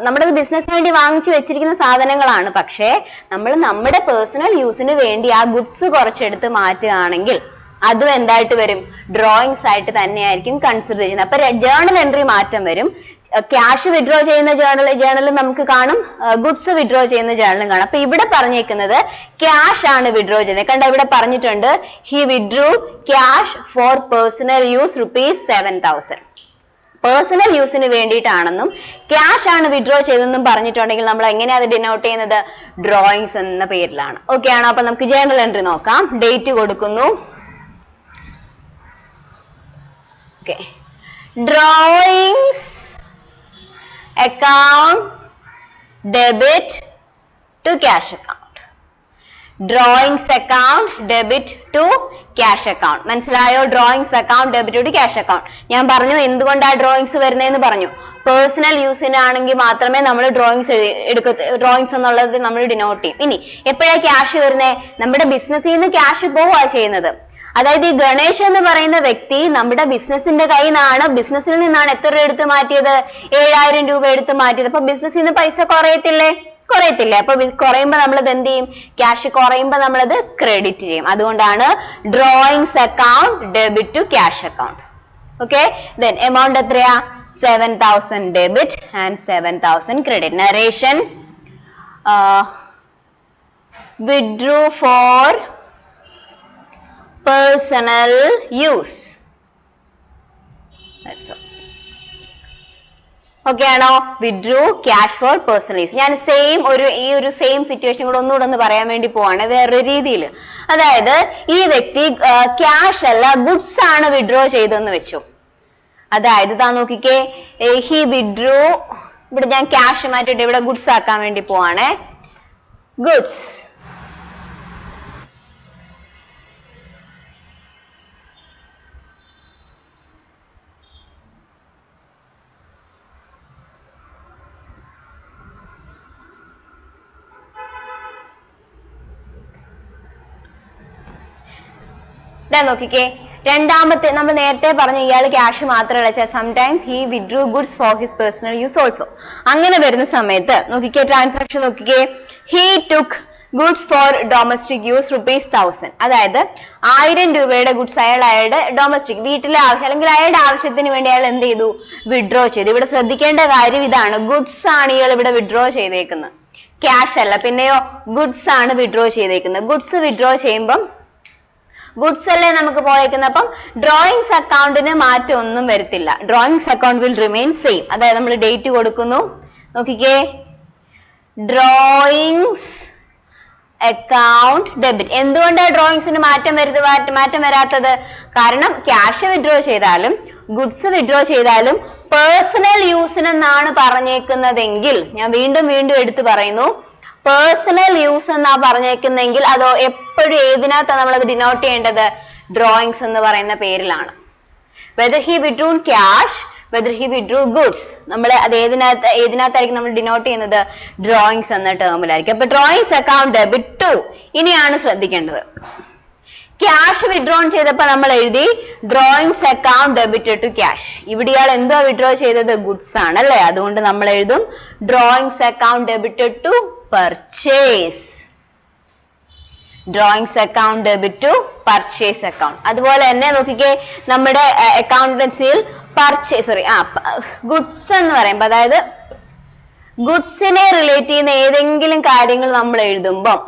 നമ്മുടെ ബിസിനസ്സിന് വേണ്ടി വാങ്ങിച്ചു വെച്ചിരിക്കുന്ന സാധനങ്ങളാണ്. പക്ഷേ നമ്മൾ നമ്മുടെ പേഴ്സണൽ യൂസിന് വേണ്ടി ആ ഗുഡ്സ് കുറച്ചെടുത്ത് മാറ്റുകയാണെങ്കിൽ അതും എന്തായിട്ട് വരും? ഡ്രോയിങ്സ് ആയിട്ട് തന്നെയായിരിക്കും കൺസിഡർ ചെയ്യുന്നത്. അപ്പൊ ജേർണൽ എൻട്രി മാറ്റം വരും. ക്യാഷ് വിഡ്രോ ചെയ്യുന്ന ജേർണൽ നമുക്ക് കാണും, ഗുഡ്സ് വിഡ്രോ ചെയ്യുന്ന ജേർണലും കാണും. അപ്പൊ ഇവിടെ പറഞ്ഞേക്കുന്നത് ക്യാഷ് ആണ് വിഡ്രോ ചെയ്യുന്നത്. കണ്ട, ഇവിടെ പറഞ്ഞിട്ടുണ്ട് he withdrew cash for personal use ₹7,000. Personal യൂസിന് വേണ്ടിയിട്ടാണെന്നും ക്യാഷ് ആണ് വിഡ്രോ ചെയ്തെന്നും പറഞ്ഞിട്ടുണ്ടെങ്കിൽ നമ്മൾ എങ്ങനെയാ അത് ഡിനോട്ട് ചെയ്യുന്നത്? ഡ്രോയിങ്സ് എന്ന പേരിലാണ്. ഓക്കെ ആണോ? അപ്പൊ നമുക്ക് ജേർണൽ എൻട്രി നോക്കാം. ഡേറ്റ് കൊടുക്കുന്നു. Okay. Drawings account debit to cash account. Drawings account debit to cash account. മനസ്സിലായോ? Drawings account debit to cash account. ഞാൻ പറഞ്ഞു എന്തുകൊണ്ടാണ് ഡ്രോയിങ്സ് വരുന്നതെന്ന് പറഞ്ഞു. പേഴ്സണൽ യൂസിനാണെങ്കിൽ മാത്രമേ നമ്മൾ ഡ്രോയിങ്സ് എന്നുള്ളത് നമ്മൾ ഡിനോട്ട് ചെയ്യും. ഇനി എപ്പോഴാണ് ക്യാഷ് വരുന്നത്? നമ്മുടെ ബിസിനസ്സിൽ നിന്ന് ക്യാഷ് പോവുക ചെയ്യുന്നത്. അതായത് ഈ ഗണേഷ് എന്ന് പറയുന്ന വ്യക്തി നമ്മുടെ ബിസിനസിന്റെ ബിസിനസ്സിൽ നിന്നാണ് എത്ര രൂപ എടുത്ത് മാറ്റിയത്? 7,000 രൂപ എടുത്ത് മാറ്റിയത്. അപ്പൊ ബിസിനസ്സിൽ നിന്ന് പൈസ കുറയത്തില്ലേ? അപ്പൊ കുറയുമ്പോ നമ്മളത് എന്ത് ചെയ്യും? ക്യാഷ് കുറയുമ്പോ നമ്മളത് ക്രെഡിറ്റ് ചെയ്യും. അതുകൊണ്ടാണ് drawings account debit to cash account. Okay, then amount എത്രയാ? 7,000 debit and 7,000 credit. Narration withdrew for personal use. That's all. Okay ആണോ? withdrew cash for personal use. ഞാൻ ഈ ഒരു സെയിം സിറ്റുവേഷൻ കൂടെ ഒന്നുകൂടെ ഒന്ന് പറയാൻ വേണ്ടി പോവാണ് വേറൊരു രീതിയിൽ. അതായത് ഈ വ്യക്തി ക്യാഷ് അല്ല ഗുഡ്സ് ആണ് വിഡ്രോ ചെയ്തെന്ന് വെച്ചു. അതായത് താ നോക്കിക്കേ, ഹി വിഡ്രൂ, ഇവിടെ ഞാൻ ക്യാഷ് മാറ്റിട്ട് ഇവിടെ ഗുഡ്സ് ആക്കാൻ വേണ്ടി പോവാണ്. ഗുഡ്സ് നോക്കിക്കേ. രണ്ടാമത്തെ നമ്മൾ നേരത്തെ പറഞ്ഞു ഇയാൾ ക്യാഷ് മാത്രമല്ല, sometimes he withdrew goods for his personal use also. അങ്ങനെ വരുന്ന സമയത്ത് നോക്കിക്കേ, ട്രാൻസാക്ഷൻ നോക്കിക്കേ, he took goods for domestic use ₹1,000. അതായത് 1000 രൂപയുടെ ഗുഡ്സ് അയാളുടെ ഡൊമസ്റ്റിക് വീട്ടിലെ ആവശ്യം അല്ലെങ്കിൽ അയാളുടെ ആവശ്യത്തിന് വേണ്ടി അയാൾ എന്ത് ചെയ്തു? വിഡ്രോ ചെയ്തു. ഇവിടെ ശ്രദ്ധിക്കേണ്ട കാര്യം ഇതാണ്, ഗുഡ്സ് ആണ് ഇയാൾ ഇവിടെ വിഡ്രോ ചെയ്തേക്കുന്നത്, ക്യാഷ് അല്ല. പിന്നെയോ ഗുഡ്സ് ആണ് വിഡ്രോ ചെയ്തേക്കുന്നത്. ഗുഡ്സ് വിഡ്രോ ചെയ്യുമ്പം ഗുഡ്സ് അല്ലേ നമുക്ക് പോയേക്കുന്നത്. അപ്പം ഡ്രോയിങ്സ് അക്കൗണ്ടിന് മാറ്റം ഒന്നും വരത്തില്ല. Drawings account will remain same. അതായത് നമ്മൾ ഡേറ്റ് കൊടുക്കുന്നു. നോക്കിക്കേ, ഡ്രോയിങ്സ് അക്കൗണ്ട് ഡെബിറ്റ്. എന്തുകൊണ്ടാണ് ഡ്രോയിങ്സിന് മാറ്റം വരാത്തത്? കാരണം ക്യാഷ് വിഡ്രോ ചെയ്താലും ഗുഡ്സ് വിഡ്രോ ചെയ്താലും പേഴ്സണൽ യൂസിനെന്നാണ് പറഞ്ഞേക്കുന്നതെങ്കിൽ, ഞാൻ വീണ്ടും എടുത്തു പറയുന്നു, പേഴ്സണൽ യൂസ് എന്നാ പറഞ്ഞേക്കുന്നെങ്കിൽ അതോ എപ്പോഴും ഏതിനകത്താണ് നമ്മളത് ഡിനോട്ട് ചെയ്യേണ്ടത്? ഡ്രോയിങ്സ് എന്ന് പറയുന്ന പേരിലാണ്. Whether he withdrew cash, whether he withdrew goods, നമ്മൾ അത് ഏതിനകത്തായിരിക്കും നമ്മൾ ഡിനോട്ട് ചെയ്യുന്നത്? ഡ്രോയിങ്സ് എന്ന ടേമിലായിരിക്കും. അപ്പൊ ഡ്രോയിങ്സ് അക്കൗണ്ട് ഡെബിറ്റ് ടു. ഇനിയാണ് ശ്രദ്ധിക്കേണ്ടത്, ക്യാഷ് വിഡ്രോൺ ചെയ്തപ്പോ നമ്മൾ എഴുതി drawings account debit to cash. ഇവിടെ ഇയാൾ എന്തോ വിഡ്രോ ചെയ്തത്? ഗുഡ്സ് ആണ് അല്ലെ? അതുകൊണ്ട് നമ്മൾ എഴുതും drawings account debit to purchase. Drawings account debit to purchase account. അതുപോലെ തന്നെ നോക്കിക്കേ, നമ്മുടെ അക്കൗണ്ടൻസിയിൽ ഗുഡ്സ് എന്ന് പറയുമ്പോ, അതായത് ഗുഡ്സിനെ റിലേറ്റ് ചെയ്യുന്ന ഏതെങ്കിലും കാര്യങ്ങൾ നമ്മൾ എഴുതുമ്പം,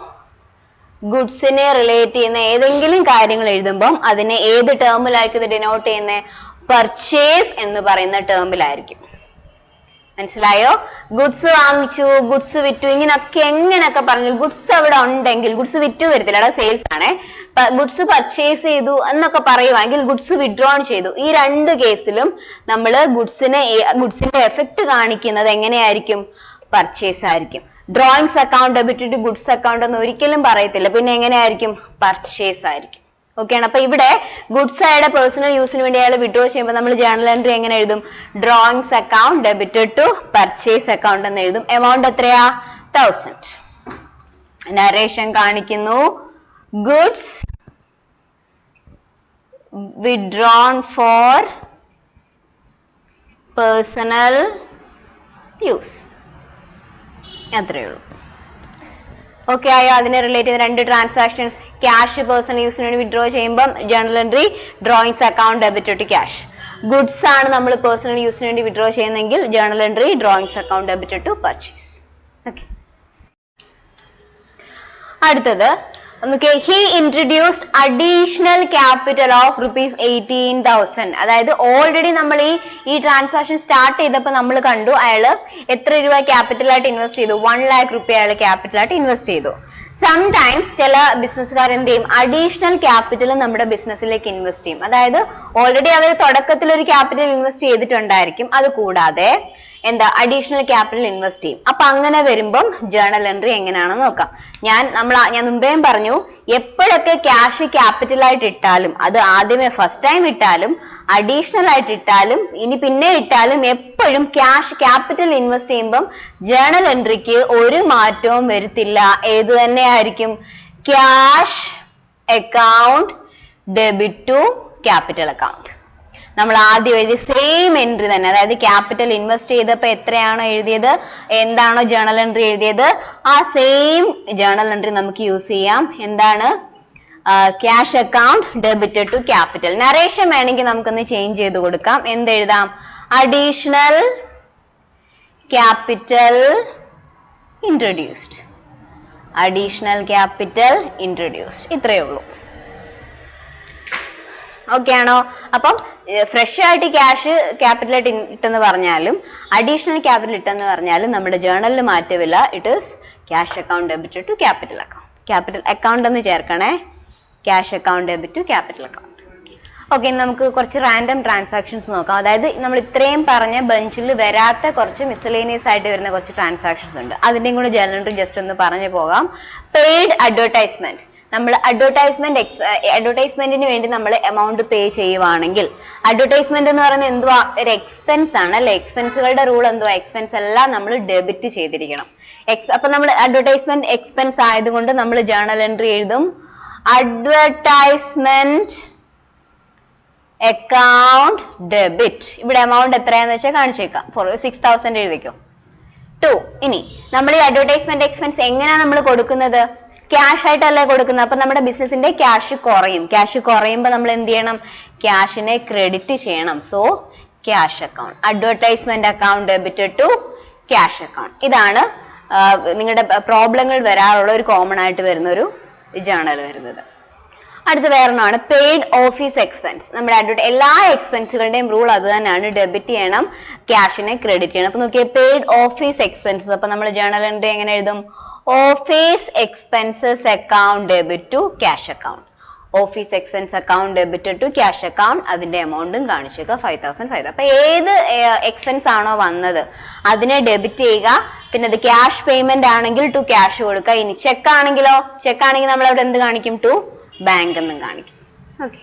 അതിനെ ഏത് ടേമിലായിരിക്കും ഇത് ഡിനോട്ട് ചെയ്യുന്നത്? പർച്ചേസ് എന്ന് പറയുന്ന ടേമിലായിരിക്കും. മനസ്സിലായോ? ഗുഡ്സ് വാങ്ങിച്ചു, ഗുഡ്സ് വിറ്റു, എങ്ങനെയൊക്കെ പറഞ്ഞു ഗുഡ്സ് അവിടെ ഉണ്ടെങ്കിൽ, ഗുഡ്സ് വിറ്റു വരത്തില്ല, അവിടെ സെയിൽസ് ആണേ, ഗുഡ്സ് പർച്ചേസ് ചെയ്തു എന്നൊക്കെ പറയുവാണെങ്കിൽ ഗുഡ്സ് വിഡ്രോൺ ചെയ്തു, ഈ രണ്ട് കേസിലും നമ്മൾ ഗുഡ്സിന്റെ എഫക്ട് കാണിക്കുന്നത് എങ്ങനെയായിരിക്കും? പർച്ചേസ് ആയിരിക്കും. Drawings account debit to goods account എന്ന് ഒരിക്കലും പറയത്തില്ല, പിന്നെ എങ്ങനെയായിരിക്കും? പർച്ചേസ് ആയിരിക്കും. ഓക്കെ ആണ്. അപ്പൊ ഇവിടെ ഗുഡ്സ് അയാളുടെ പേഴ്സണൽ യൂസിന് വേണ്ടി അയാൾ വിഡ്രോ ചെയ്യുമ്പോൾ നമ്മൾ ജേർണൽ എൻട്രി എങ്ങനെ എഴുതും? Drawings account debit to purchase account എന്ന് എഴുതും. എമൗണ്ട് എത്രയാ? 1000. നരേഷൻ കാണിക്കുന്നു, goods withdrawn for personal use. അത്രയേ ഉള്ളൂ. ഓക്കെ ആയോ? അതിനെ റിലേറ്റ് ചെയ്ത രണ്ട് ട്രാൻസാക്ഷൻസ്. ക്യാഷ് പേഴ്സണൽ യൂസിന് വേണ്ടി വിഡ്രോ ചെയ്യുമ്പോൾ journal entry drawings account debit to cash. Goods ആണ് നമ്മൾ പേഴ്സണൽ യൂസിന് വേണ്ടി വിഡ്രോ ചെയ്യുന്നെങ്കിൽ journal entry drawings account debit to purchase. Okay, അടുത്തത് he introduced additional capital of rupees 18,000. അതായത് ഓൾറെഡി നമ്മൾ ഈ ട്രാൻസാക്ഷൻ സ്റ്റാർട്ട് ചെയ്തപ്പോൾ നമ്മൾ കണ്ടു അയാള് എത്ര രൂപ ക്യാപിറ്റൽ ആയിട്ട് ഇൻവെസ്റ്റ് ചെയ്തു? 1 lakh രൂപ അയാൾ ക്യാപിറ്റൽ ആയിട്ട് ഇൻവെസ്റ്റ് ചെയ്തു. സംടൈംസ് ചില ബിസിനസ്സുകാർ എന്ത് ചെയ്യും? അഡീഷണൽ ക്യാപിറ്റൽ നമ്മുടെ ബിസിനസ്സിലേക്ക് ഇൻവെസ്റ്റ് ചെയ്യും. അതായത് ഓൾറെഡി അവർ തുടക്കത്തിൽ ഒരു ക്യാപിറ്റൽ ഇൻവെസ്റ്റ് ചെയ്തിട്ടുണ്ടായിരിക്കും, അത് കൂടാതെ എന്താ അഡീഷണൽ ക്യാപിറ്റൽ ഇൻവെസ്റ്റ് ചെയ്യും. അപ്പൊ അങ്ങനെ വരുമ്പം ജേർണൽ എൻട്രി എങ്ങനെയാണെന്ന് നോക്കാം. ഞാൻ മുമ്പേയും പറഞ്ഞു, എപ്പോഴൊക്കെ ക്യാഷ് ക്യാപിറ്റൽ ആയിട്ട് ഇട്ടാലും, അത് ആദ്യമേ ഫസ്റ്റ് ടൈം ഇട്ടാലും അഡീഷണൽ ആയിട്ട് ഇട്ടാലും ഇനി പിന്നെ ഇട്ടാലും, എപ്പോഴും ക്യാഷ് ക്യാപിറ്റൽ ഇൻവെസ്റ്റ് ചെയ്യുമ്പം ജേർണൽ എൻട്രിക്ക് ഒരു മാറ്റവും വരുത്തില്ല. ഏത് തന്നെയായിരിക്കും? Cash account debit to capital account. നമ്മൾ ആദ്യം എഴുതിയ സെയിം എൻട്രി തന്നെ, അതായത് ക്യാപിറ്റൽ ഇൻവെസ്റ്റ് ചെയ്തപ്പോൾ എത്രയാണോ എഴുതിയത്, എന്താണോ ജേർണൽ എൻട്രി എഴുതിയത്, ആ സെയിം ജേർണൽ എൻട്രി നമുക്ക് യൂസ് ചെയ്യാം. എന്താണ്? Cash account debit to capital. Narration വേണമെങ്കിൽ നമുക്കൊന്ന് ചേഞ്ച് ചെയ്ത് കൊടുക്കാം. എന്തെഴുതാം? Additional capital introduced. Additional capital introduced. ഇത്രയേ ഉള്ളൂ. ഓക്കെ ആണോ? അപ്പം ഫ്രഷ് ആയിട്ട് ക്യാഷ് ക്യാപിറ്റൽ ആയിട്ട് ഇട്ടെന്ന് പറഞ്ഞാലും അഡീഷണൽ ക്യാപിറ്റൽ ഇട്ടെന്ന് പറഞ്ഞാലും നമ്മുടെ ജേർണലിൽ മാറ്റമില്ല. It is cash account debit to capital account. Capital account എന്ന് ചേർക്കണേ. Cash account debit to capital account. Okay, നമുക്ക് കുറച്ച് റാൻഡം ട്രാൻസാക്ഷൻസ് നോക്കാം. അതായത് നമ്മൾ ഇത്രയും പറഞ്ഞ ബെഞ്ചിൽ വരാത്ത കുറച്ച് മിസലേനിയസ് ആയിട്ട് വരുന്ന കുറച്ച് ട്രാൻസാക്ഷൻസ് ഉണ്ട്. അതിന്റെയും കൂടെ ജേർണൽ എൻട്രി ജസ്റ്റ് ഒന്ന് പറഞ്ഞു പോകാം. Paid advertisement. നമ്മൾ അഡ്വർടൈസ്മെന്റിന് വേണ്ടി നമ്മൾ എമൗണ്ട് പേ ചെയ്യുവാണെങ്കിൽ, അഡ്വർടൈസ്മെന്റ് എന്ന് പറയുന്നത് എന്തുവാ? ഒരു എക്സ്പെൻസ് ആണ് അല്ലെ? എക്സ്പെൻസുകളുടെ റൂൾ എന്തുവാ? എക്സ്പെൻസ് എല്ലാം നമ്മൾ ഡെബിറ്റ് ചെയ്തിരിക്കണം. അപ്പൊ നമ്മൾ അഡ്വർടൈസ്മെന്റ് എക്സ്പെൻസ് ആയതുകൊണ്ട് നമ്മൾ ജേർണൽ എൻട്രി എഴുതും അഡ്വർടൈസ്മെന്റ് അക്കൗണ്ട് ഡെബിറ്റ്. ഇവിടെ എമൗണ്ട് എത്രയാന്ന് വെച്ചാൽ കാണിച്ചേക്കാം. 6,000 എഴുതിക്കോ. 2. ഇനി നമ്മൾ ഈ അഡ്വർടൈസ്മെന്റ് എക്സ്പെൻസ് എങ്ങനെയാ നമ്മൾ കൊടുക്കുന്നത്? ക്യാഷ് ആയിട്ടല്ലേ കൊടുക്കുന്നത്. അപ്പൊ നമ്മുടെ ബിസിനസിന്റെ ക്യാഷ് കുറയും. ക്യാഷ് കുറയുമ്പോൾ നമ്മൾ എന്ത് ചെയ്യണം? ക്യാഷിനെ ക്രെഡിറ്റ് ചെയ്യണം. So cash account, advertisement account debit to cash account. ഇതാണ് നിങ്ങളുടെ പ്രോബ്ലങ്ങൾ വരാറുള്ള ഒരു കോമൺ ആയിട്ട് വരുന്ന ഒരു ജേർണൽ വരുന്നത്. അടുത്ത വേറൊന്നാണ് പെയ്ഡ് ഓഫീസ് എക്സ്പെൻസ്. നമ്മുടെ എല്ലാ എക്സ്പെൻസുകളുടെയും റൂൾ അത് തന്നെയാണ്, ഡെബിറ്റ് ചെയ്യണം, ക്യാഷിനെ ക്രെഡിറ്റ് ചെയ്യണം. അപ്പൊ നോക്കിയേ, പെയ്ഡ് ഓഫീസ് എക്സ്പെൻസസ്. അപ്പൊ നമ്മൾ ജേർണൽ എൻട്രി എങ്ങനെ എഴുതും? Office expenses account debit to cash account. Office expense account debit to cash account, അതിന്റെ എമൗണ്ടും കാണിച്ചേക്കുക 5,500. അപ്പൊ ഏത് എക്സ്പെൻസ് ആണോ വന്നത് അതിനെ ഡെബിറ്റ് ചെയ്യുക. പിന്നെ അത് ക്യാഷ് പേയ്മെന്റ് ആണെങ്കിൽ ടു ക്യാഷ് കൊടുക്കുക. ഇനി ചെക്ക് ആണെങ്കിലോ, ചെക്ക് ആണെങ്കിൽ നമ്മൾ അവിടെ എന്ത് കാണിക്കും? ടു ബാങ്ക് എന്നും കാണിക്കും. ഓക്കെ.